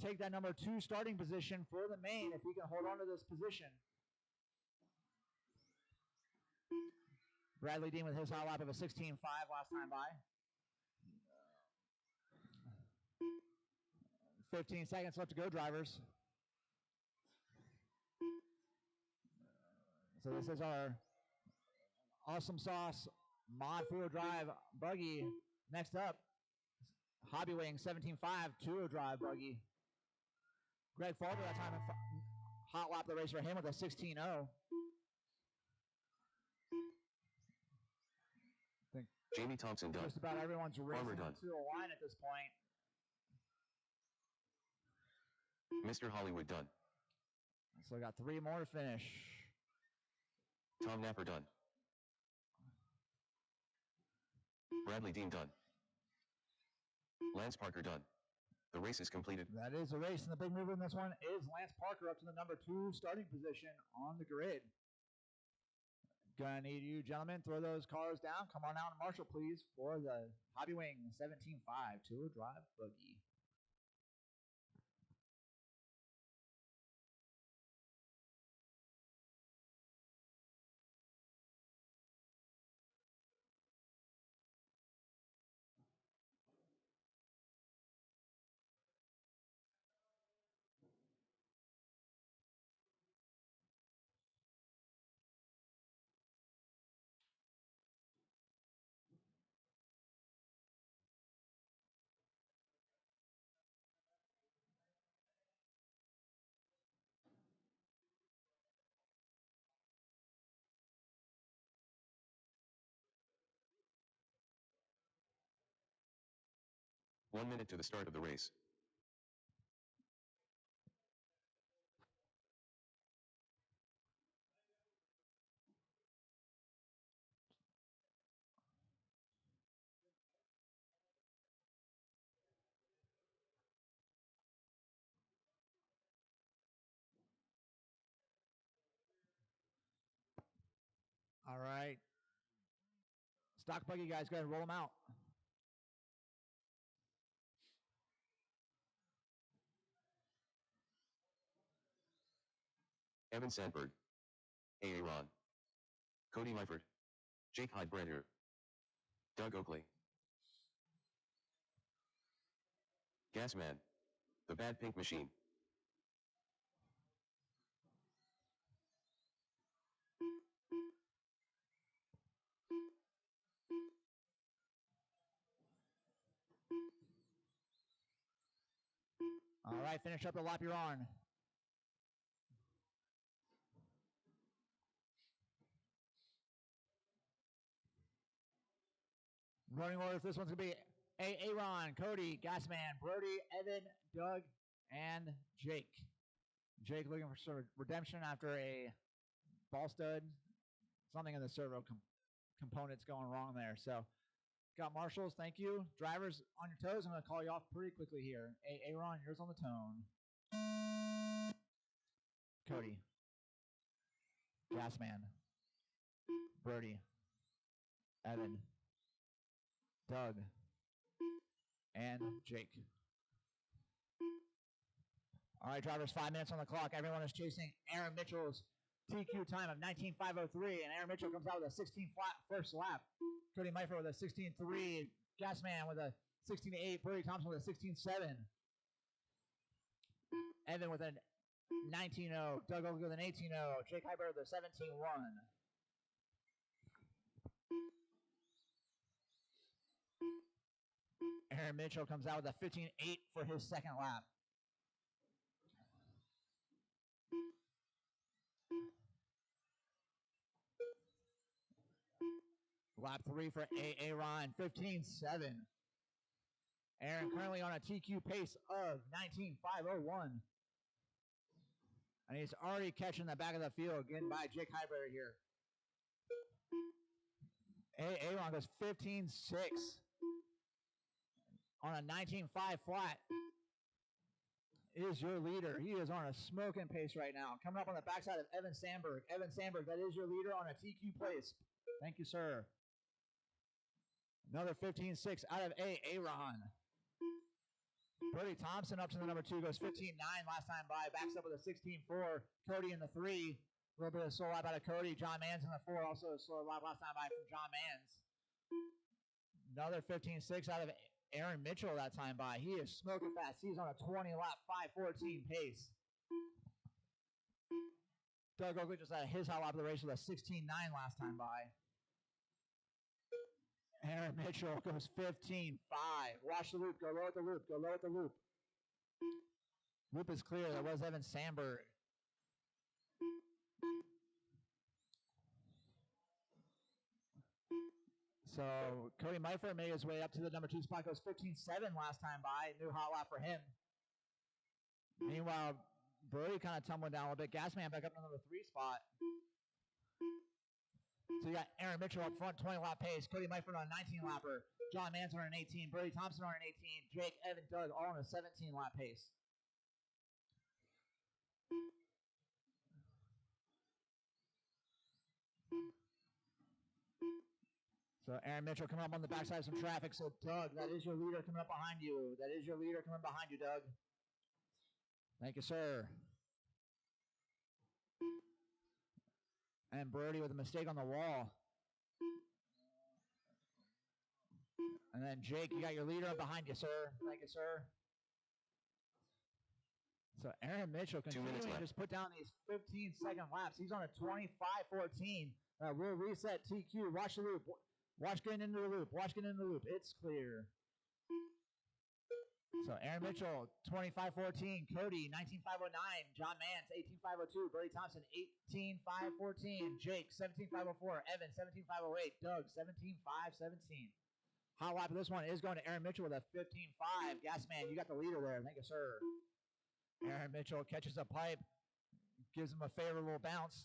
take that number 2 starting position for the main if he can hold on to this position. Bradley Dean with his high lap of a 16.5 last time by. 15 seconds left to go, drivers. So this is our Awesome Sauce Mod 4-Drive buggy. Next up, Hobbywing 17.5 2-wheel drive buggy. Greg Farber that time hot lap the race for him with a 16.0. Jamie Thompson done. Just about everyone's racing done. to a line at this point. Mr. Hollywood done. So we got 3 more to finish. Tom Napper done. Bradley Dean done. Lance Parker done. The race is completed. That is the race, and the big mover in this one is Lance Parker up to the number 2 starting position on the grid. Gonna need you, gentlemen, throw those cars down. Come on out and marshal, please, for the Hobbywing 17.5 2-wheel drive buggy. One minute to the start of the race. All right. Stock buggy guys, go ahead and roll them out. Evan Sandberg. A.A. Ron. Cody Meifert. Jake Heidbrenner. Doug Oakley. Gasman. The Bad Pink Machine. All right, finish up the lap you're on. Running orders. This one's going to be Aaron, Cody, Gasman, Brody, Evan, Doug, and Jake. Jake looking for sort of redemption after a ball stud. Something in the servo components going wrong there. So, got marshals. Thank you. Drivers, on your toes. I'm going to call you off pretty quickly here. Aaron, yours on the tone. Cody. Gasman. Brody. Evan. Doug. And Jake. All right, drivers, 5 minutes on the clock. Everyone is chasing Aaron Mitchell's TQ time of 19.503, and Aaron Mitchell comes out with a 16 flat first lap. Cody Meifert with a 16.3, Gasman with a 16.8, Brody Thompson with a 16.7, Evan with a 19.0, Doug Oakley with an 18.0, Jake Heiber with a 17.1. Aaron Mitchell comes out with a 15.8 for his second lap. Lap 3 for Aaron, 15.7. Aaron currently on a TQ pace of 19.501. And he's already catching the back of the field, getting by Jake Heiber here. Aaron goes 15.6 on a 19.5 flat. Is your leader. He is on a smoking pace right now. Coming up on the backside of Evan Sandberg. Evan Sandberg, that is your leader on a TQ place. Thank you, sir. Another 15.6 out of Aaron. Brody Thompson up to the number 2, goes 15.9 last time by. Backs up with a 16.4. Cody in the 3. A little bit of slow lap out of Cody. John Mans in the 4. Also a slow lap last time by from John Mans. Another 15.6 out of Aaron Mitchell that time by. He is smoking fast. He's on a 20 lap, 5:14 pace. Doug Oakley just had his hot lap of the race with a 16.9 last time by. Aaron Mitchell goes 15.5. Watch the loop. Go low at the loop. Go low at the loop. Loop is clear. That was Evan Sandberg. So Cody Meifert made his way up to the number 2 spot. Goes 15.7 last time by. New hot lap for him. Meanwhile, Brody kind of tumbling down a little bit. Gasman back up to the number 3 spot. So you got Aaron Mitchell up front, 20 lap pace. Cody Meifert on a 19 lapper. John Manson on an 18. Brody Thompson on an 18. Jake, Evan, Doug all on a 17 lap pace. So Aaron Mitchell coming up on the backside of some traffic. So Doug, that is your leader coming up behind you. That is your leader coming behind you, Doug. Thank you, sir. And Brody with a mistake on the wall. And then Jake, you got your leader up behind you, sir. Thank you, sir. So Aaron Mitchell continuing to just put down these 15-second laps. He's on a 25-14. We'll reset TQ. Watch the loop. Watch getting into the loop. Watch getting into the loop. It's clear. So Aaron Mitchell, 25-14. Cody, 19.509. John Mans, 18.502. Brody Thompson, 18.514. Jake, 17.504. Evan, 17.508. Doug, 17.517. Hot lap of this one is going to Aaron Mitchell with a 15.5. Gasman, you got the leader there. Thank you, sir. Aaron Mitchell catches a pipe, gives him a favorable bounce.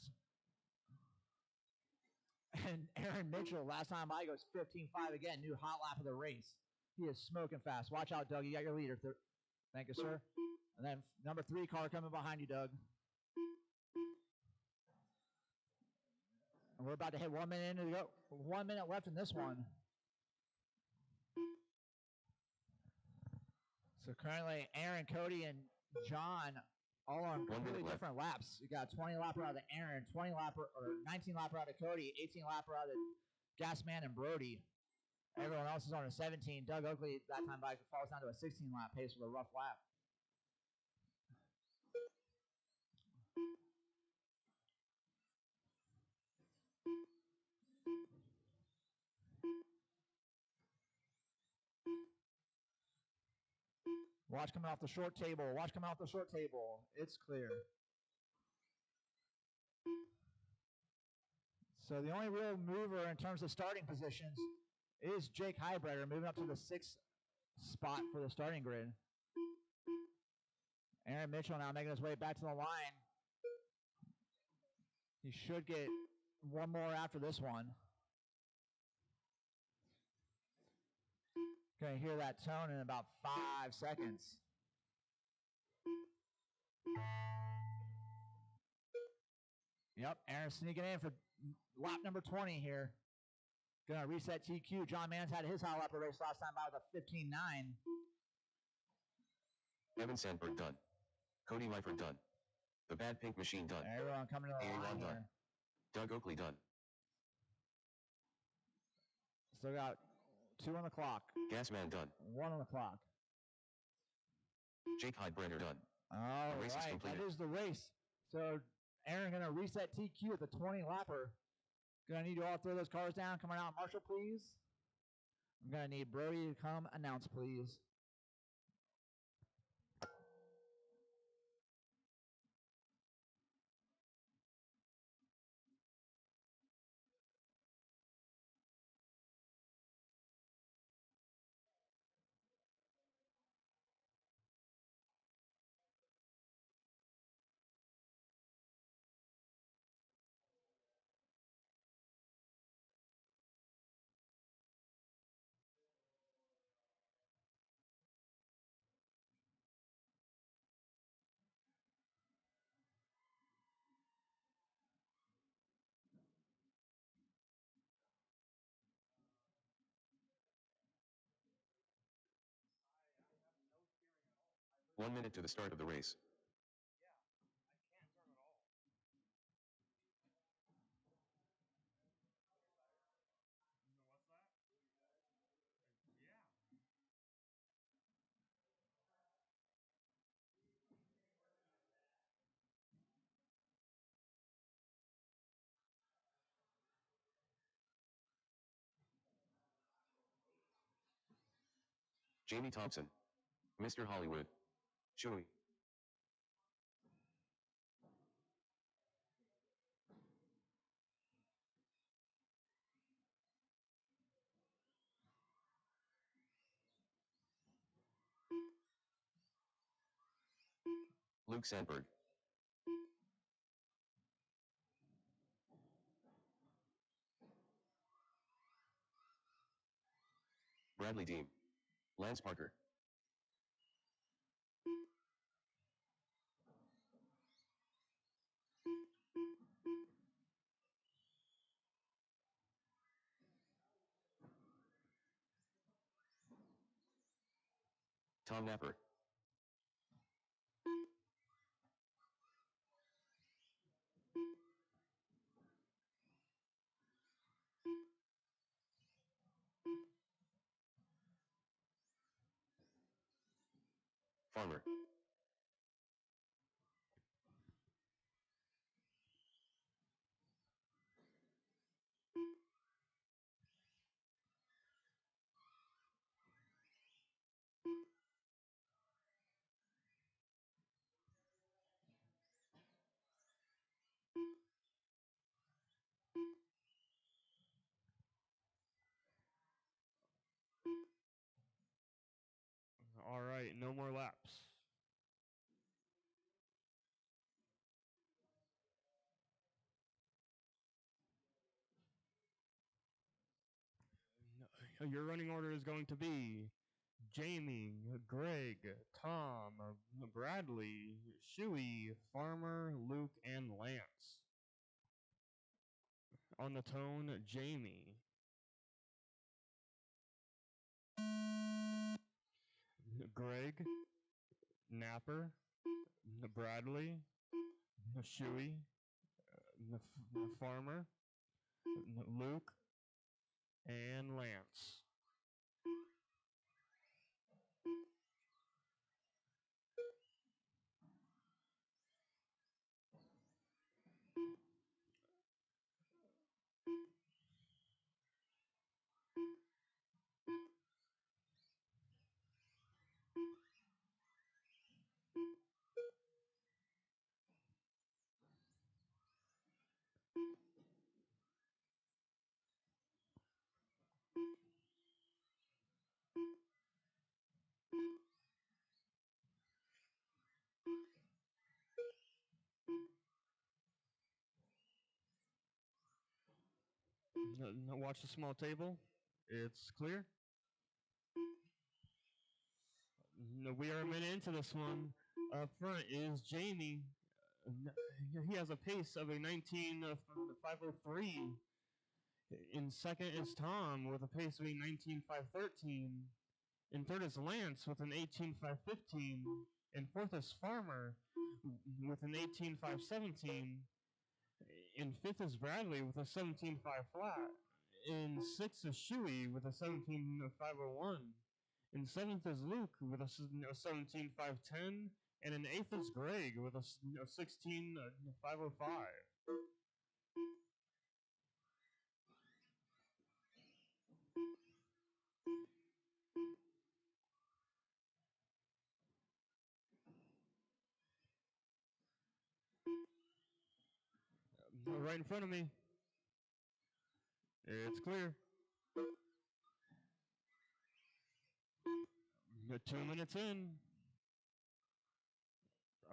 And Aaron Mitchell, last time I goes 15.5 again. New hot lap of the race. He is smoking fast. Watch out, Doug. You got your leader. Thank you, sir. And then number 3 car coming behind you, Doug. And we're about to hit 1 minute into the go. 1 minute left in this one. So currently, Aaron, Cody, and John all on completely different laps. You got a 20 lapper out of Aaron, 20 lapper or 19 lapper out of Cody, 18 lapper out of Gasman and Brody. Everyone else is on a 17. Doug Oakley that time by falls down to a 16 lap pace with a rough lap. Watch coming off the short table. Watch coming off the short table. It's clear. So the only real mover in terms of starting positions is Jake Highbreder, moving up to the 6th spot for the starting grid. Aaron Mitchell now making his way back to the line. He should get one more after this one. Going to hear that tone in about 5 seconds. Yep, Aaron sneaking in for lap number 20 here. Going to reset TQ. John Mans had his high lap race last time by with a 15.9. Evan Sandberg done. Cody Meifert done. The Bad Pink Machine done. Everyone coming to the Aaron line done. here. Doug Oakley done. Still got 2 on the clock. Gasman done. 1 on the clock. Jake Highbreder done. All The race is right, completed. that is the race. So Aaron going to reset TQ at the 20 lapper. Going to need you all to throw those cars down. Come on out, Marshall, please. I'm going to need Brody to come announce, please. One minute to the start of the race. Jamie Thompson. Mr. Hollywood. Chewy. Luke Sandberg. Bradley Deem. Lance Parker. Tom Napper. Farmer. All right, no more laps. Your running order is going to be Jamie, Greg, Tom, Bradley, Shuey, Farmer, Luke, and Lance. On the tone, Jamie. Greg, Napper, Bradley, Shuey, Farmer, Luke, and Lance. Watch the small table. It's clear. We are a minute into this one. Up front is Jamie. He has a pace of a 19.503. In second is Tom with a pace of a 19.513. In third is Lance with an 18.515. In fourth is Farmer with an 18.517. In fifth is Bradley with a 17.5 flat. In sixth is Shuey with a 17.501. In seventh is Luke with a 17.510. And in eighth is Greg with a 16.505. Right in front of me. It's clear. 2 minutes in.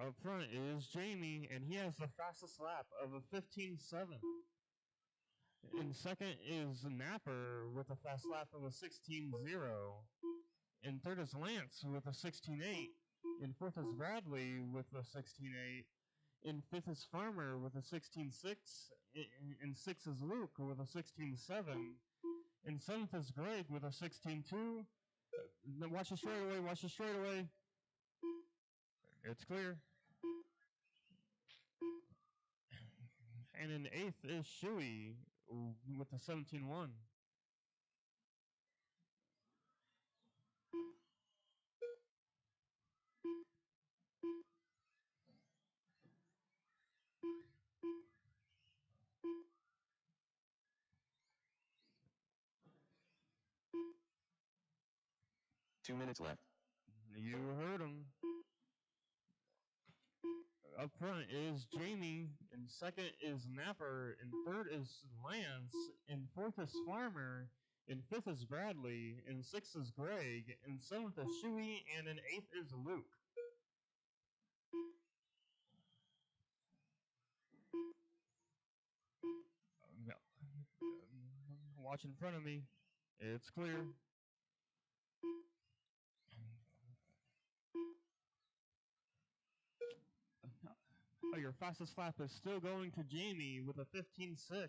Up front is Jamie, and he has the fastest lap of a 15.7. In second is Napper with a fast lap of a 16.0. In third is Lance with a 16.8. In fourth is Bradley with a 16.8. In fifth is Farmer with a 16.6. In sixth is Luke with a 16.7. In seventh is Greg with a 16.2. Watch the straightaway, watch the straightaway. It's clear. And in eighth is Shuey with a 17.1. Two minutes left. You heard him. Up front is Jamie, in second is Napper, in third is Lance, in fourth is Farmer, in fifth is Bradley, in sixth is Greg, in seventh is Shuey, and in eighth is Luke. Watch in front of me. It's clear. Your fastest lap is still going to Jamie with a 15.6.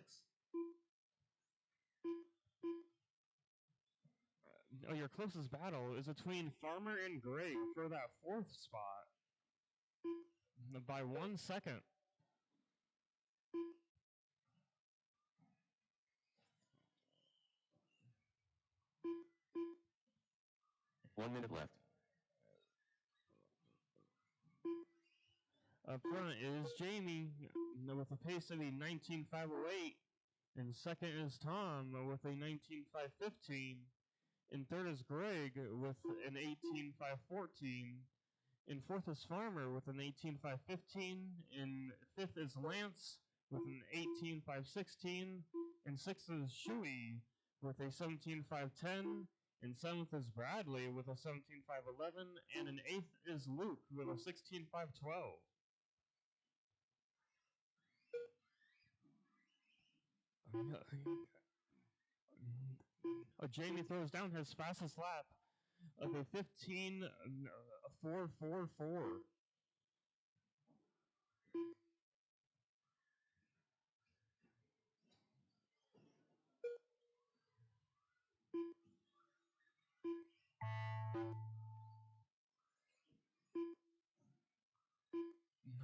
Your closest battle is between Farmer and Greg for that fourth spot by 1 second. One minute left. Up front is Jamie with a pace of a 19.508. In second is Tom with a 19.515. In third is Greg with an 18.514. In fourth is Farmer with an 18.515. In fifth is Lance with an 18.516. In sixth is Shuey with a 17.510. In seventh is Bradley with a 17.511. And in eighth is Luke with a 16.512. Jamie throws down his fastest lap of a 15.444.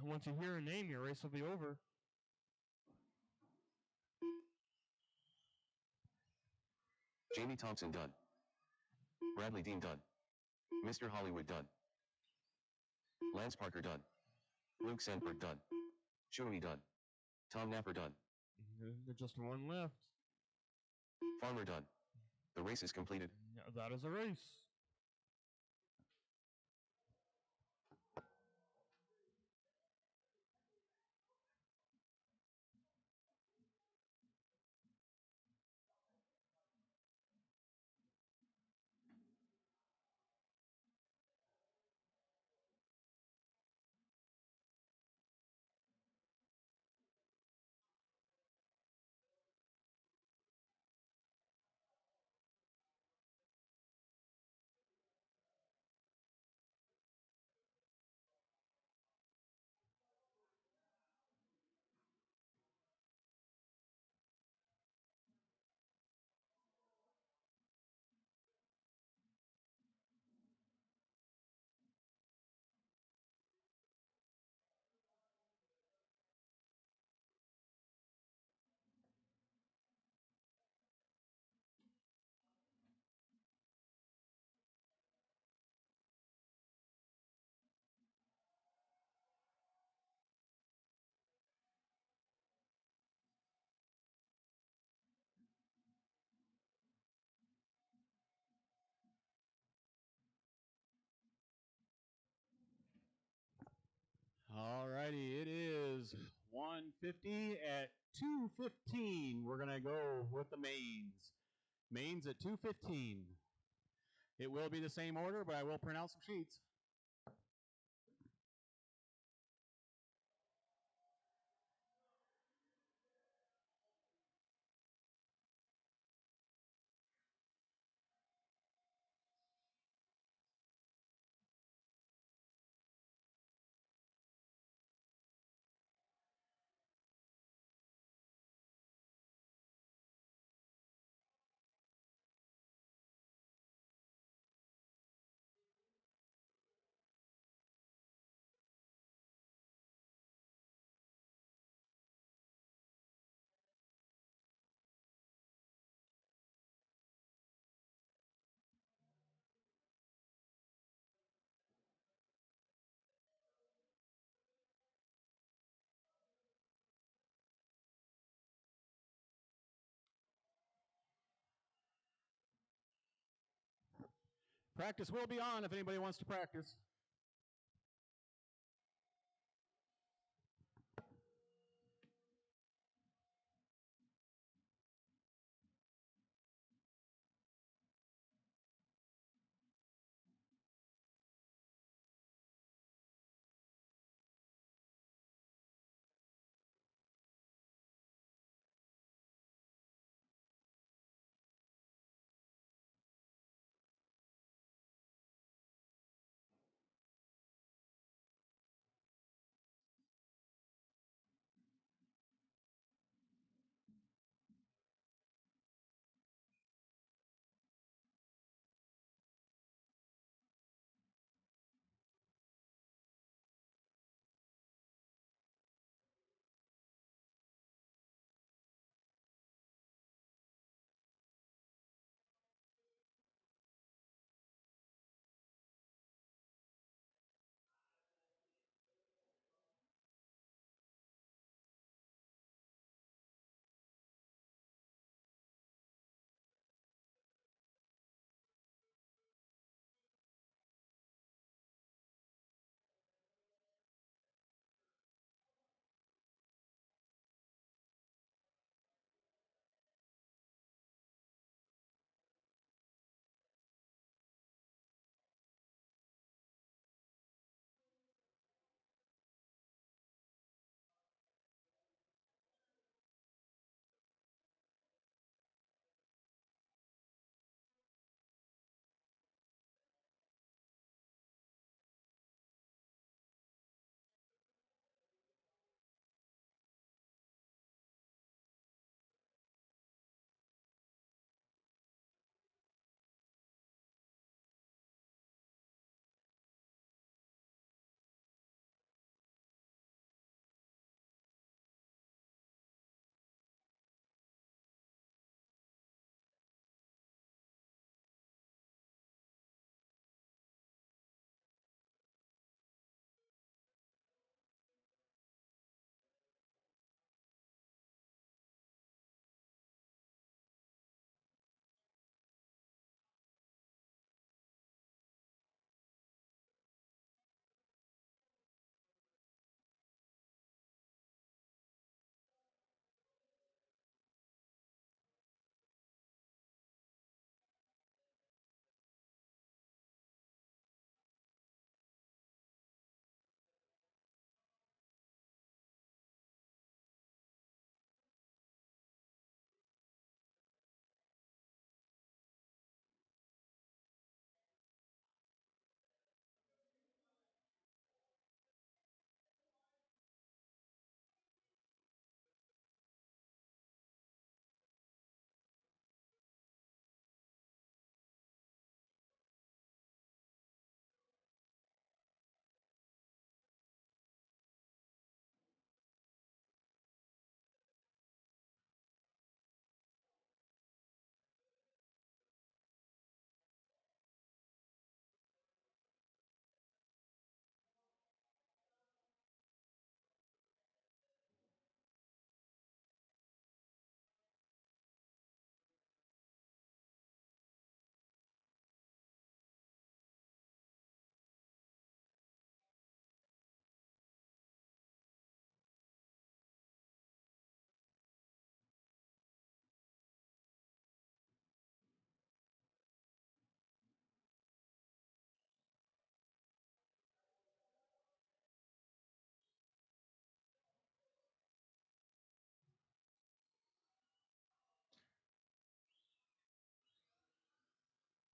Once you hear a name, your race will be over. Jamie Thompson done. Bradley Dean done. Mr. Hollywood done. Lance Parker done. Luke Sandberg done. Shuey done. Tom Napper done. There's just one left. Farmer done. The race is completed. That is a race. righty, it is 150 at 2:15. We're going to go with the mains. Mains at 2:15. It will be the same order, but I will print out some sheets. Practice will be on if anybody wants to practice.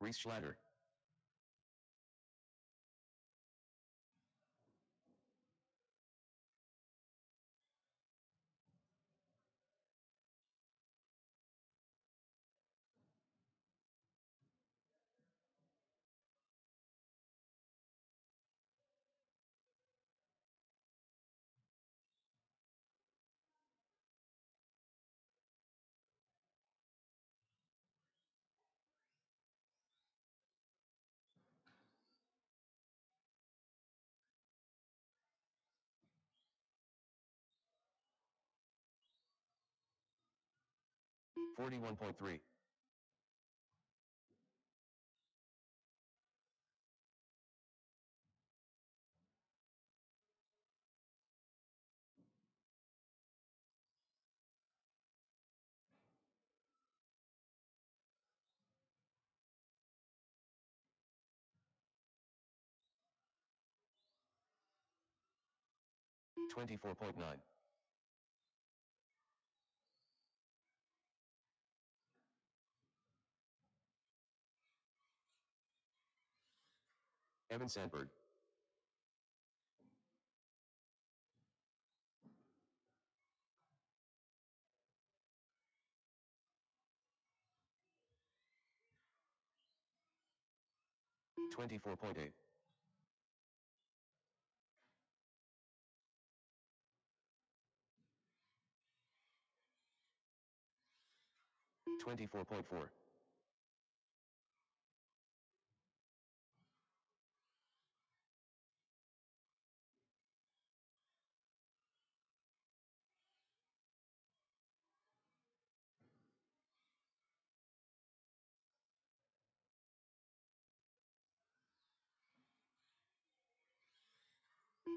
Reese Schlatter. $41.3. $24.9. Evan Sandberg. $24.8. $24.4.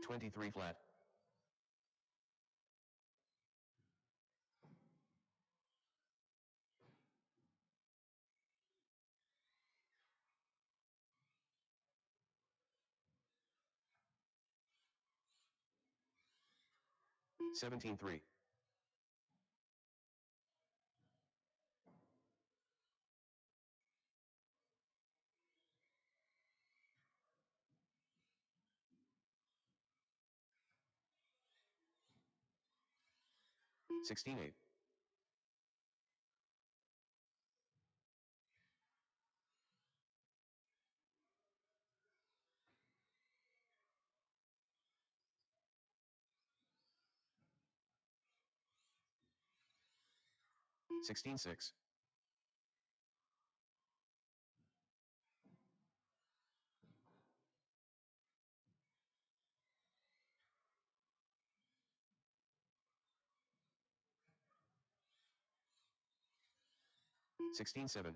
$23 flat. $17.3. $16.8. $16.6. $16.7.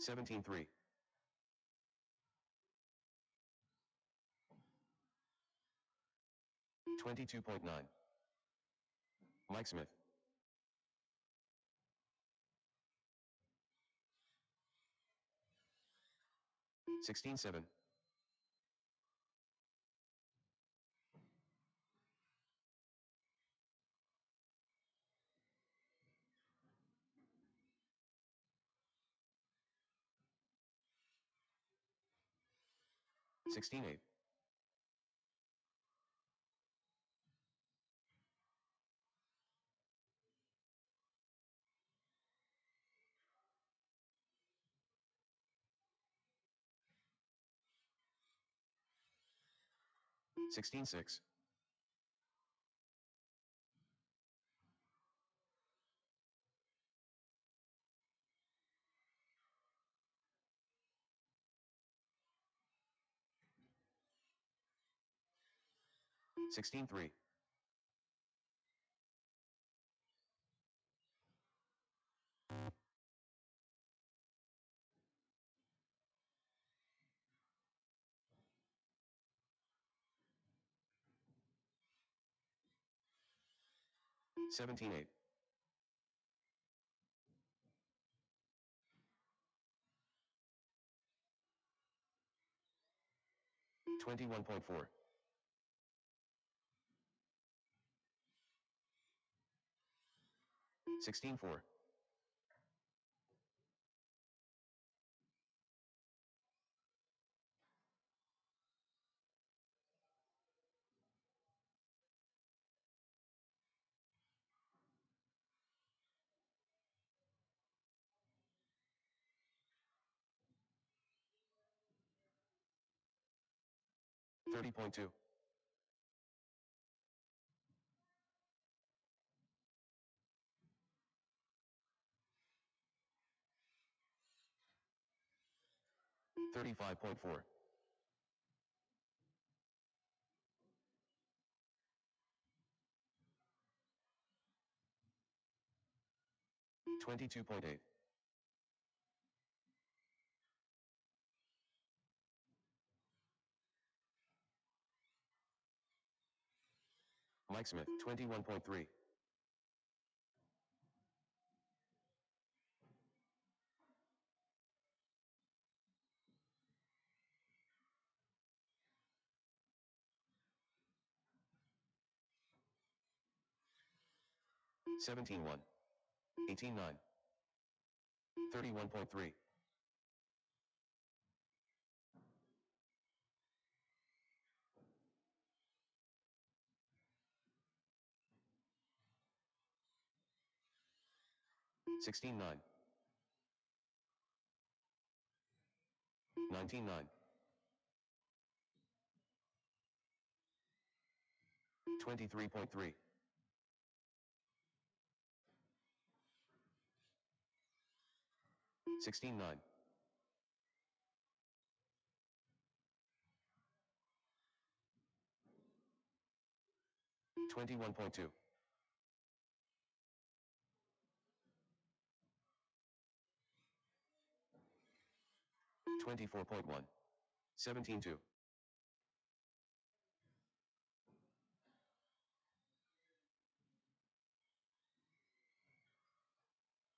$17.3. $22.9. Mike Smith. $16.7. $16.8. $16.6. $16.3. $17.8. 21.4. 16.4. 30.2. 35.4. 22.8. 'Mike Smith, 21.3. 17.1. 18.9. 31.3. 16.9. 19.9. 23.3. 16.9. 21.2. 24.1. 17.2.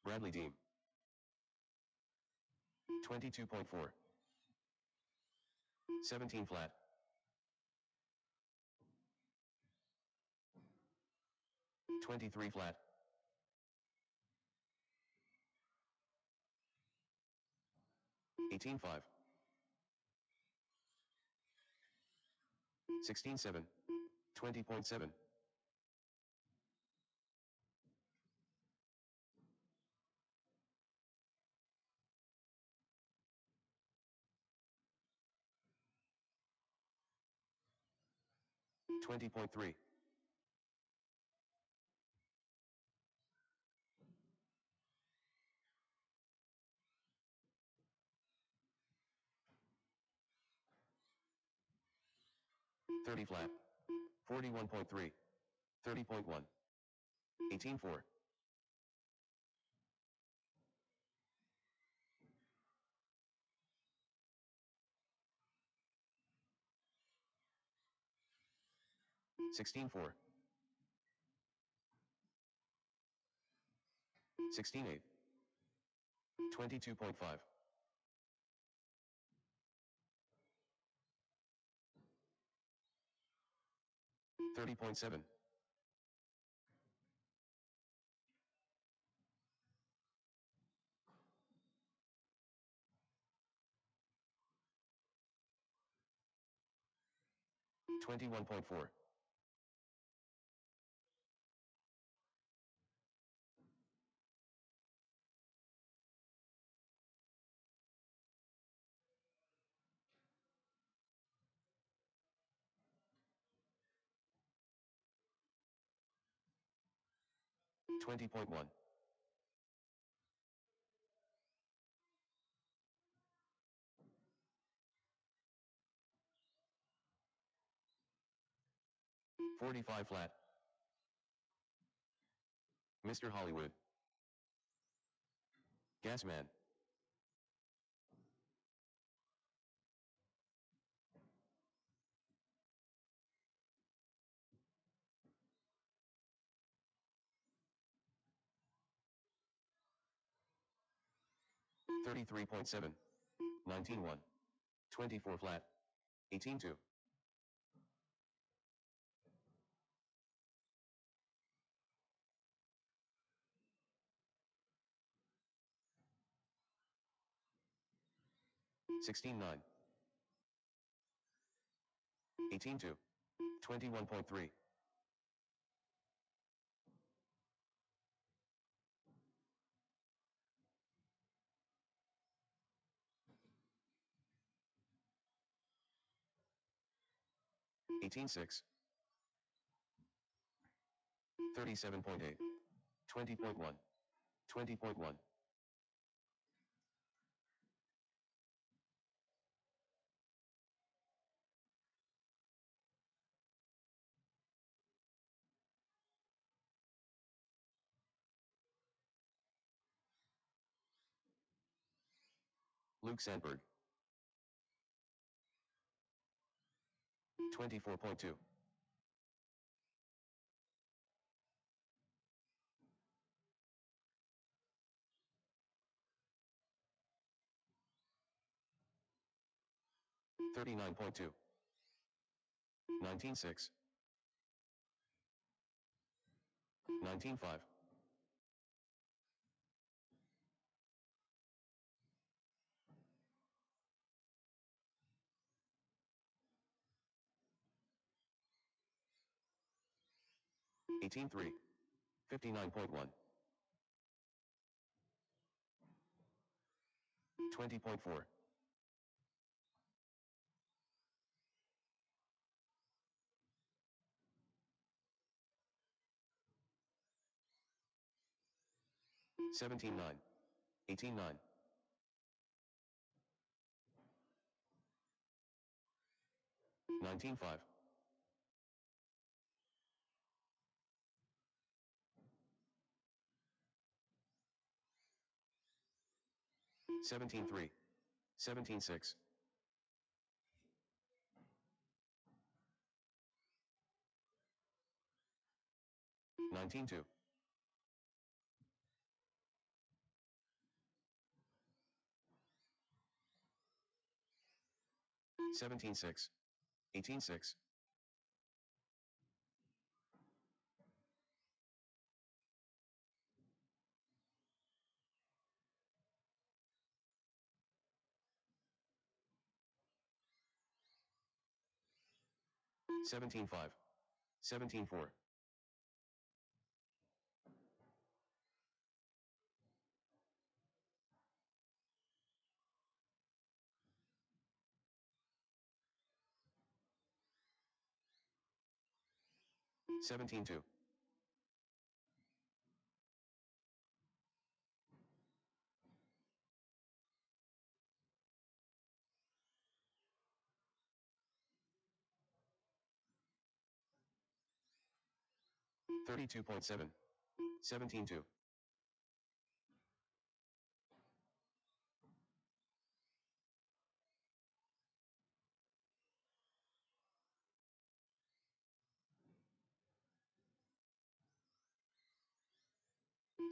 'Bradley Deem, 22.4. 17 flat. 23 flat. 18.5. 16.7. 20.7. 20.3. 30 flat. 41.3. 30.1. 18.4. 16.4. 16.8. 22.5. 30.7. 21.4. 20.1. 45 flat. Mr. Hollywood. Gasman. 33.7. 19.1. 24 flat. 18.2. 16-9. 18-2. 21.3. 18-6. 37.8. 20.1. 20.1. Luke Sandberg. 24.2. 39.2. 19-6. 19-5. 18-3. 59.1. 20.4. 17-9. 18-9. 19-5. 17-3. 17-6. 19-2. 17-6. 18-6. 17-5. 17-4. 17-2. 32.7. 17-2.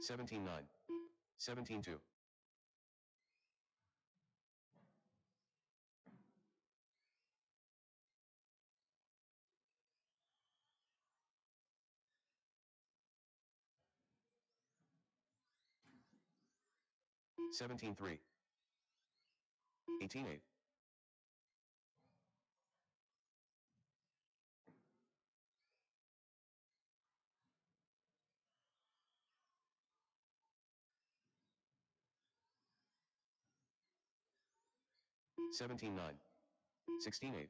17-9. 17-2. 17-3. 18-8. 17-9. 16-8.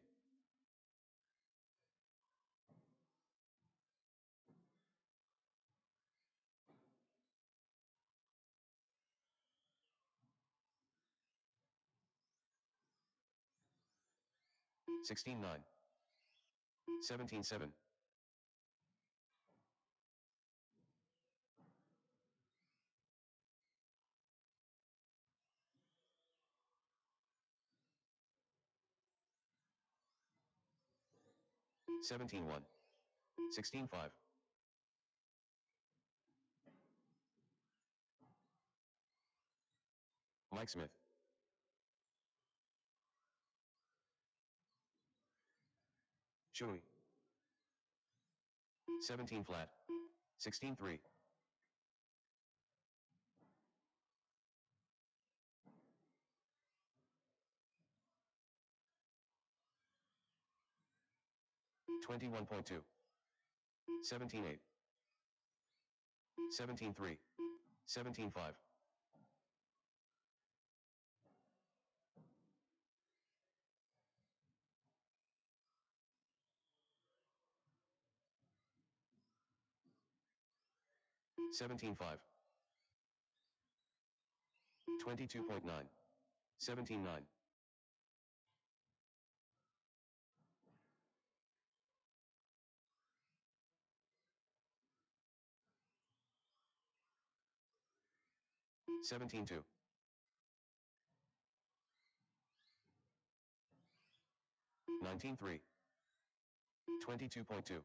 16-9. 17-7. 17-1. 16-5. 'Mike Smith. Chewy. 17 flat. 16-3. 21.2. 17.8. 17.3. 17.5. 17.5. 22.9. 17.9. 17.2. 19.3. 22.2.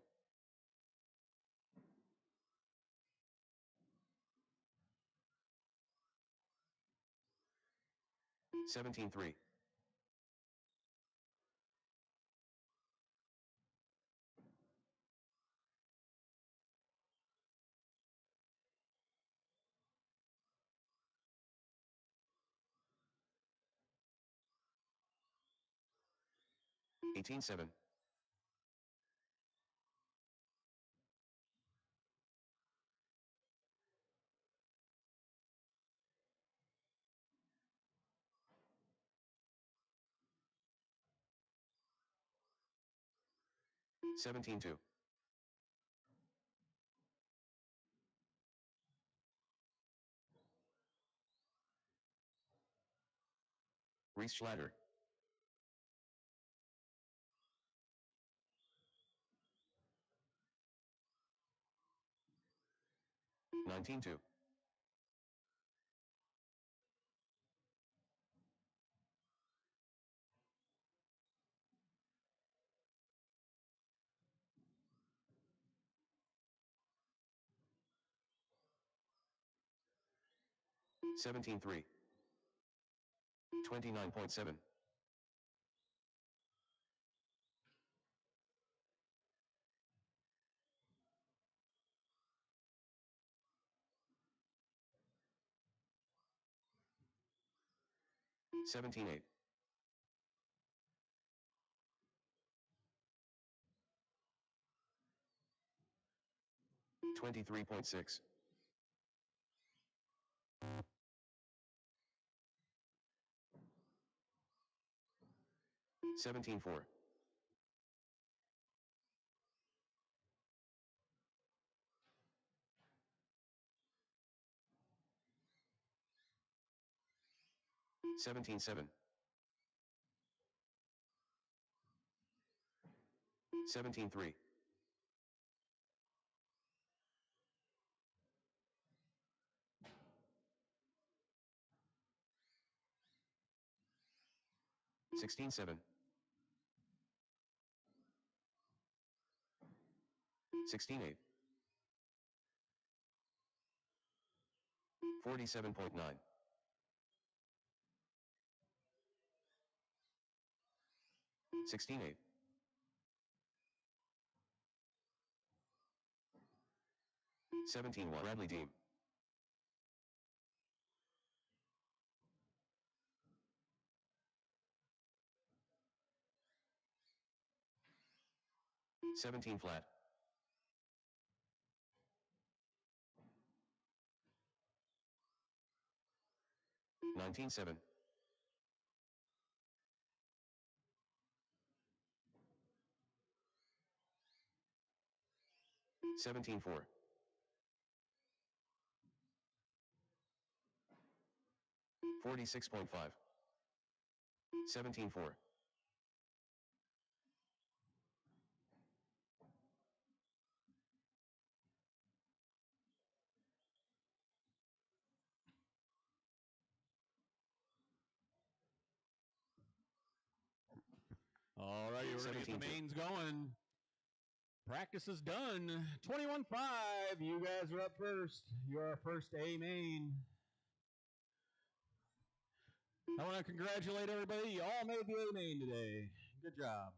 17.3. 18.7. 17.2. 'Reese Schlatter. 19.2. 17.3. 29.7. 17.8. 23.6. 17.4. 17.7. 17.3. 16.7. 16.8. 47.9. 16.8. 17.1. Bradley Deem. 17 flat. 19.7. 17.4. 46.5. 17.4. All right, we're going to get the 17-2. mains going. Practice is done. 21-5. You guys are up first. You're our first A main. I want to congratulate everybody. You all made the A main today. Good job.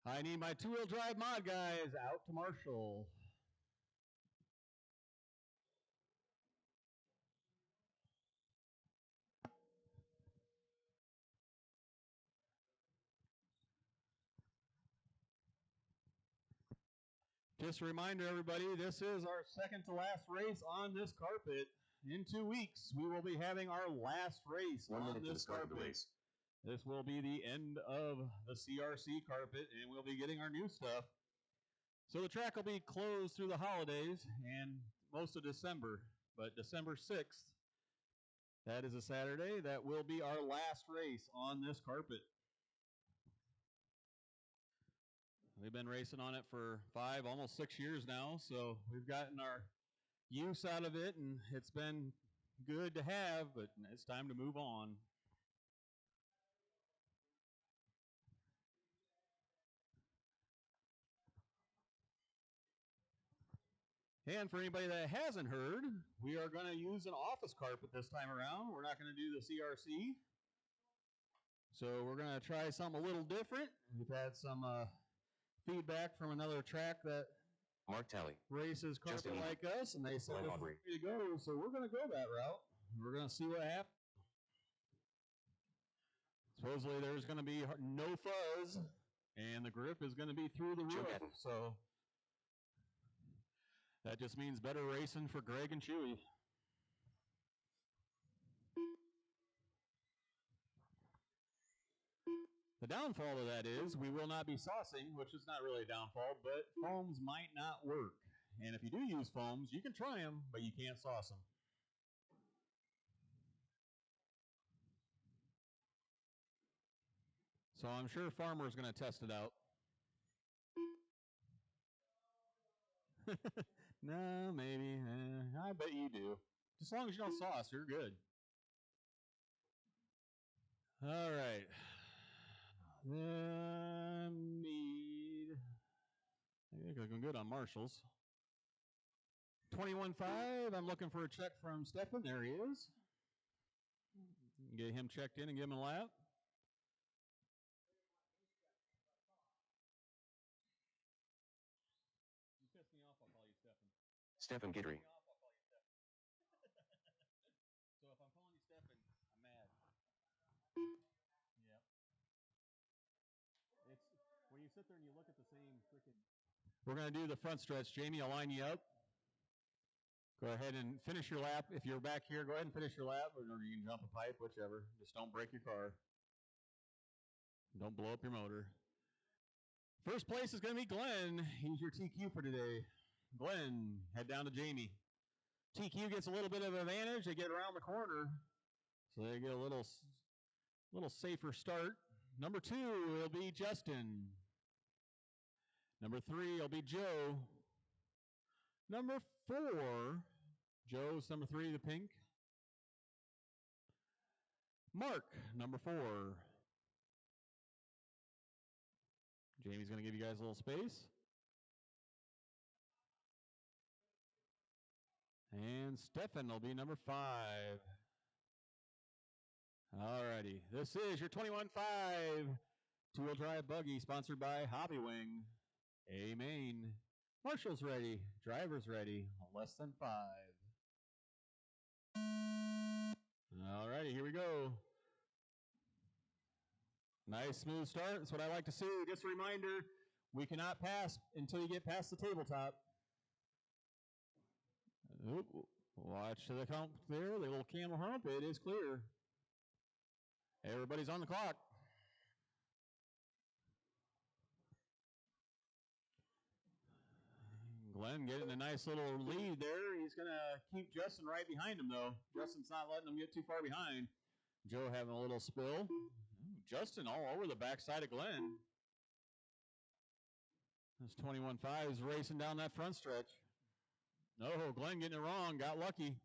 I need my two-wheel drive mod guys out to Marshall. Just a reminder, everybody, this is our second to last race on this carpet. In 2 weeks, we will be having our last race 1 on minute to the this start of carpet. the race. This will be the end of the CRC carpet, and we'll be getting our new stuff. So the track will be closed through the holidays and most of December, but December 6th, that is a Saturday, that will be our last race on this carpet. We've been racing on it for 5, almost 6 years now, so we've gotten our use out of it, and it's been good to have, but it's time to move on. And for anybody that hasn't heard, we are going to use an office carpet this time around. We're not going to do the CRC. So we're going to try something a little different. We've had some feedback from another track that Mark Talley. races carpet Justin like us, and they said Glenn it's Aubrey. ready to go. So we're going to go that route. We're going to see what happens. Supposedly there's going to be no fuzz, and the grip is going to be through the Joe roof. Gatton. So that just means better racing for Greg and Chewy. The downfall of that is we will not be saucing, which is not really a downfall, but foams might not work. And if you do use foams, you can try them, but you can't sauce them. So I'm sure Farmer's going to test it out. No, maybe. I bet you do. Just as long as you don't sauce, you're good. All right. I think I'm good on Marshalls. 21.5. I'm looking for a check from Stefan. There he is. Get him checked in and give him a lap. You piss me off, I'll call you Stefan. Stefan Guidry. So if I'm calling you Stefan, I'm mad. Yep. It's when you sit there and you look at the same freaking. We're going to do the front stretch. Jamie, I'll line you up. Go ahead and finish your lap. If you're back here, go ahead and finish your lap, or you can jump a pipe, whichever. Just don't break your car. Don't blow up your motor. First place is going to be Glenn. He's your TQ for today. Glenn, head down to Jamie. TQ gets a little bit of advantage. They get around the corner, so they get a little safer start. Number 2 will be Justin. Number 3 will be Joe. Number 4, Joe's number 3, the pink. Mark, number 4. Jamie's going to give you guys a little space. And Stefan will be number 5. Alrighty, this is your 21.5 two-wheel drive buggy sponsored by Hobby Wing. Amen. Marshall's ready. Driver's ready. Less than 5. Alrighty, here we go. Nice smooth start. That's what I like to see. Just a reminder, we cannot pass until you get past the tabletop. Oop, watch the hump there, the little camel hump. It is clear. Everybody's on the clock. Glenn getting a nice little lead there. He's going to keep Justin right behind him, though. Justin's not letting him get too far behind. Joe having a little spill. Ooh, Justin all over the backside of Glenn. This 21.5 is racing down that front stretch. No, Glenn getting it wrong. Got lucky.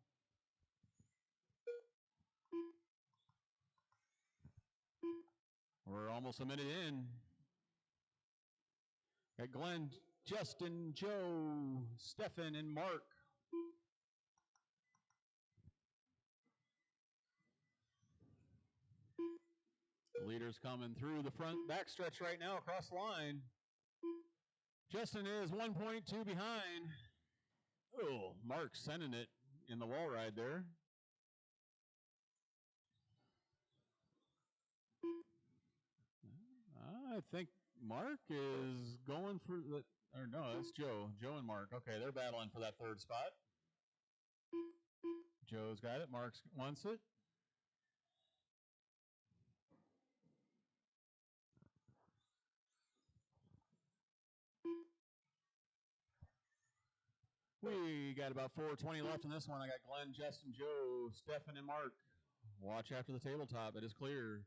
We're almost a minute in. Got Glenn, Justin, Joe, Stefan, and Mark. The leader's coming through the front backstretch right now across the line. Justin is 1.2 behind. Oh, Mark sending it in the wall ride there. I think Mark is going for the, or no, it's Joe. Joe and Mark. Okay, they're battling for that third spot. Joe's got it. Mark wants it. We got about 4:20 left in this one. I got Glenn, Justin, Joe, Stefan, and Mark. Watch after the tabletop. It is clear.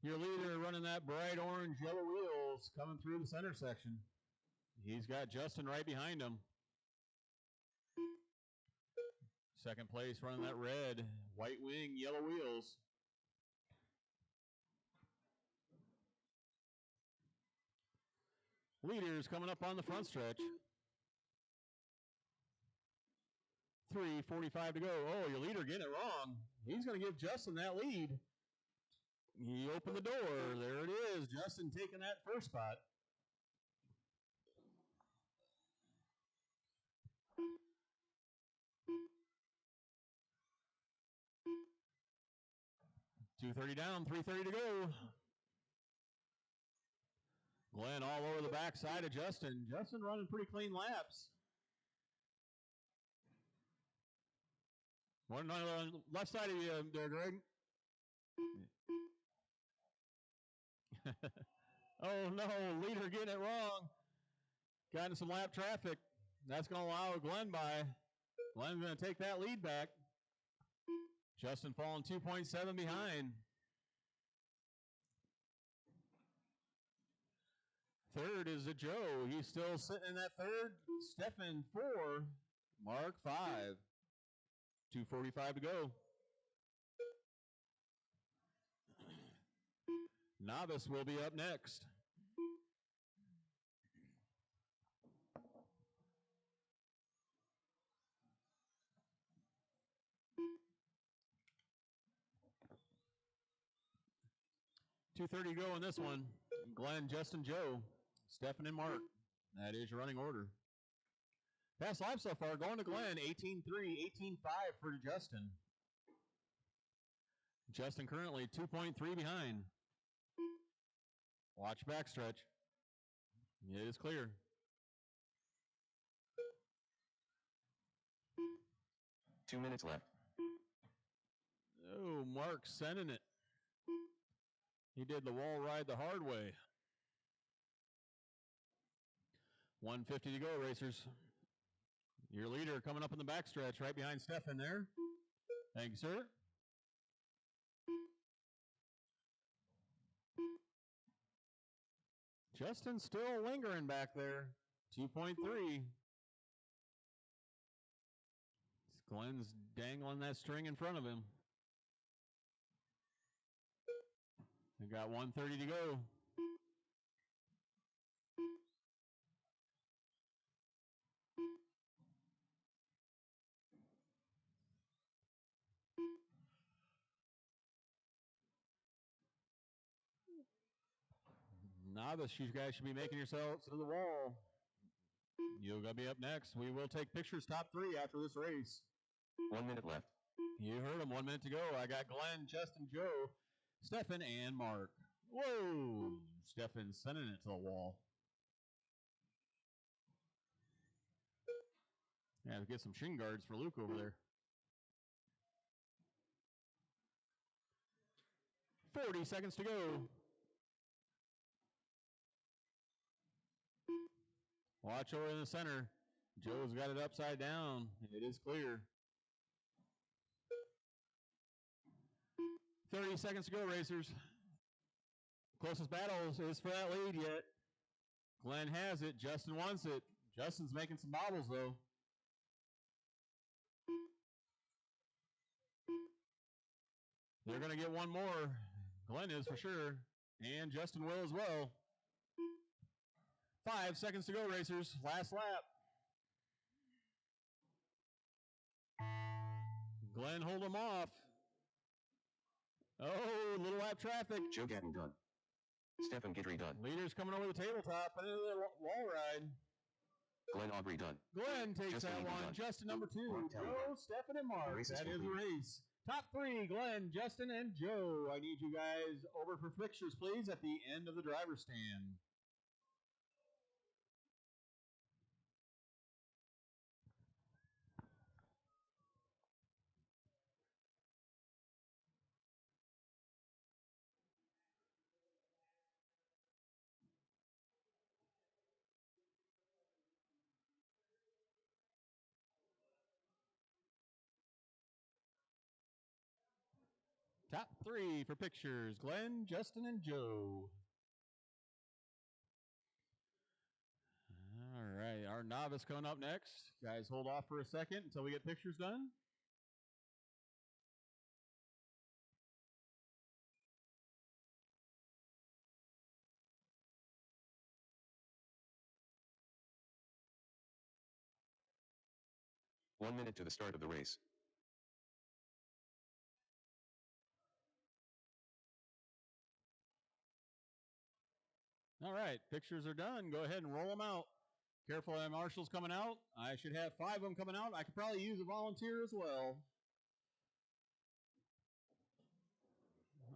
Your leader running that bright orange yellow wheels coming through the center section. He's got Justin right behind him. Second place running that red, white wing, yellow wheels. Leaders coming up on the front stretch. 3:45 to go. Oh, your leader getting it wrong. He's going to give Justin that lead. He opened the door. There it is. Justin taking that first spot. $2:30 down, $3:30 to go. Glenn all over the backside of Justin. Justin running pretty clean laps. One on the left side of you there, Greg. Oh no, leader getting it wrong. Got in some lap traffic. That's going to allow Glenn by. Glenn's going to take that lead back. Justin falling 2.7 behind. Third is a Joe. He's still sitting in that third. Stefan 4. Mark 5. 2:45 to go. Novice will be up next. $2:30 to go in this one. Glenn, Justin, Joe, Stefan, and Mark. That is your running order. Fast lap so far going to Glenn, 18.3, 18.5 for Justin. Justin currently 2.3 behind. Watch backstretch. It is clear. Two minutes left. Oh, Mark sending it. He did the wall ride the hard way. 1:50 to go, racers. Your leader coming up in the backstretch right behind Stefan there. Thank you, sir. Justin still lingering back there. 2.3. Glenn's dangling that string in front of him. We got 1:30 to go. Novice, you guys should be making yourselves to the wall. You're going to be up next. We will take pictures top 3 after this race. 1 minute left. You heard him, 1 minute to go. I got Glenn, Justin, Joe, Stefan, and Mark. Whoa! Stefan sending it to the wall. Yeah, to get some shin guards for Luke over there. 40 seconds to go. Watch over in the center. Joe's got it upside down. It is clear. 30 seconds to go, racers. Closest battle is for that lead yet. Glenn has it. Justin wants it. Justin's making some bobbles, though. They're going to get one more. Glenn is for sure. And Justin will as well. 5 seconds to go, racers. Last lap. Glenn hold him off. Oh, little lap traffic. Joe Gatton done. Stefan Guidry done. Leaders coming over the tabletop into the wall ride. Glenn Aubrey done. Glenn takes Justin that Eden one. done. Justin number 2. Mark Talley Joe, done. Stefan, and Mark. Race is That is the complete. race. Top three, Glenn, Justin, and Joe. I need you guys over for fixtures, please, at the end of the driver's stand. Top three for pictures, Glenn, Justin, and Joe. All right, our novice coming up next. Guys, hold off for a second until we get pictures done. One minute to the start of the race. All right, pictures are done. Go ahead and roll them out. Careful, that marshal's coming out. I should have 5 of them coming out. I could probably use a volunteer as well.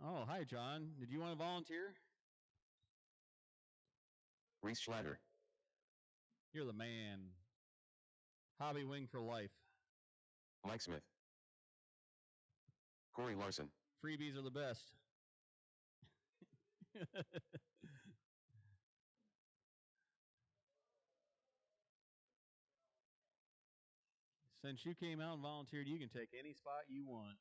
Oh, hi, John. Did you want to volunteer? Reese Schlatter. You're the man. Hobby wing for life. Mike Smith. Corey Larson. Freebies are the best. Since you came out and volunteered, you can take any spot you want.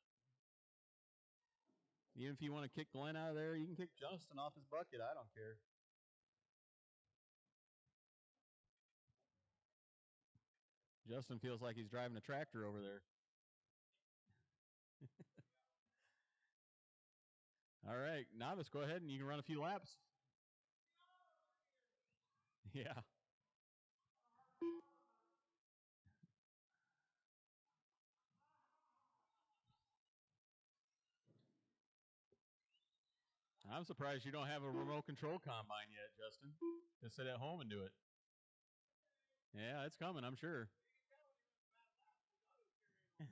Even if you want to kick Glenn out of there, you can kick Justin off his bucket. I don't care. Justin feels like he's driving a tractor over there. All right, novice, go ahead and you can run a few laps. Yeah. I'm surprised you don't have a remote control combine yet, Justin. Just sit at home and do it. Yeah, it's coming, I'm sure.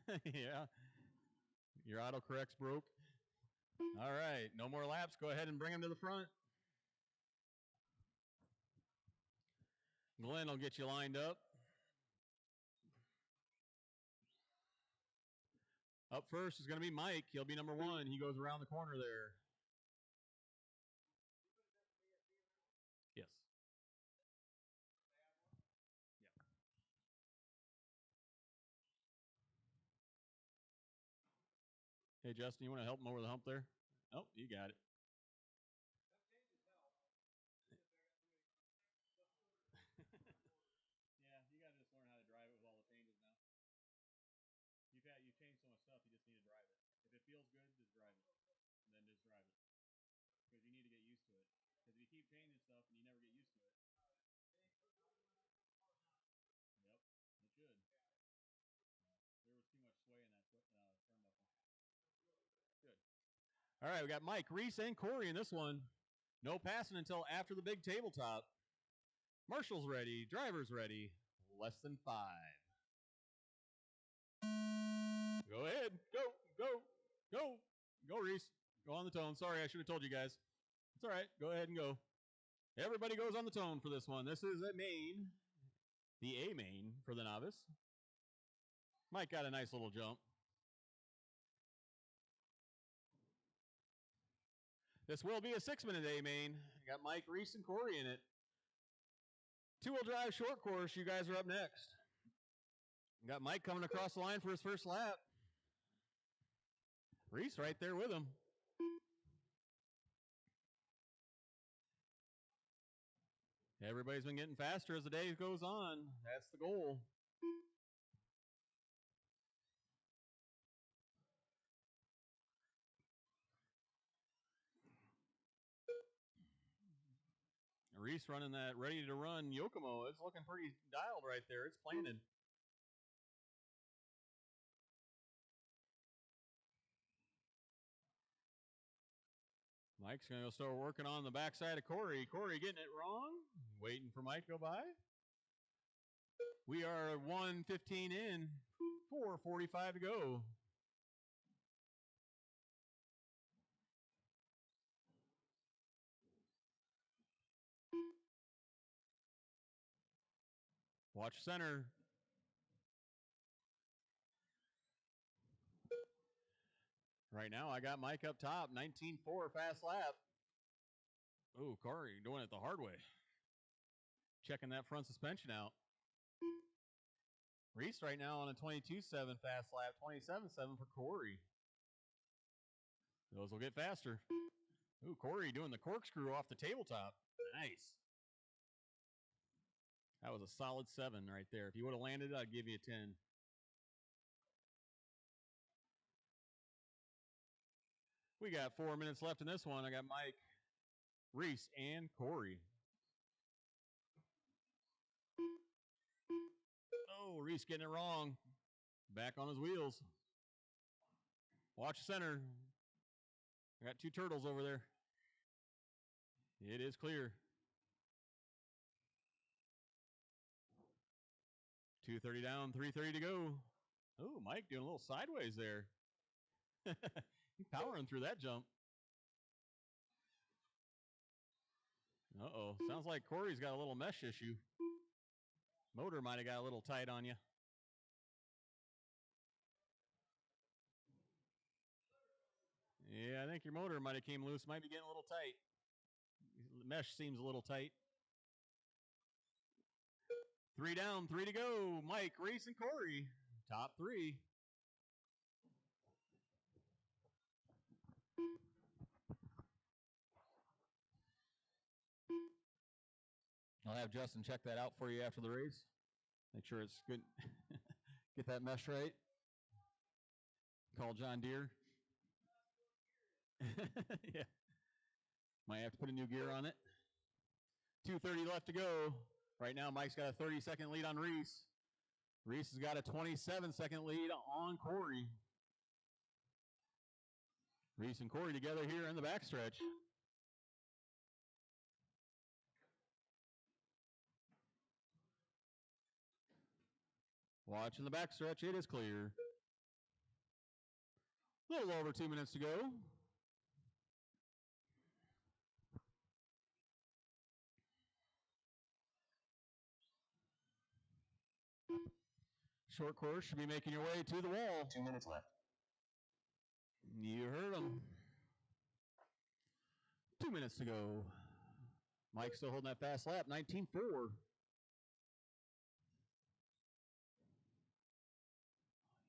Yeah. Your autocorrect's broke. All right, no more laps. Go ahead and bring him to the front. Glenn will get you lined up. Up first is going to be Mike. He'll be number 1. He goes around the corner there. Yes. Hey, Justin, you want to help him over the hump there? Oh, you got it. Yeah, you got to just learn how to drive it with all the changes now. You've changed so much stuff, you just need to drive it. If it feels good, just drive it. And then just drive it. Because you need to get used to it. Because if you keep changing stuff and you never get used to it. Yep, it should. There was too much sway in that turn buckle. Good. All right, we got Mike, Reese, and Corey in this one. No passing until after the big tabletop. Marshal's ready. Driver's ready. Less than 5. Go ahead. Go, go, go. Go, Reese. Go on the tone. Sorry, I should have told you guys. It's all right. Go ahead and go. Everybody goes on the tone for this one. This is a main. The A main for the novice. Mike got a nice little jump. This will be a 6-minute A main. Got Mike, Reese, and Corey in it. 2-wheel drive short course. You guys are up next. Got Mike coming across the line for his first lap. Reese right there with him. Everybody's been getting faster as the day goes on. That's the goal. Reese running that ready to run Yokomo. It's looking pretty dialed right there. It's planted. Mike's going to start working on the backside of Corey. Corey getting it wrong. Waiting for Mike to go by. We are 1:15 in, 4:45 to go. Watch center. Right now, I got Mike up top. 19.4 fast lap. Ooh, Corey doing it the hard way. Checking that front suspension out. Reese right now on a 22.7 fast lap. 27.7 for Corey. Those will get faster. Ooh, Corey doing the corkscrew off the tabletop. Nice. That was a solid 7 right there. If you would have landed, I'd give you a 10. We got 4 minutes left in this one. I got Mike, Reese, and Corey. Oh, Reese getting it wrong. Back on his wheels. Watch center. I got 2 turtles over there. It is clear. 2:30 down, 3:30 to go. Oh, Mike doing a little sideways there. He's powering through that jump. Uh-oh. Sounds like Corey's got a little mesh issue. Motor might have got a little tight on you. Yeah, I think your motor might have came loose. Might be getting a little tight. The mesh seems a little tight. 3 down, 3 to go. Mike, Reese, and Corey. Top 3. I'll have Justin check that out for you after the race. Make sure it's good. Get that mesh right. Call John Deere. Yeah. Might have to put a new gear on it. 2:30 left to go. Right now, Mike's got a 30-second lead on Reese. Reese has got a 27-second lead on Corey. Reese and Corey together here in the backstretch. Watching the backstretch, it is clear. A little over 2 minutes to go. Short course should be making your way to the wall. 2 minutes left. You heard him. 2 minutes to go. Mike's still holding that fast lap, 19.4.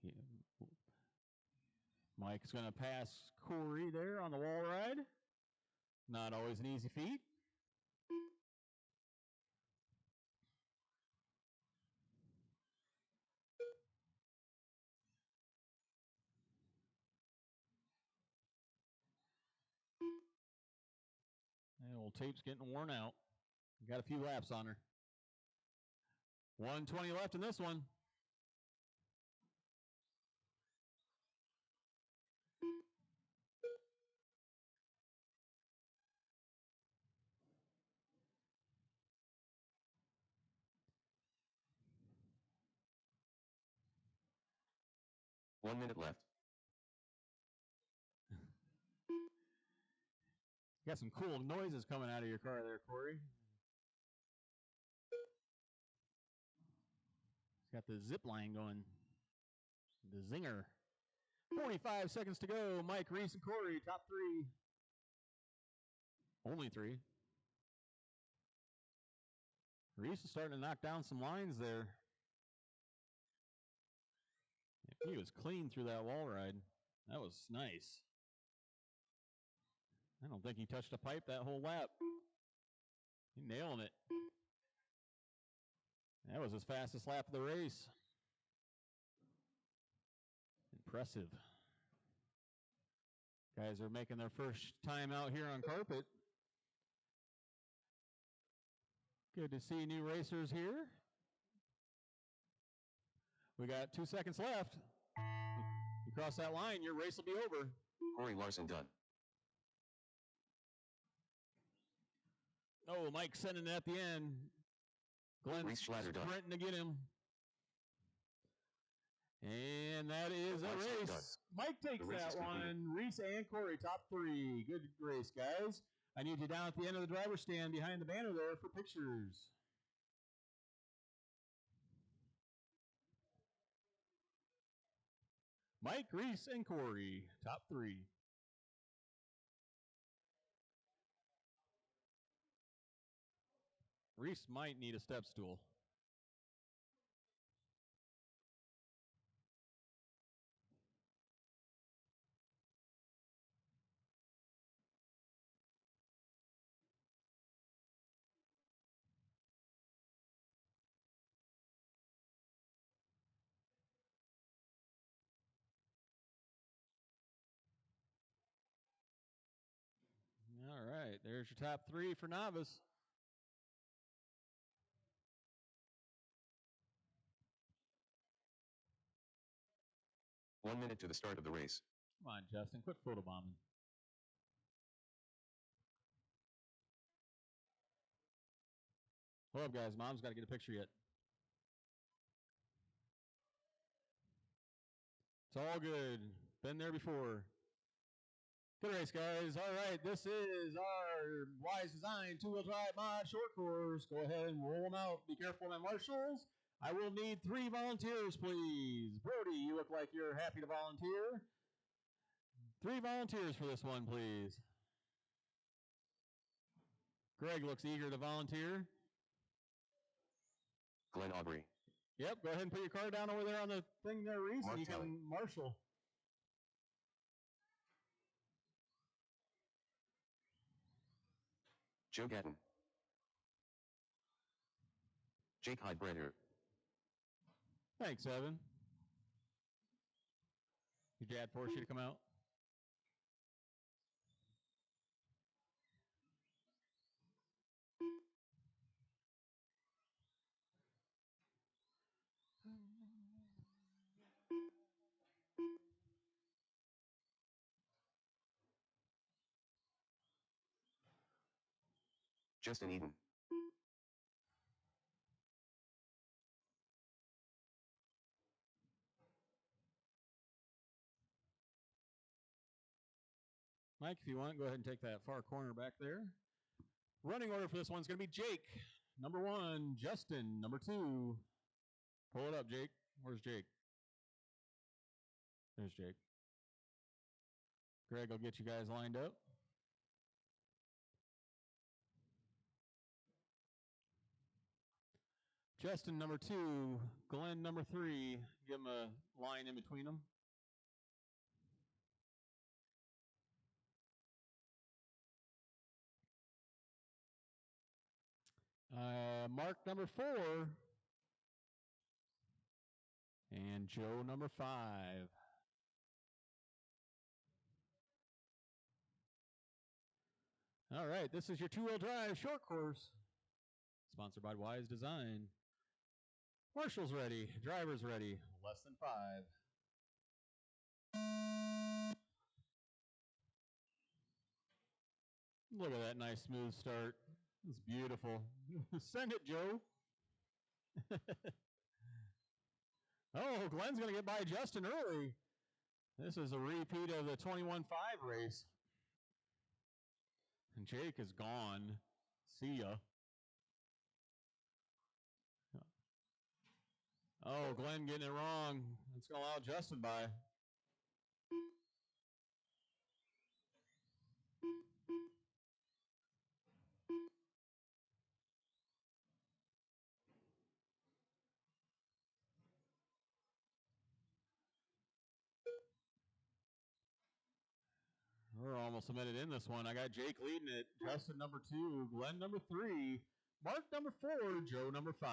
Yeah. Mike's going to pass Corey there on the wall ride. Not always an easy feat. The old tape's getting worn out. Got a few laps on her. 1:20 left in this one. One minute left. Got some cool noises coming out of your car there, Corey. It's got the zip line going. The zinger. 45 seconds to go. Mike, Reese, and Corey, top 3. Only 3. Reese is starting to knock down some lines there. He was clean through that wall ride. That was nice. I don't think he touched a pipe that whole lap. He nailing it. That was his fastest lap of the race. Impressive. Guys are making their first time out here on carpet. Good to see new racers here. We got 2 seconds left. You cross that line, your race will be over. Corey Larson done. Oh, Mike sending it at the end. Glenn Reese Schlatter done. sprinting to get him. And that is a race. Mike takes that one. Reese and Corey, top 3. Good race, guys. I need you down at the end of the driver's stand behind the banner there for pictures. Mike, Reese, and Corey, top three. Reese might need a step stool. All right, there's your top three for novice. One minute to the start of the race. Come on, Justin, quit photobombing. Hold up, guys. Mom's got to get a picture yet. It's all good. Been there before. Good race, guys. All right, this is our Wise Design two-wheel drive mod short course. Go ahead and roll them out. Be careful, my marshals. I will need 3 volunteers, please. Brody, you look like you're happy to volunteer. 3 volunteers for this one, please. Greg looks eager to volunteer. Glenn Aubrey. Yep, go ahead and put your card down over there on the thing there, Reese, Mark and you Kelly. can marshal. Joe Gatton. Jake Heidbrenner. Thanks, Evan. Your dad forced you to come out? Justin Eden. Mike, if you want, go ahead and take that far corner back there. Running order for this one's going to be Jake, number 1, Justin, number 2. Pull it up, Jake. Where's Jake? There's Jake. Greg will get you guys lined up. Justin, number 2. Glenn, number 3. Give him a line in between them. Mark, number 4. And Joe, number 5. All right, this is your two-wheel drive short course, sponsored by Wise Design. Marshall's ready, driver's ready, less than 5. Look at that nice smooth start. It's beautiful. Send it, Joe. Oh, Glenn's going to get by Justin early. This is a repeat of the 21-5 race. And Jake is gone. See ya. Oh, Glenn getting it wrong. It's going to allow Justin by. We're almost a minute in this one. I got Jake leading it. Justin, number 2. Glenn, number 3. Mark, number 4. Joe, number 5.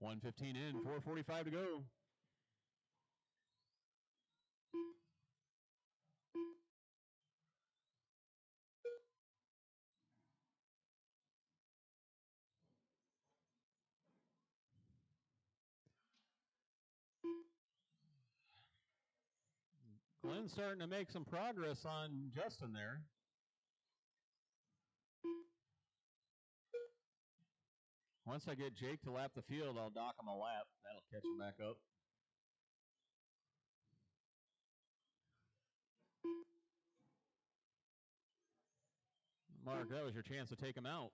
$1:15 in, 4:45 to go. Glenn's starting to make some progress on Justin there. Once I get Jake to lap the field, I'll dock him a lap. That'll catch him back up. Mark, that was your chance to take him out.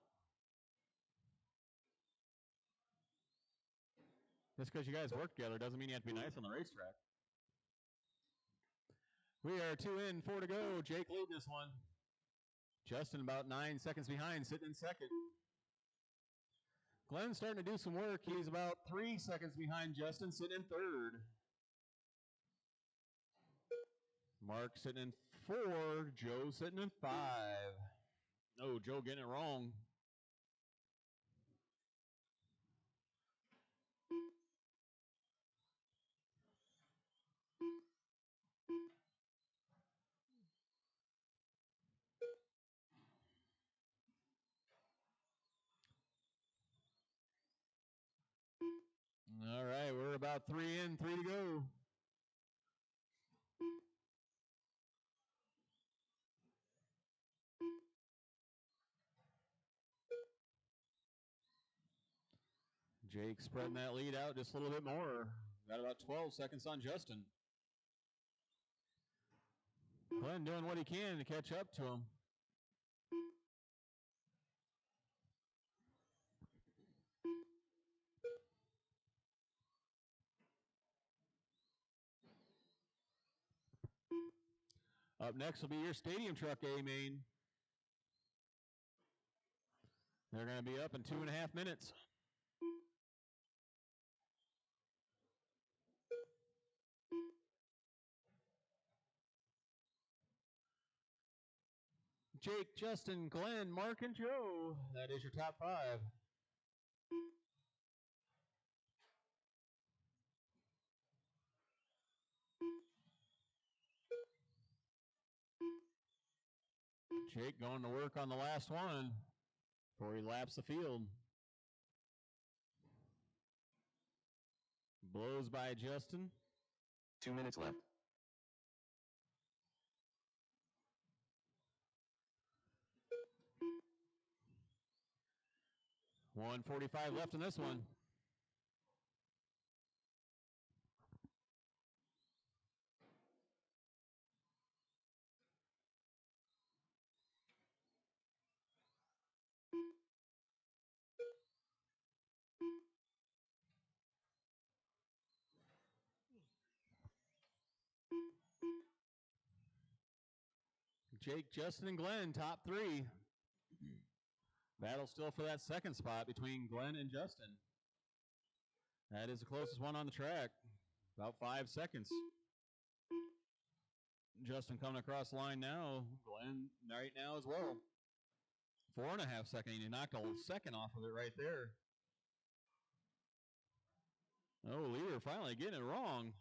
Just because you guys work together doesn't mean you have to be nice on the racetrack. We are 2 in, 4 to go. Jake leading this one. Justin about 9 seconds behind, sitting in second. Glenn's starting to do some work. He's about 3 seconds behind Justin, sitting in third. Mark sitting in 4. Joe sitting in 5. Oh, Joe getting it wrong. All right, we're about 3 in, 3 to go. Jake spreading that lead out just a little bit more. Got about 12 seconds on Justin. Glenn doing what he can to catch up to him. Up next will be your stadium truck A-main. They're going to be up in 2.5 minutes. Jake, Justin, Glenn, Mark, and Joe. That is your top 5. Jake going to work on the last one before he laps the field. Blows by Justin. 2 minutes left. $1:45 left in this one. Jake, Justin, and Glenn, top 3. Battle still for that second spot between Glenn and Justin. That is the closest one on the track. About 5 seconds. Justin coming across the line now. Glenn right now as well. 4.5 seconds. He knocked a second off of it right there. Oh, leader finally getting it wrong.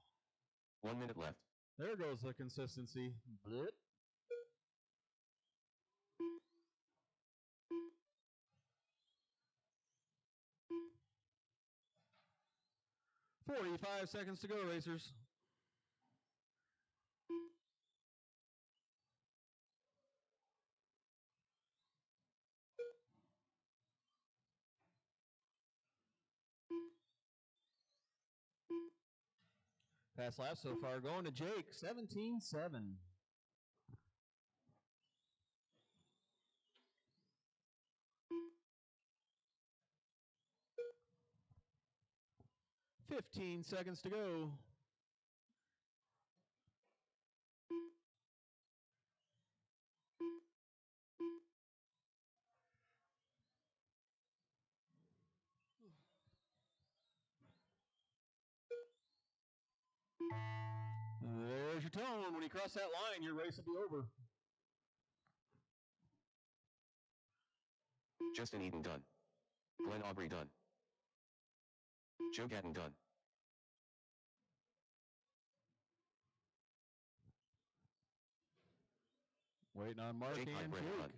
1 minute left. There goes the consistency. Blip. $45 seconds to go, racers. Fast lap so far going to Jake, 17-7. $15 seconds to go. There's your tone. When you cross that line, your race will be over. Justin Eden done. Glenn Aubrey done. Joe Gatton done. Waiting on Mark Jake and Highbrenner Jake. done.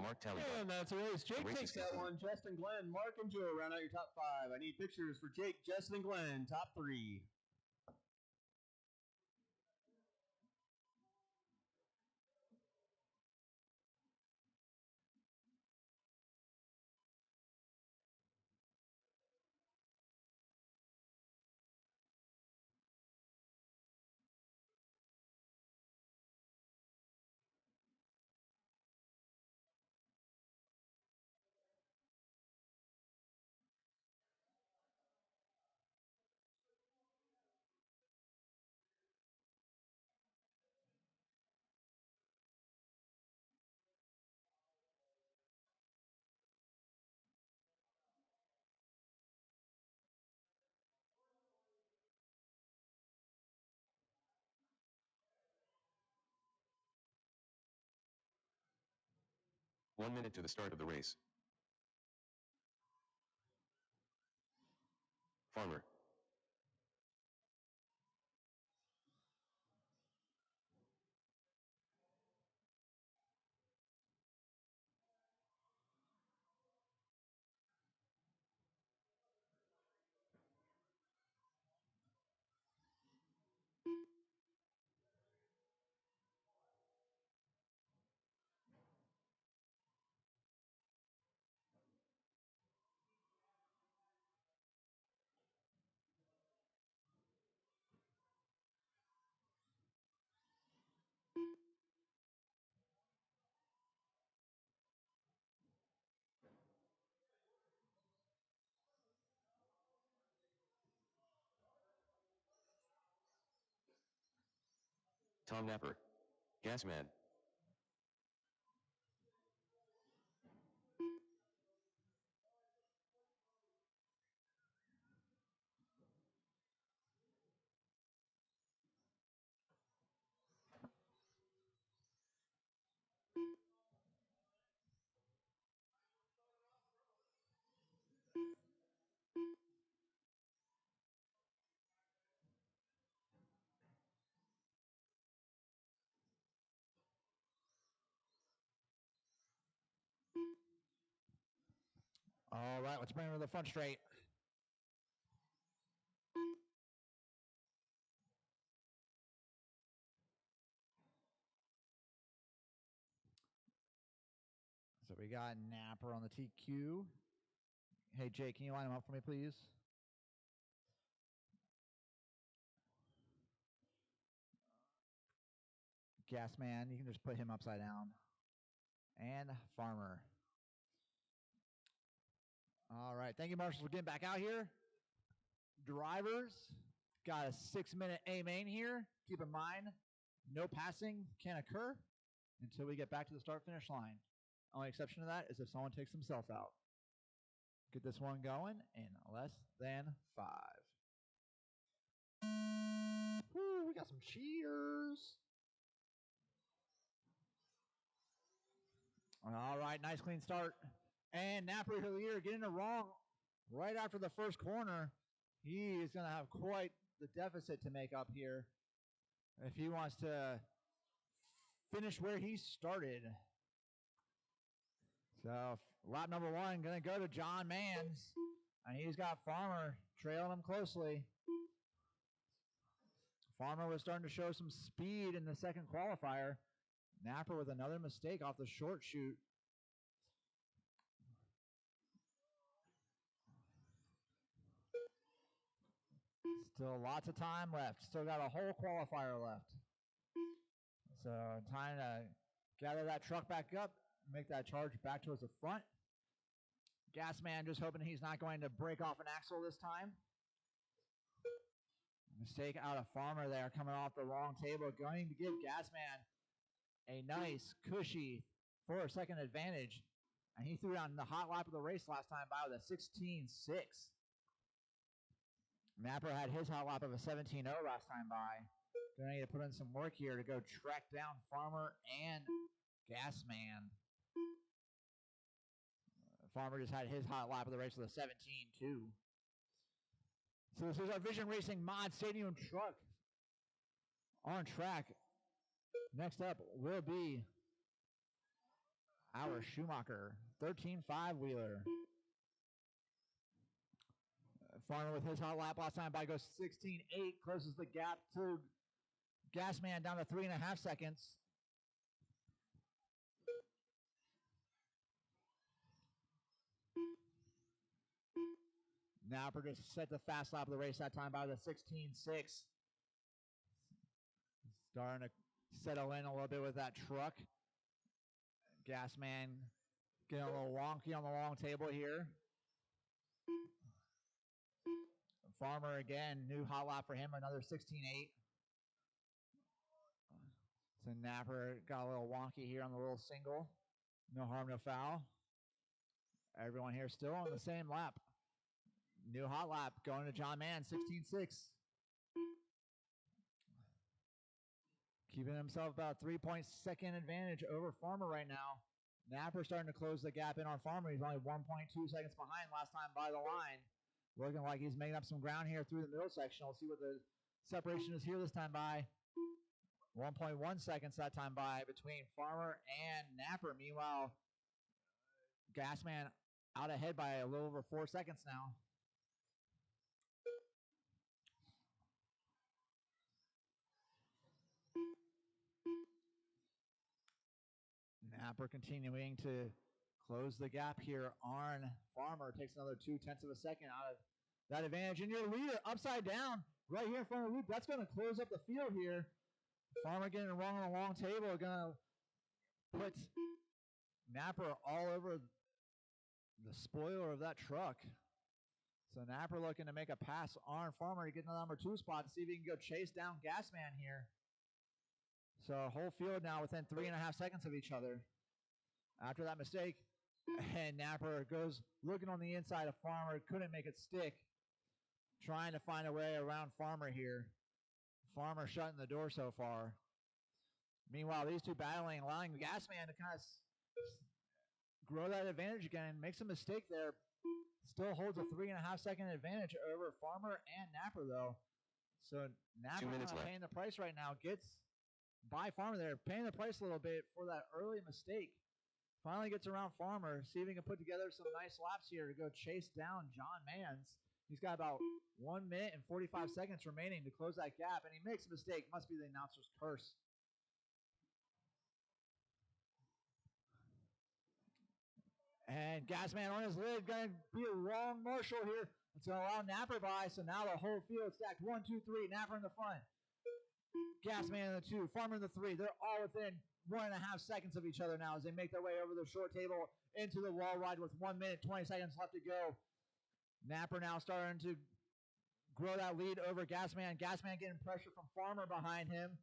Mark Talley And done. that's a race. Jake race takes is that complete. one. Justin, Glenn, Mark, and Joe round out your top 5. I need pictures for Jake, Justin, and Glenn, top 3. 1 minute to the start of the race. Farmer. Tom Napper. Gasman. All right, let's bring her to the front straight. So we got Napper on the TQ. Hey, Jay, can you line him up for me, please? Gasman, you can just put him upside down. And Farmer. All right, thank you, Marshall, for getting back out here. Drivers, got a 6-minute A main here. Keep in mind, no passing can occur until we get back to the start-finish line. Only exception to that is if someone takes himself out. Get this one going in less than 5. Woo, we got some cheers. All right, nice clean start. And Napper Hillier getting it wrong right after the first corner. He is going to have quite the deficit to make up here if he wants to finish where he started. So lap number 1 going to go to John Mans, and he's got Farmer trailing him closely. Farmer was starting to show some speed in the second qualifier. Napper with another mistake off the short chute. Still lots of time left. Still got a whole qualifier left. So time to gather that truck back up, make that charge back towards the front. Gasman just hoping he's not going to break off an axle this time. Mistake out of Farmer there, coming off the wrong table, going to give Gasman a nice, cushy 4-second advantage. And he threw down the hot lap of the race last time by with a 16.6. Napper had his hot lap of a 17.0 last time by. Going to need to put in some work here to go track down Farmer and Gasman. Farmer just had his hot lap of the race with a 17.2. So this is our Vision Racing Mod Stadium truck on track. Next up will be our Schumacher 13.5 wheeler. Farmer with his hot lap last time by goes 16.8, closes the gap to Gasman down to 3.5 seconds. Napper just set the fast lap of the race that time by the 16.6. Starting to settle in a little bit with that truck. Gasman getting a little wonky on the long table here. Farmer again, new hot lap for him, another 16.8. So Napper got a little wonky here on the little single. No harm, no foul. Everyone here still on the same lap. New hot lap going to John Mann, 16.6. Keeping himself about 3.2 advantage over Farmer right now. Napper starting to close the gap in on Farmer. He's only 1.2 seconds behind last time by the line. Looking like he's making up some ground here through the middle section. We'll see what the separation is here this time by. 1.1 seconds that time by between Farmer and Napper. Meanwhile, Gasman out ahead by a little over 4 seconds now. Napper continuing to close the gap here. Arn Farmer takes another 0.2 of a second out of that advantage. And your leader upside down right here in front of the loop. That's going to close up the field here. Farmer getting it wrong on a long table. Going to put Napper all over the spoiler of that truck. So Napper looking to make a pass on Farmer to get the number 2 spot to see if he can go chase down Gasman here. So whole field now within 3.5 seconds of each other. After that mistake, and Napper goes looking on the inside of Farmer, couldn't make it stick. Trying to find a way around Farmer here. Farmer shutting the door so far. Meanwhile, these two battling, allowing the Gasman to kind of grow that advantage again. Makes a mistake there. Still holds a 3.5 second advantage over Farmer and Napper though. So Napper kind of paying the price right now. Gets by Farmer there, paying the price a little bit for that early mistake. Finally gets around Farmer, see if he can put together some nice laps here to go chase down John Mans. He's got about 1 minute and 45 seconds remaining to close that gap, and he makes a mistake. Must be the announcer's curse. And Gasman on his lid, going to be a wrong Marshall here. It's going to allow Napper by, so now the whole field stacked 1, 2, 3. Napper in the front. Gasman in the 2, Farmer in the 3. They're all within 1.5 seconds of each other now as they make their way over the short table into the wall ride with 1 minute, 20 seconds left to go. Napper now starting to grow that lead over Gasman. Gasman getting pressure from Farmer behind him.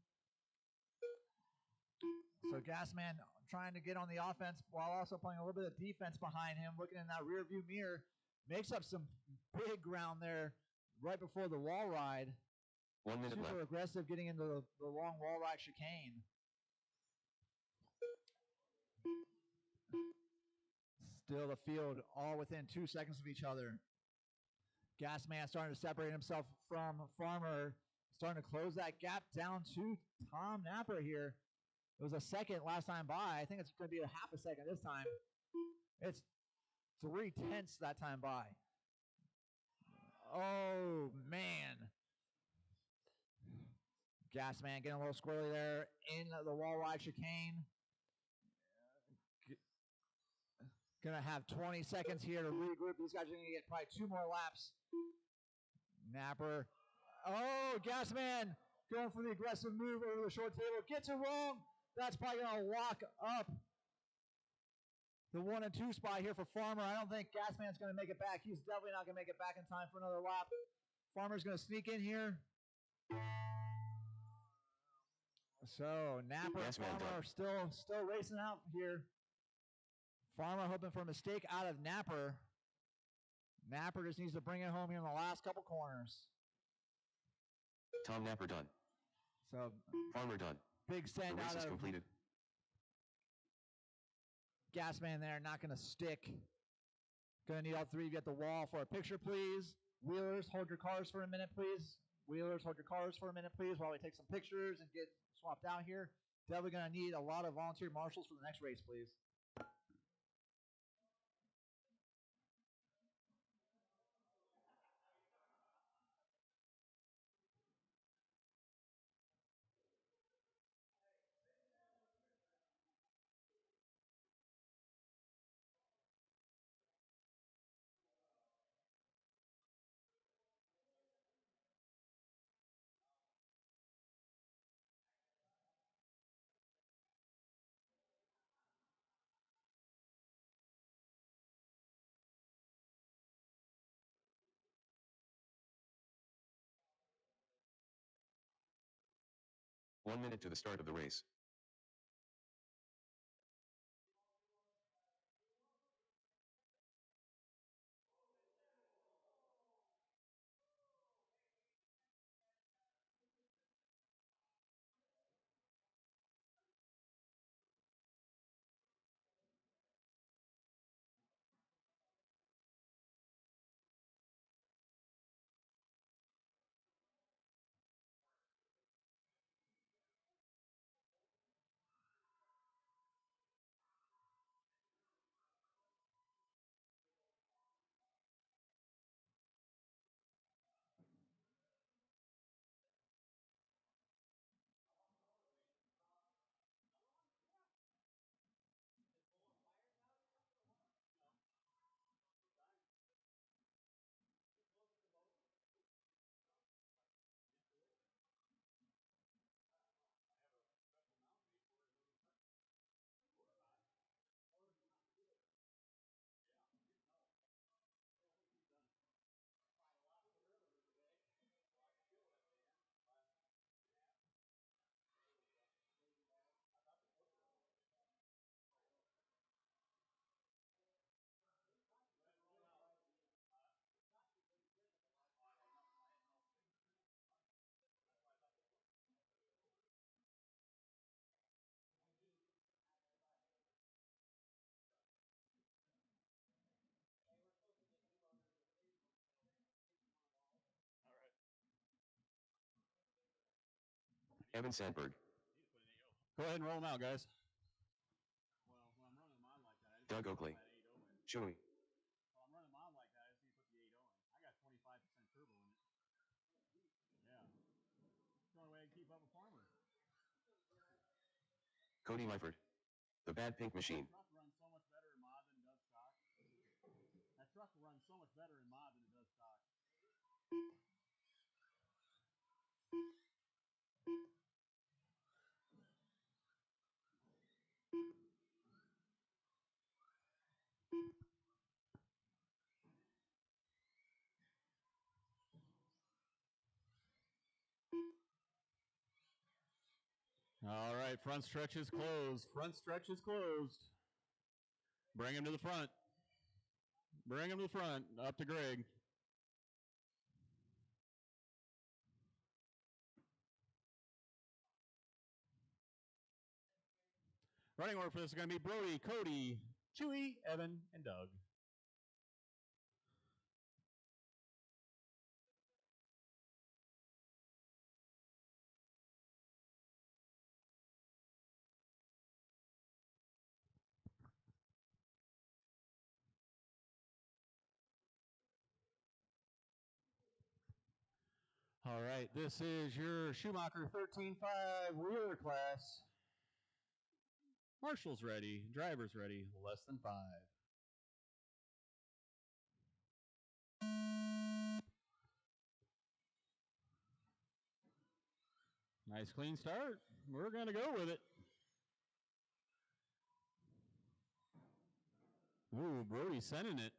So Gasman trying to get on the offense while also playing a little bit of defense behind him, looking in that rear view mirror. Makes up some big ground there right before the wall ride. 1 minute Super left. aggressive getting into the long wall ride chicane. Still the field all within 2 seconds of each other. Gasman starting to separate himself from Farmer. Starting to close that gap down to Tom Napper here. It was a second last time by. I think it's going to be a half a second this time. It's 0.3 that time by. Oh, man. Gasman getting a little squirrely there in the wall ride chicane. Gonna have 20 seconds here to regroup. These guys are gonna get probably 2 more laps. Napper. Oh, Gasman going for the aggressive move over the short table. Gets it wrong. That's probably gonna lock up the 1 and 2 spot here for Farmer. I don't think Gasman's gonna make it back. He's definitely not gonna make it back in time for another lap. Farmer's gonna sneak in here. So Napper and Farmer are still racing out here. Farmer hoping for a mistake out of Napper. Napper just needs to bring it home here in the last couple corners. Tom Napper done. So Farmer done. big send The race out is of completed. Gasman there, not going to stick. Going to need all 3 of you at the wall for a picture, please. Wheelers, hold your cars for a minute, please. Wheelers, hold your cars for a minute, please, while we take some pictures and get swapped out here. Definitely going to need a lot of volunteer marshals for the next race, please. One minute to the start of the race. Evan Sandberg, Go ahead and roll them out, guys. Doug Oakley, Chewy, Cody Lyford, the Bad Pink Machine, All right, front stretch is closed. Front stretch is closed. Bring him to the front. Bring him to the front. Up to Greg. Running order for this is going to be Brody, Cody, Chewy, Evan, and Doug. All right, this is your Schumacher 13.5 wheeler class. Marshall's ready, driver's ready, less than 5. Nice clean start. We're going to go with it. Ooh, Brody sending it.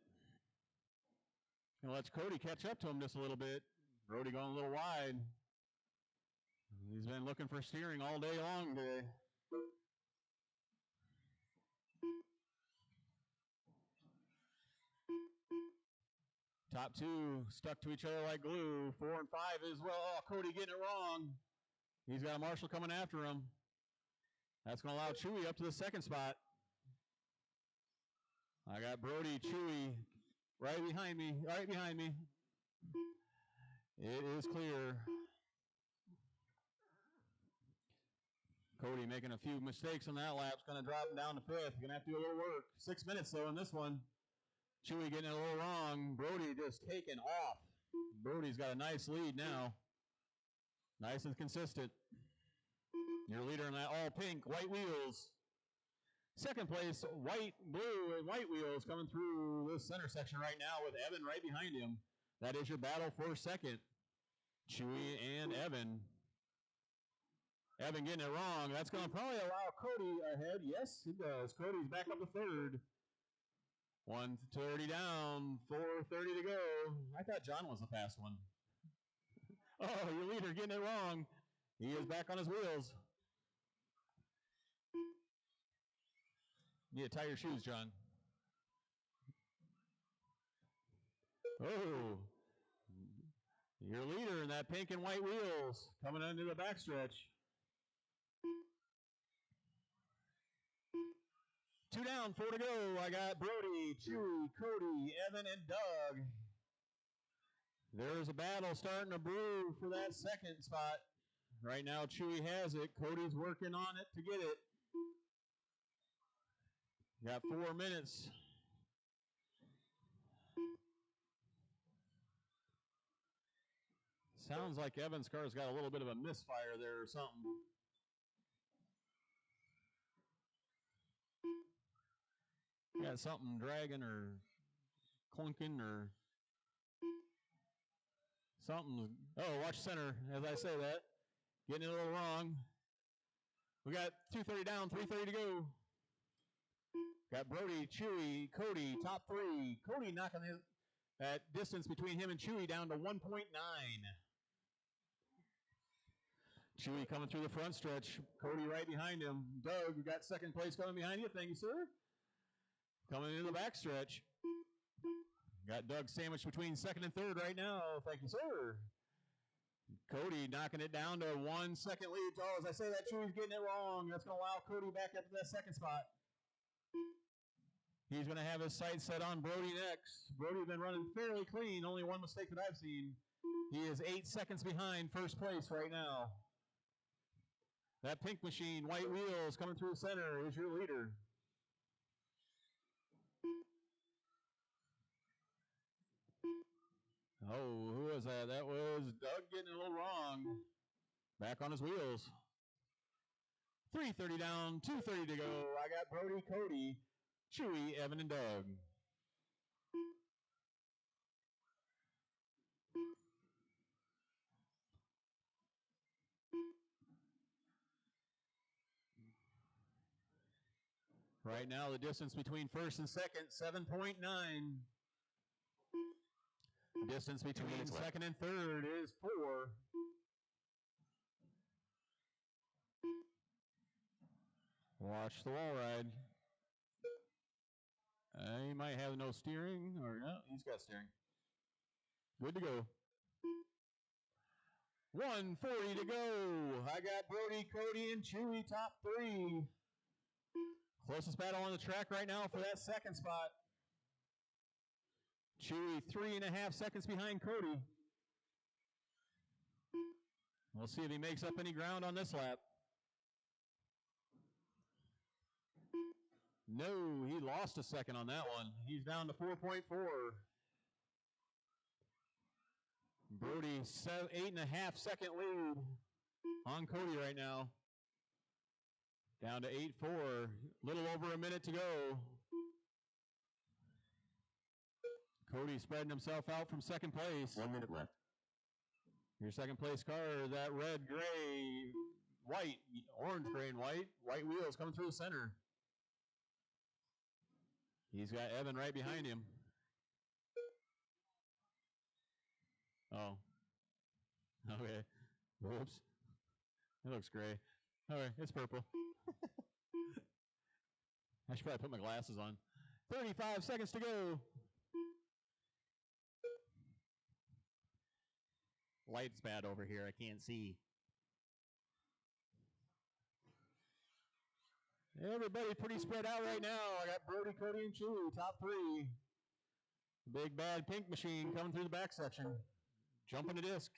Gonna let Cody catch up to him just a little bit. Brody going a little wide. He's been looking for steering all day long today. Top two stuck to each other like glue. 4 and 5 as well. Oh, Cody getting it wrong. He's got a Marshall coming after him. That's going to allow Chewy up to the second spot. I got Brody, Chewy right behind me. Right behind me. It is clear. Cody making a few mistakes on that lap. It's going to drop him down to 5th. Going to have to do a little work. 6 minutes, though, in this one. Chewy getting it a little wrong. Brody just taking off. Brody's got a nice lead now. Nice and consistent. Your leader in that all pink, white wheels. Second place, white, blue, and white wheels coming through this center section right now with Evan right behind him. That is your battle for second. Chewy and Evan. Evan getting it wrong. That's going to probably allow Cody ahead. Yes, it does. Cody's back up to third. 1:30 down, 4:30 to go. I thought John was the fast one. Oh, your leader getting it wrong. He is back on his wheels. You need to tie your shoes, John. Oh, your leader in that pink and white wheels coming into the backstretch. 2 down, 4 to go. I got Brody, Chewy, Cody, Evan, and Doug. There's a battle starting to brew for that second spot. Right now, Chewy has it. Cody's working on it to get it. Got 4 minutes. Sounds like Evan's car's got a little bit of a misfire there or something. Got something dragging or clunking or something. Oh, watch center as I say that. Getting it a little wrong. We got 2:30 down, 3:30 to go. Got Brody, Chewy, Cody, top 3. Cody knocking that distance between him and Chewy down to 1.9. Chewy coming through the front stretch. Cody right behind him. Doug, you got second place coming behind you. Thank you, sir. Coming into the back stretch. Got Doug sandwiched between second and third right now. Thank you, sir. Cody knocking it down to 1 second lead. Oh, as I say that, Chewy's getting it wrong. That's going to allow Cody back up to that second spot. He's going to have his sights set on Brody next. Brody's been running fairly clean. Only one mistake that I've seen. He is 8 seconds behind first place right now. That pink machine, white wheels coming through the center is your leader. Oh, who was that? That was Doug getting a little wrong. Back on his wheels. 3:30 down, 2:30 to go. I got Brody, Cody, Chewy, Evan, and Doug. Right now, the distance between first and second, 7.9. Distance between second and third is 4. Watch the wall ride. He might have no steering, or no, he's got steering. Good to go. 1:40 to go. I got Brody, Cody, and Chewy top 3. Closest battle on the track right now for that second spot. Chewy 3.5 seconds behind Cody. We'll see if he makes up any ground on this lap. No, he lost a second on that one. He's down to 4.4. Brody, 8.5 second lead on Cody right now. Down to 8.4. Little over a minute to go. Cody spreading himself out from second place. 1 minute left. Your second place car, that red, gray, white, orange, gray, and white wheels coming through the center. He's got Evan right behind him. Oh. Okay. Whoops. It looks gray. Okay, it's purple. I should probably put my glasses on. 35 seconds to go. Light's bad over here. I can't see. Everybody pretty spread out right now. I got Brody, Cody, and Chewy, top 3. Big bad pink machine coming through the back section. Jumping the disc.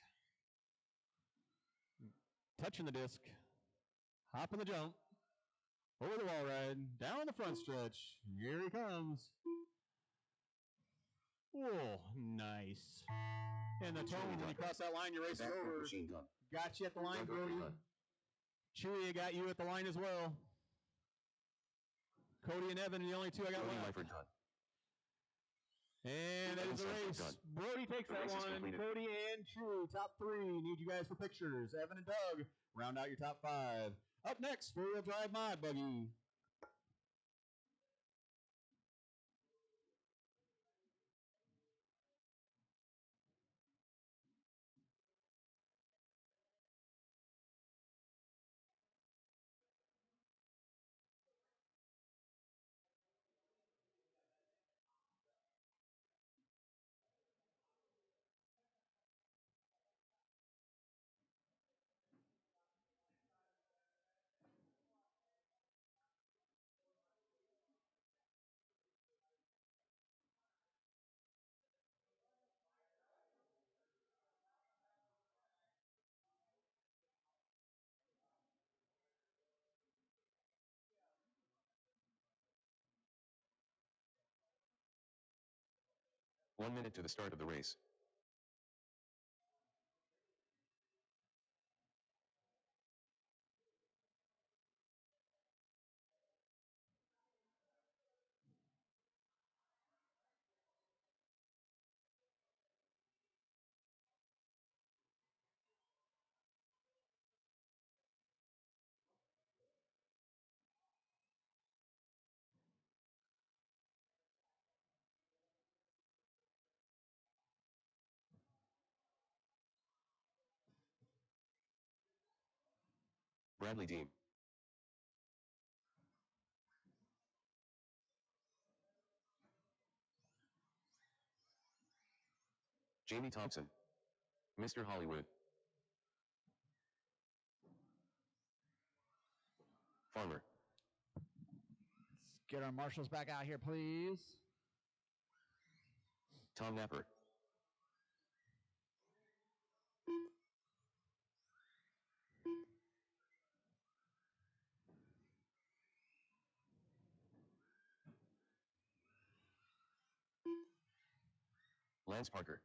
Touching the disc. Hopping the jump. Over the wall ride. Down the front stretch. Here he comes. Oh, nice. And the tone, when you cross that line, your race is over. Got you at the line, Brody. Chewy got you at the line as well. Cody and Evan are the only 2 I got left. And that is the race. Brody takes that one. Cody and Chewy, top 3. Need you guys for pictures. Evan and Doug, round out your top 5. Up next, four-wheel drive mod buggy. One minute to the start of the race. Bradley Dean. Jamie Thompson. Mr. Hollywood. Farmer. Let's get our marshals back out here, please. Tom Napper. Lance Parker.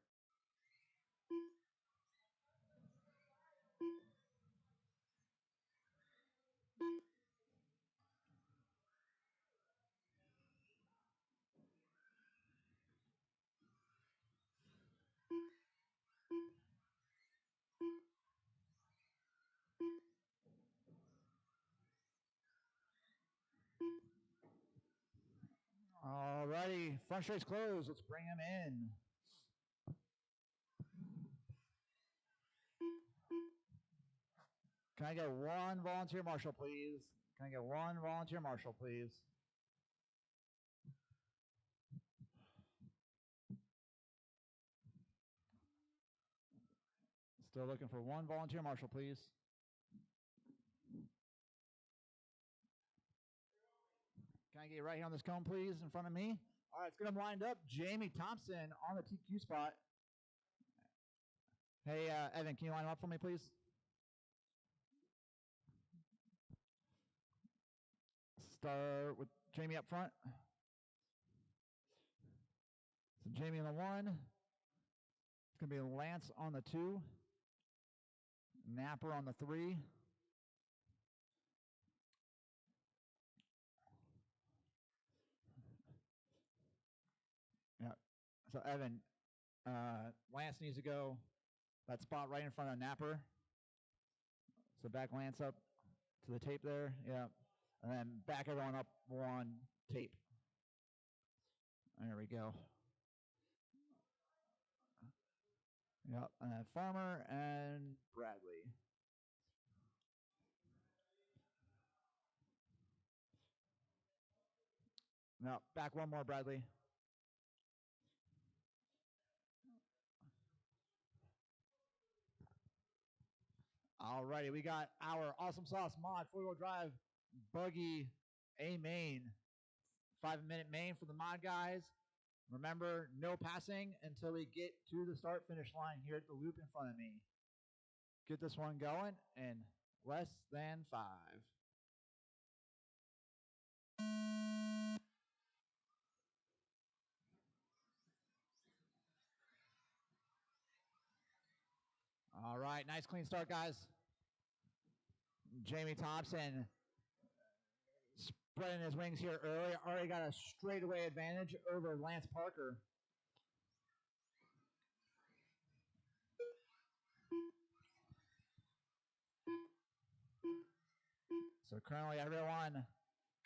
Alrighty, front straight's closed. Let's bring him in. Can I get one volunteer marshal, please? Can I get one volunteer marshal, please? Still looking for one volunteer marshal, please. Can I get right here on this cone, please, in front of me? All right, let's get them lined up. Jamie Thompson on the TQ spot. Hey, Evan, can you line them up for me, please? Start with Jamie up front. So Jamie on the 1. It's going to be Lance on the 2. Napper on the 3. Yeah. So Evan, Lance needs to go that spot right in front of Napper. So back Lance up to the tape there. Yeah. And then back everyone up one tape. There we go. Yep. And then Farmer and Bradley. No, back one more, Bradley. Alrighty, we got our Awesome Sauce Mod 4-wheel drive buggy A main. 5-minute main for the mod guys. Remember, no passing until we get to the start-finish line here at the loop in front of me. Get this one going in less than 5. All right, nice clean start, guys. Jamie Thompson spreading his wings here early. Already got a straightaway advantage over Lance Parker. So currently everyone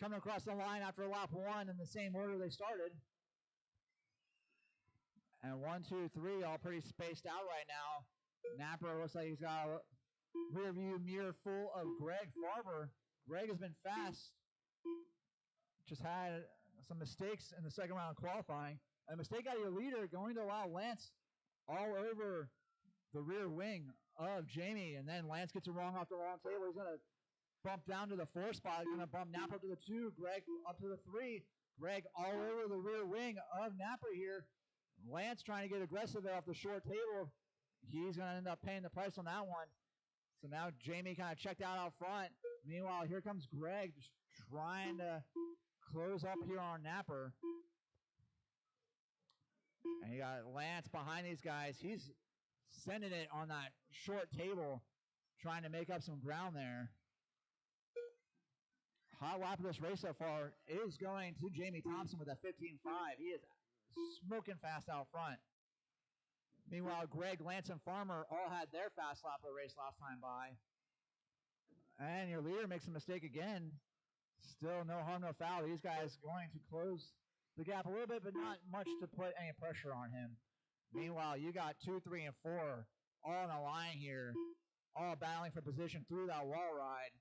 coming across the line after lap 1 in the same order they started. And 1, 2, 3 all pretty spaced out right now. Napper looks like he's got a rear view mirror full of Greg Farmer. Greg has been fast. Just had some mistakes in the second round of qualifying. A mistake out of your leader going to allow Lance all over the rear wing of Jamie. And then Lance gets it wrong off the wrong table. He's going to bump down to the 4 spot. He's going to bump Napper up to the 2. Greg up to the 3. Greg all over the rear wing of Napper here. Lance trying to get aggressive off the short table. He's going to end up paying the price on that one. So now Jamie kind of checked out front. Meanwhile, here comes Greg just trying to close up here on Napper. And you got Lance behind these guys. He's sending it on that short table, trying to make up some ground there. Hot lap of this race so far is going to Jamie Thompson with a 15.5. He is smoking fast out front. Meanwhile, Greg, Lance, and Farmer all had their fast lap of the race last time by. And your leader makes a mistake again. Still no harm, no foul. These guys going to close the gap a little bit, but not much to put any pressure on him. Meanwhile, you got 2, 3, and 4 all on the line here, all battling for position through that wall ride.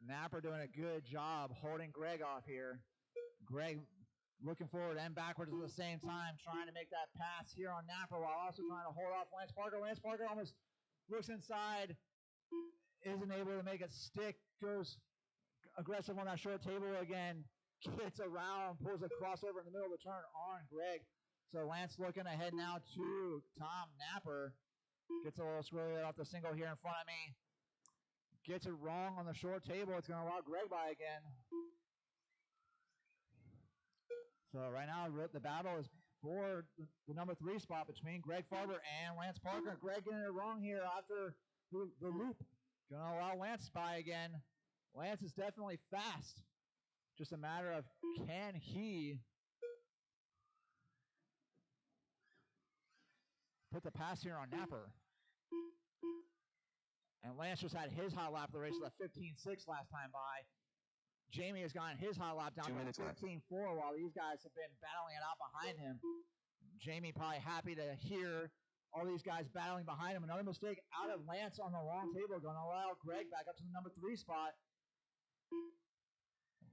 Napper doing a good job holding Greg off here. Greg looking forward and backwards at the same time, trying to make that pass here on Napper while also trying to hold off Lance Parker. Lance Parker almost looks inside, isn't able to make it stick, goes aggressive on that short table again, gets around, pulls a crossover in the middle of the turn on Greg. So Lance looking ahead now to Tom Napper. Gets a little squirrely off the single here in front of me. Gets it wrong on the short table. It's going to allow Greg by again. So right now the battle is for the number 3 spot between Greg Farber and Lance Parker. Greg getting it wrong here after the loop. Gonna allow Lance by again. Lance is definitely fast. Just a matter of can he put the pass here on Napper. And Lance just had his hot lap of the race with a 15.6 last time by. Jamie has gotten his hot lap down 2 to minutes left. 15.4 while these guys have been battling it out behind him. Jamie probably happy to hear all these guys battling behind him. Another mistake out of Lance on the long table, going to allow Greg back up to the number 3 spot.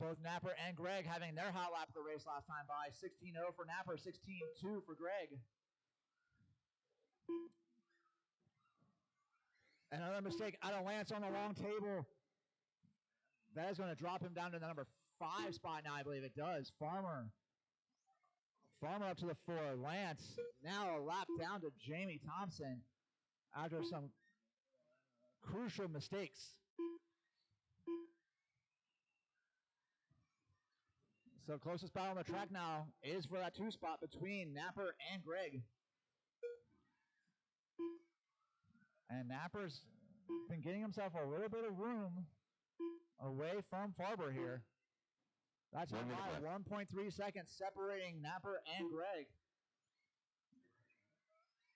Both Napper and Greg having their hot lap of the race last time by. 16.0 for Napper, 16.2 for Greg. Another mistake out of Lance on the long table. That is going to drop him down to the number 5 spot now, I believe it does. Farmer up to the 4. Lance now a lap down to Jamie Thompson after some crucial mistakes. So closest battle on the track now is for that 2 spot between Napper and Greg. And Napper's been getting himself a little bit of room away from Farber here. That's 1 minute left. 1.3 seconds separating Napper and Greg.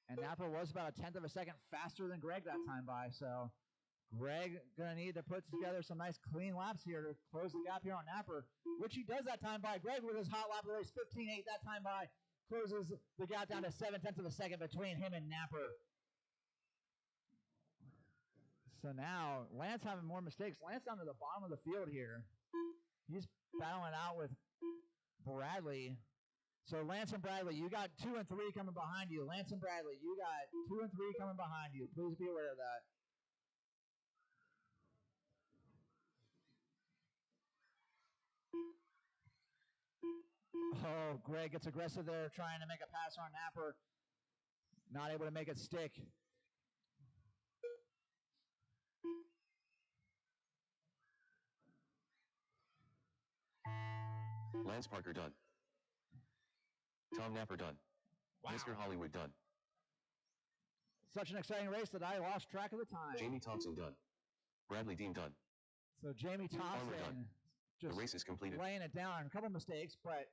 And Napper was about a 1/10 of a second faster than Greg that time by. So Greg going to need to put together some nice clean laps here to close the gap here on Napper, which he does that time by. Greg with his hot lap of the race, 15.8 that time by, closes the gap down to 7/10 of a second between him and Napper. So now Lance having more mistakes. Lance down to the bottom of the field here. He's battling out with Bradley. So Lance and Bradley, you got 2 and 3 coming behind you. Lance and Bradley, you got 2 and 3 coming behind you. Please be aware of that. Oh, Greg gets aggressive there, trying to make a pass on Napper. Not able to make it stick. Lance Parker done. Tom Napper done. Wow. Mr. Hollywood done. Such an exciting race that I lost track of the time. Jamie Thompson done. Bradley Dean done. So Jamie Thompson done. just The race is completed. laying it down. A couple mistakes, but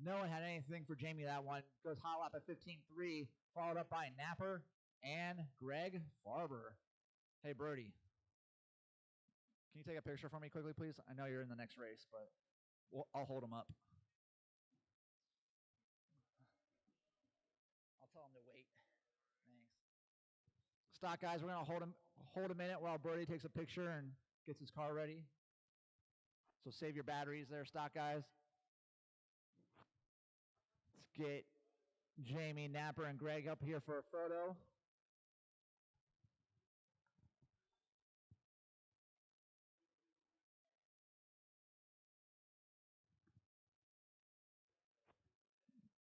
no one had anything for Jamie that one. Goes hot lap at 15.3, followed up by Napper and Greg Farber. Hey, Brody, can you take a picture for me quickly, please? I know you're in the next race, but I'll hold him up. I'll tell him to wait. Thanks. Stock guys, we're gonna hold a minute while Brody takes a picture and gets his car ready. So save your batteries there, stock guys. Let's get Jamie, Napper, and Greg up here for a photo.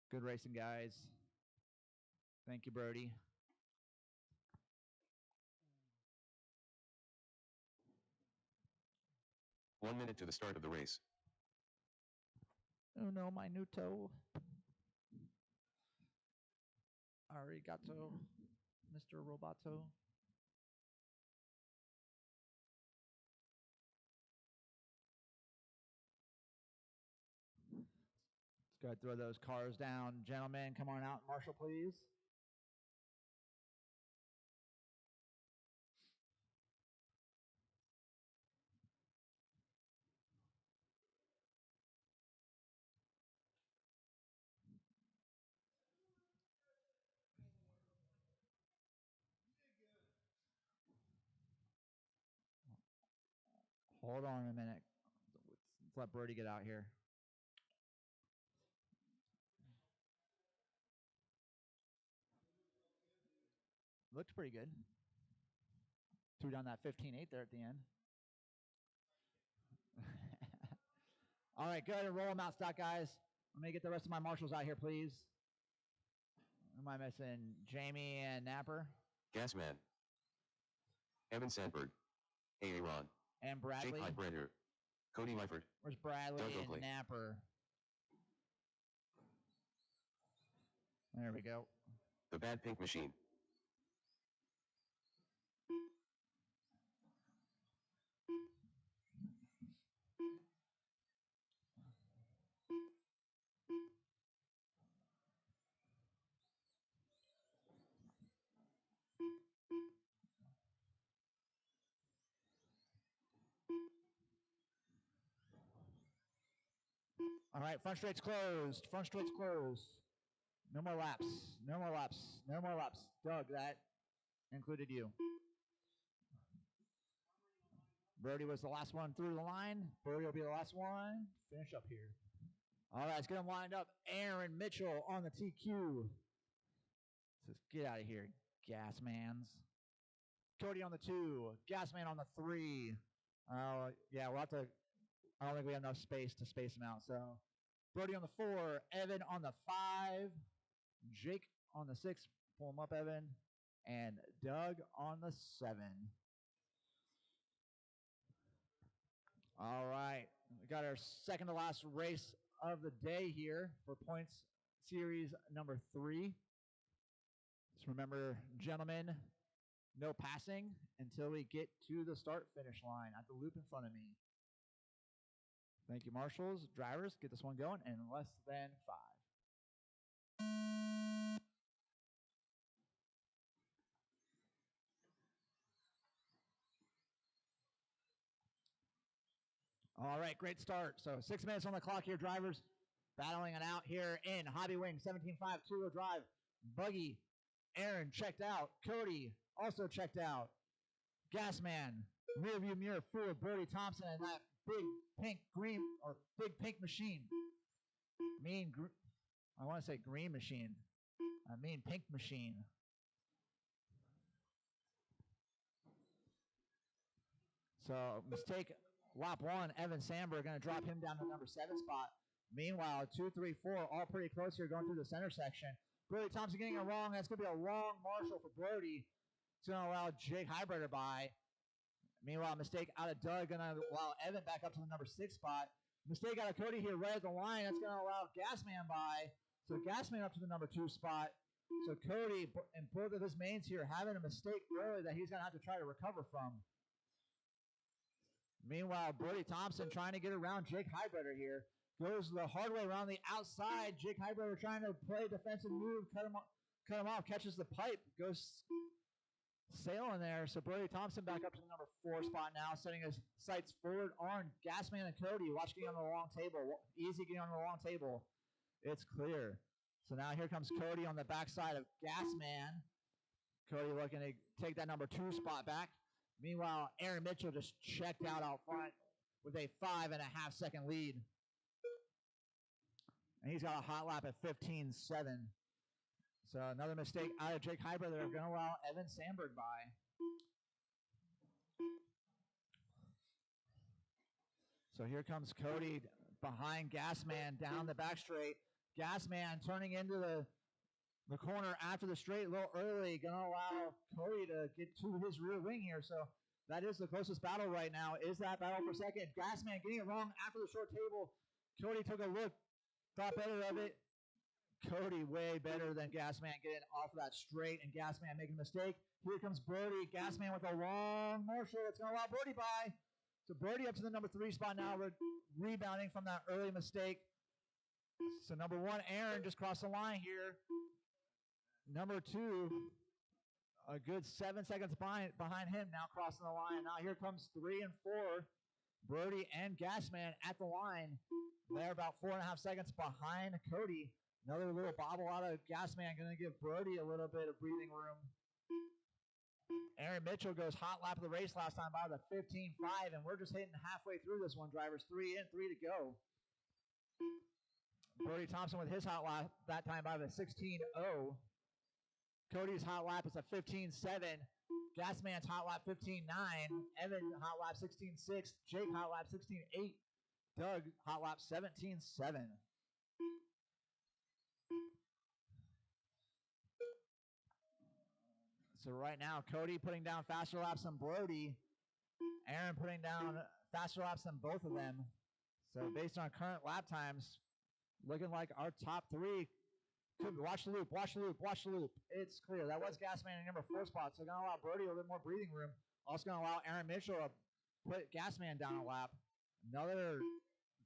Good racing, guys. Thank you, Brody. One minute to the start of the race. Uno minuto. Arigato, Mr. Roboto. Let's go ahead and throw those cars down. Gentlemen, come on out. Marshall, please. Hold on a minute. Let's let Brody get out here. Looked pretty good. Threw down that 15.8 there at the end. All right, go ahead and roll them out, stock guys. Let me get the rest of my marshals out here, please. Who am I missing? Jamie and Napper. Gasman. Evan Sandberg. Aaron. And Bradley. Jake Heidbrenner. Cody Meifert. Where's Bradley Doug and Oakley. Napper? There we go. The Bad Pink Machine. All right, front straight's closed. Front straight's closed. No more laps. No more laps. No more laps. Doug, that included you. Brody was the last one through the line. Brody will be the last one. Finish up here. All right, let's get them lined up. Aaron Mitchell on the TQ. Says, get out of here, gas mans. Cody on the 2. Gas man on the 3. Yeah, we'll have to. I don't think we have enough space to space them out. So, Brody on the 4. Evan on the 5. Jake on the 6. Pull him up, Evan. And Doug on the 7. All right. We got our second to last race of the day here for points series number 3. Just remember, gentlemen, no passing until we get to the start-finish line at the loop in front of me. Thank you, marshals. Drivers, get this one going in less than 5. All right, great start. So 6 minutes on the clock here, drivers. Battling it out here in Hobby Wing 17.5 two-wheel drive. Buggy, Aaron checked out. Cody also checked out. Gasman, rear view mirror full of Brody Thompson and that big pink green or big pink machine. I want to say green machine. I mean pink machine. So mistake. Lap 1, Evan Sandberg going to drop him down to the number 7 spot. Meanwhile, 2, 3, 4, all pretty close here going through the center section. Brody Thompson getting it wrong. That's going to be a long marshal for Brody. It's going to allow Jake Highbrighter by. Meanwhile, mistake out of Doug going to allow Evan back up to the number 6 spot. Mistake out of Cody here right at the line. That's going to allow Gasman by. So Gasman up to the number 2 spot. So Cody and both of his mains here having a mistake early that he's going to have to try to recover from. Meanwhile, Brody Thompson trying to get around Jake Highbrighter here. Goes the hard way around the outside. Jake Highbrighter trying to play a defensive move, cut him off, catches the pipe, goes sailing there. So Brody Thompson back up to the number 4 spot now, setting his sights forward on Gasman and Cody. Watch getting on the long table. Easy getting on the long table. It's clear. So now here comes Cody on the backside of Gasman. Cody looking to take that number 2 spot back. Meanwhile, Aaron Mitchell just checked out front with a 5.5 second lead. And he's got a hot lap at 15.7. So another mistake out of Jake Highbrighter. They're going to allow Evan Sandberg by. So here comes Cody behind Gasman down the back straight. Gasman turning into the corner after the straight a little early, going to allow Cody to get to his rear wing here. So that is the closest battle right now, is that battle for second. Gasman getting it wrong after the short table. Cody took a look, thought better of it. Cody way better than Gasman getting off of that straight, and Gasman making a mistake. Here comes Brody. Gasman with a long marshal. It's going to allow Brody by. So Brody up to the number 3 spot now, rebounding from that early mistake. So number 1, Aaron just crossed the line here. Number 2, a good 7 seconds behind him, now crossing the line. Now here comes 3 and 4, Brody and Gasman at the line. They're about 4.5 seconds behind Cody. Another little bobble out of Gasman, going to give Brody a little bit of breathing room. Aaron Mitchell goes hot lap of the race last time by the 15.5, and we're just hitting halfway through this one, drivers. 3 in, 3 to go. Brody Thompson with his hot lap that time by the 16.0. Cody's hot lap is a 15.7. Gasman's hot lap 15.9. Evan hot lap 16.6. Jake hot lap 16.8. Doug hot lap 17.7. So right now, Cody putting down faster laps than Brody. Aaron putting down faster laps than both of them. So based on current lap times, looking like our top 3 Watch the loop, watch the loop, watch the loop. It's clear. That was Gasman in number 4 spot, so going to allow Brody a little bit more breathing room. Also going to allow Aaron Mitchell to put Gasman down a lap. Another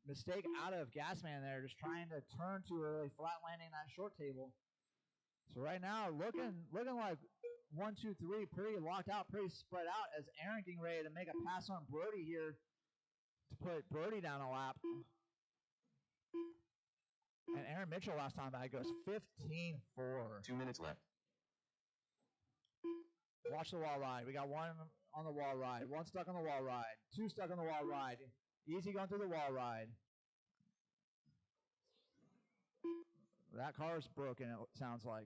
mistake out of Gasman there, just trying to turn too early, flat landing that short table. So right now, looking like 1, 2, 3, pretty locked out, pretty spread out as Aaron getting ready to make a pass on Brody here to put Brody down a lap. And Aaron Mitchell last time back goes 15-4. 2 minutes left. Watch the wall ride. We got one on the wall ride, one stuck on the wall ride, two stuck on the wall ride. Easy going through the wall ride. That car's broken, it sounds like.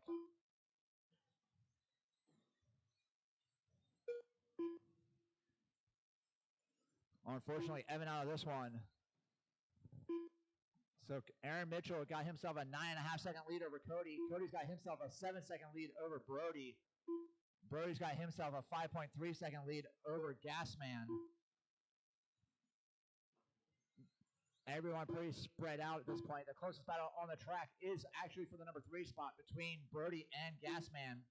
Unfortunately, Evan out of this one. So Aaron Mitchell got himself a 9.5 second lead over Cody. Cody's got himself a 7 second lead over Brody. Brody's got himself a 5.3 second lead over Gasman. Everyone pretty spread out at this point. The closest battle on the track is actually for the number 3 spot between Brody and Gasman.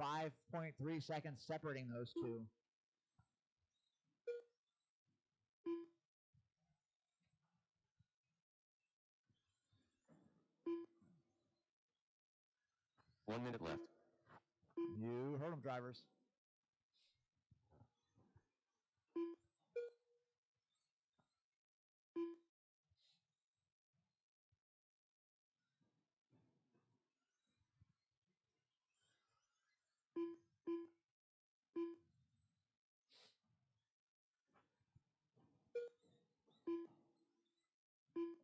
5.3 seconds separating those two. One minute left. You heard them, drivers.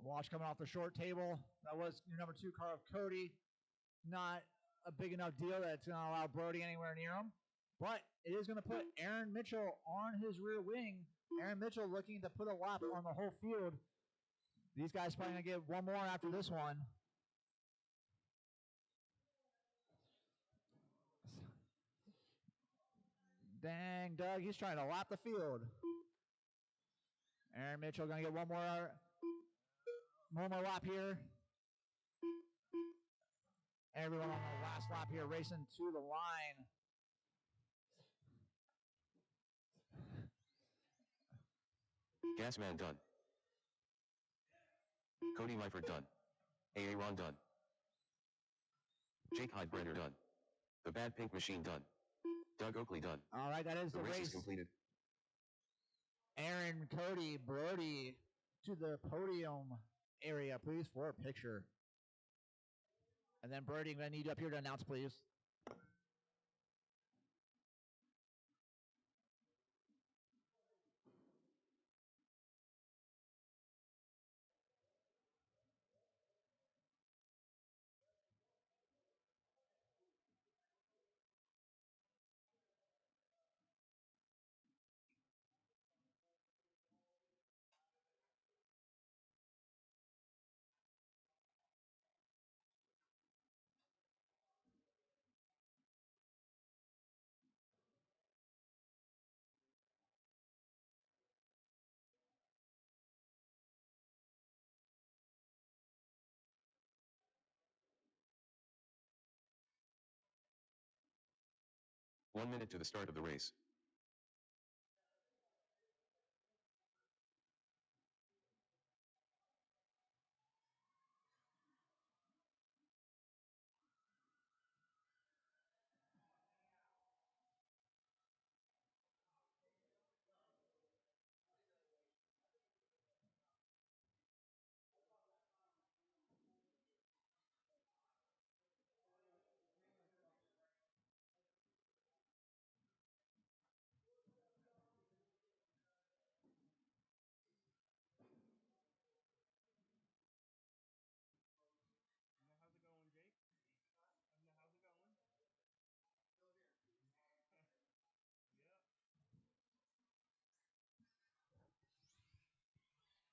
Wash coming off the short table. That was your number 2 car of Cody. Not a big enough deal that it's going to allow Brody anywhere near him. But it is going to put Aaron Mitchell on his rear wing. Aaron Mitchell looking to put a lap on the whole field. These guys probably going to get one more after this one. Dang, Doug, he's trying to lap the field. Aaron Mitchell going to get one more lap here. Everyone on the last lap here racing to the line. Gasman done. Cody Meifert done. Aaron done. Jake Heidbrenner done. The Bad Pink Machine done. Doug Oakley done. All right, that is The the race race. is completed. Aaron, Cody, Brody to the podium area, please, for a picture. And then Brody, I'm going to need you up here to announce, please. One minute to the start of the race.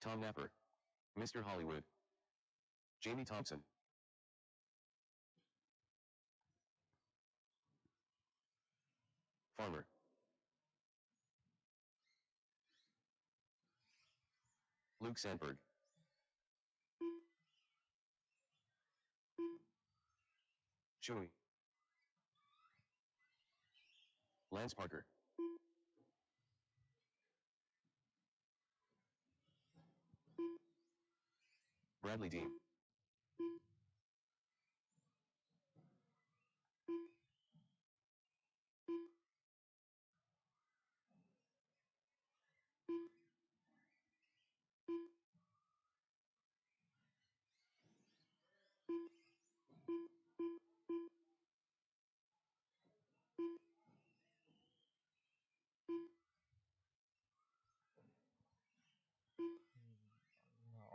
Tom Napper. Mr. Hollywood. Jamie Thompson. Farmer. Luke Sandberg. Chewy. Lance Parker. Bradley Dean.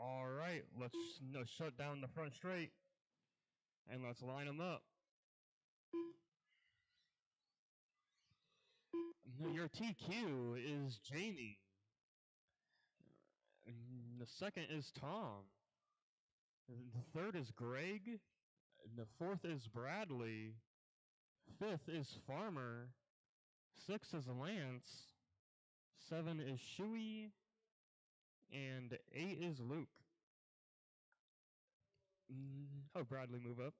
All right, let's shut down the front straight and let's line them up. Your TQ is Jamie. The second is Tom. The third is Greg. The fourth is Bradley. Fifth is Farmer. Six is Lance. 7 is Shuey. And 8 is Luke. Oh, Bradley, move up.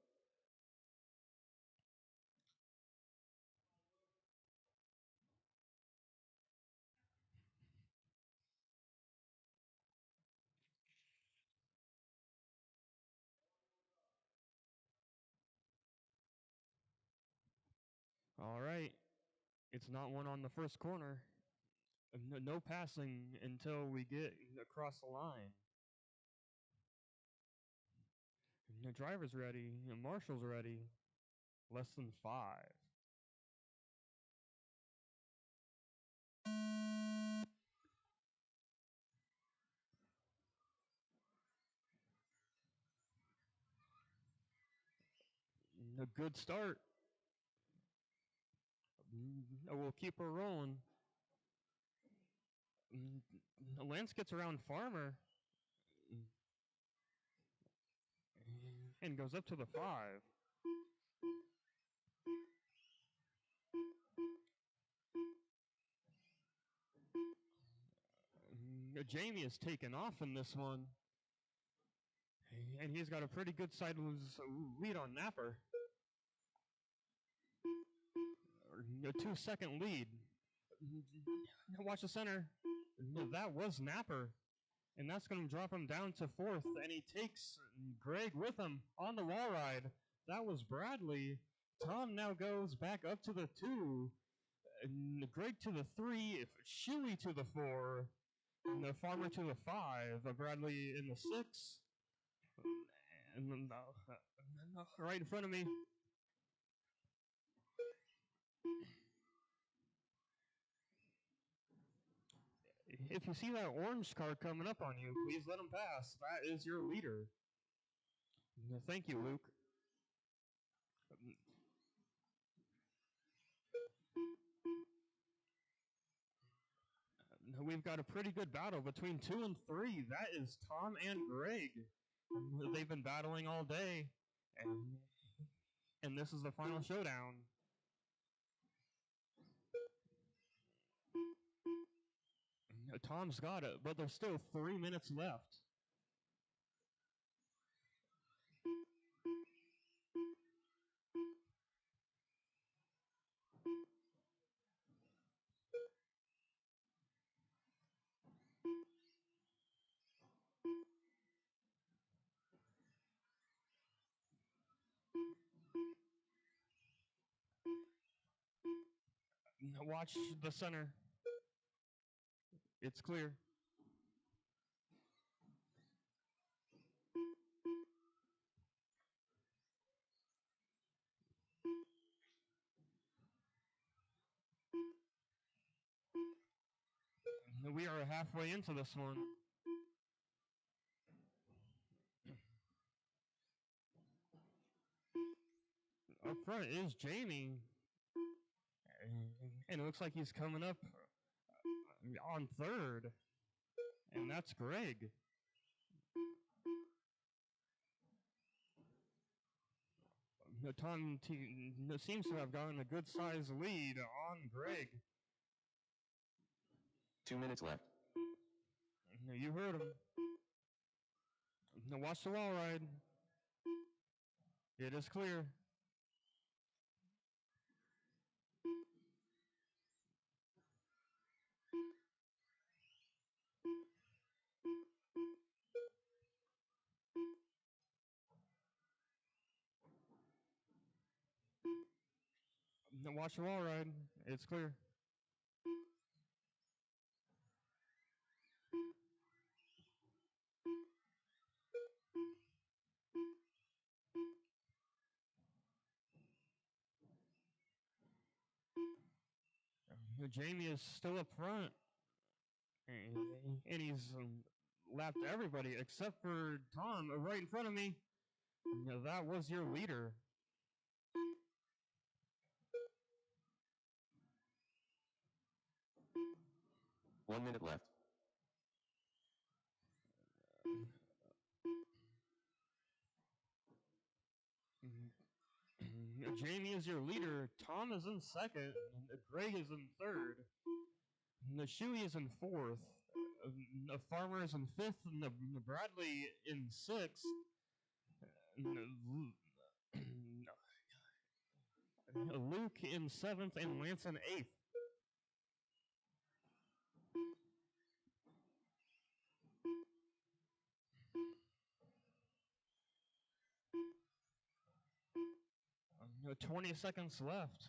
All right. It's not one on the first corner. No passing until we get across the line. The driver's ready. Marshall's ready. Less than 5. A good start. We'll keep her rolling. Lance gets around Farmer and goes up to the 5. Jamie is taken off in this one. And he's got a pretty good side lead on Napper. A 2-second lead. Watch the center. That was Napper. And that's going to drop him down to 4th. And he takes Greg with him on the wall ride. That was Bradley. Tom now goes back up to the 2. Greg to the 3. Shuey to the 4. And the Farmer to the 5. Bradley in the 6. And right in front of me. If you see that orange car coming up on you, please let him pass. That is your leader. Thank you, Luke. We've got a pretty good battle between 2 and 3. That is Tom and Greg. They've been battling all day. And this is the final showdown. Tom's got it, but there's still 3 minutes left. Watch the center. It's clear. We are halfway into this one. Up front is Jamie. And it looks like he's coming up on 3rd. And that's Greg. Tom seems to have gotten a good size lead on Greg. 2 minutes left. You heard him. Now watch the wall ride. It is clear. Watch the wall ride. It's clear. Jamie is still up front. And he's lapped everybody except for Tom right in front of me. That was your leader. One minute left. Jamie is your leader. Tom is in second. Greg is in third. Shuey is in fourth. Farmer is in fifth. Bradley in sixth. Luke in seventh and Lance in eighth. Uh, 20 seconds left.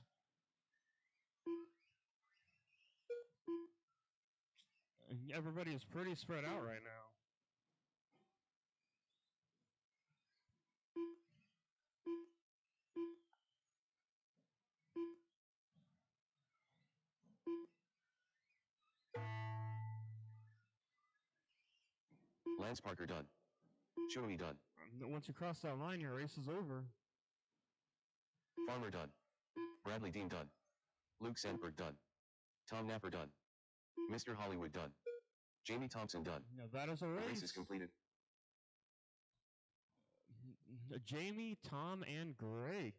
Everybody is pretty spread out right now. Lance Parker done. Shuey done. Once you cross that line, your race is over. Farmer done. Bradley Dean done. Luke Sandberg done. Tom Napper done. Mr. Hollywood done. Jamie Thompson done. Now that is a The race. race is completed. Jamie, Tom, and Greg.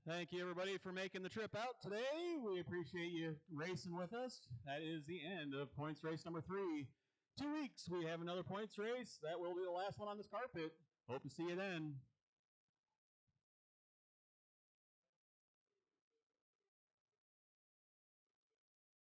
Thank you, everybody, for making the trip out today. We appreciate you racing with us. That is the end of points race number 3. 2 weeks, we have another points race. That will be the last one on this carpet. Hope to see you then.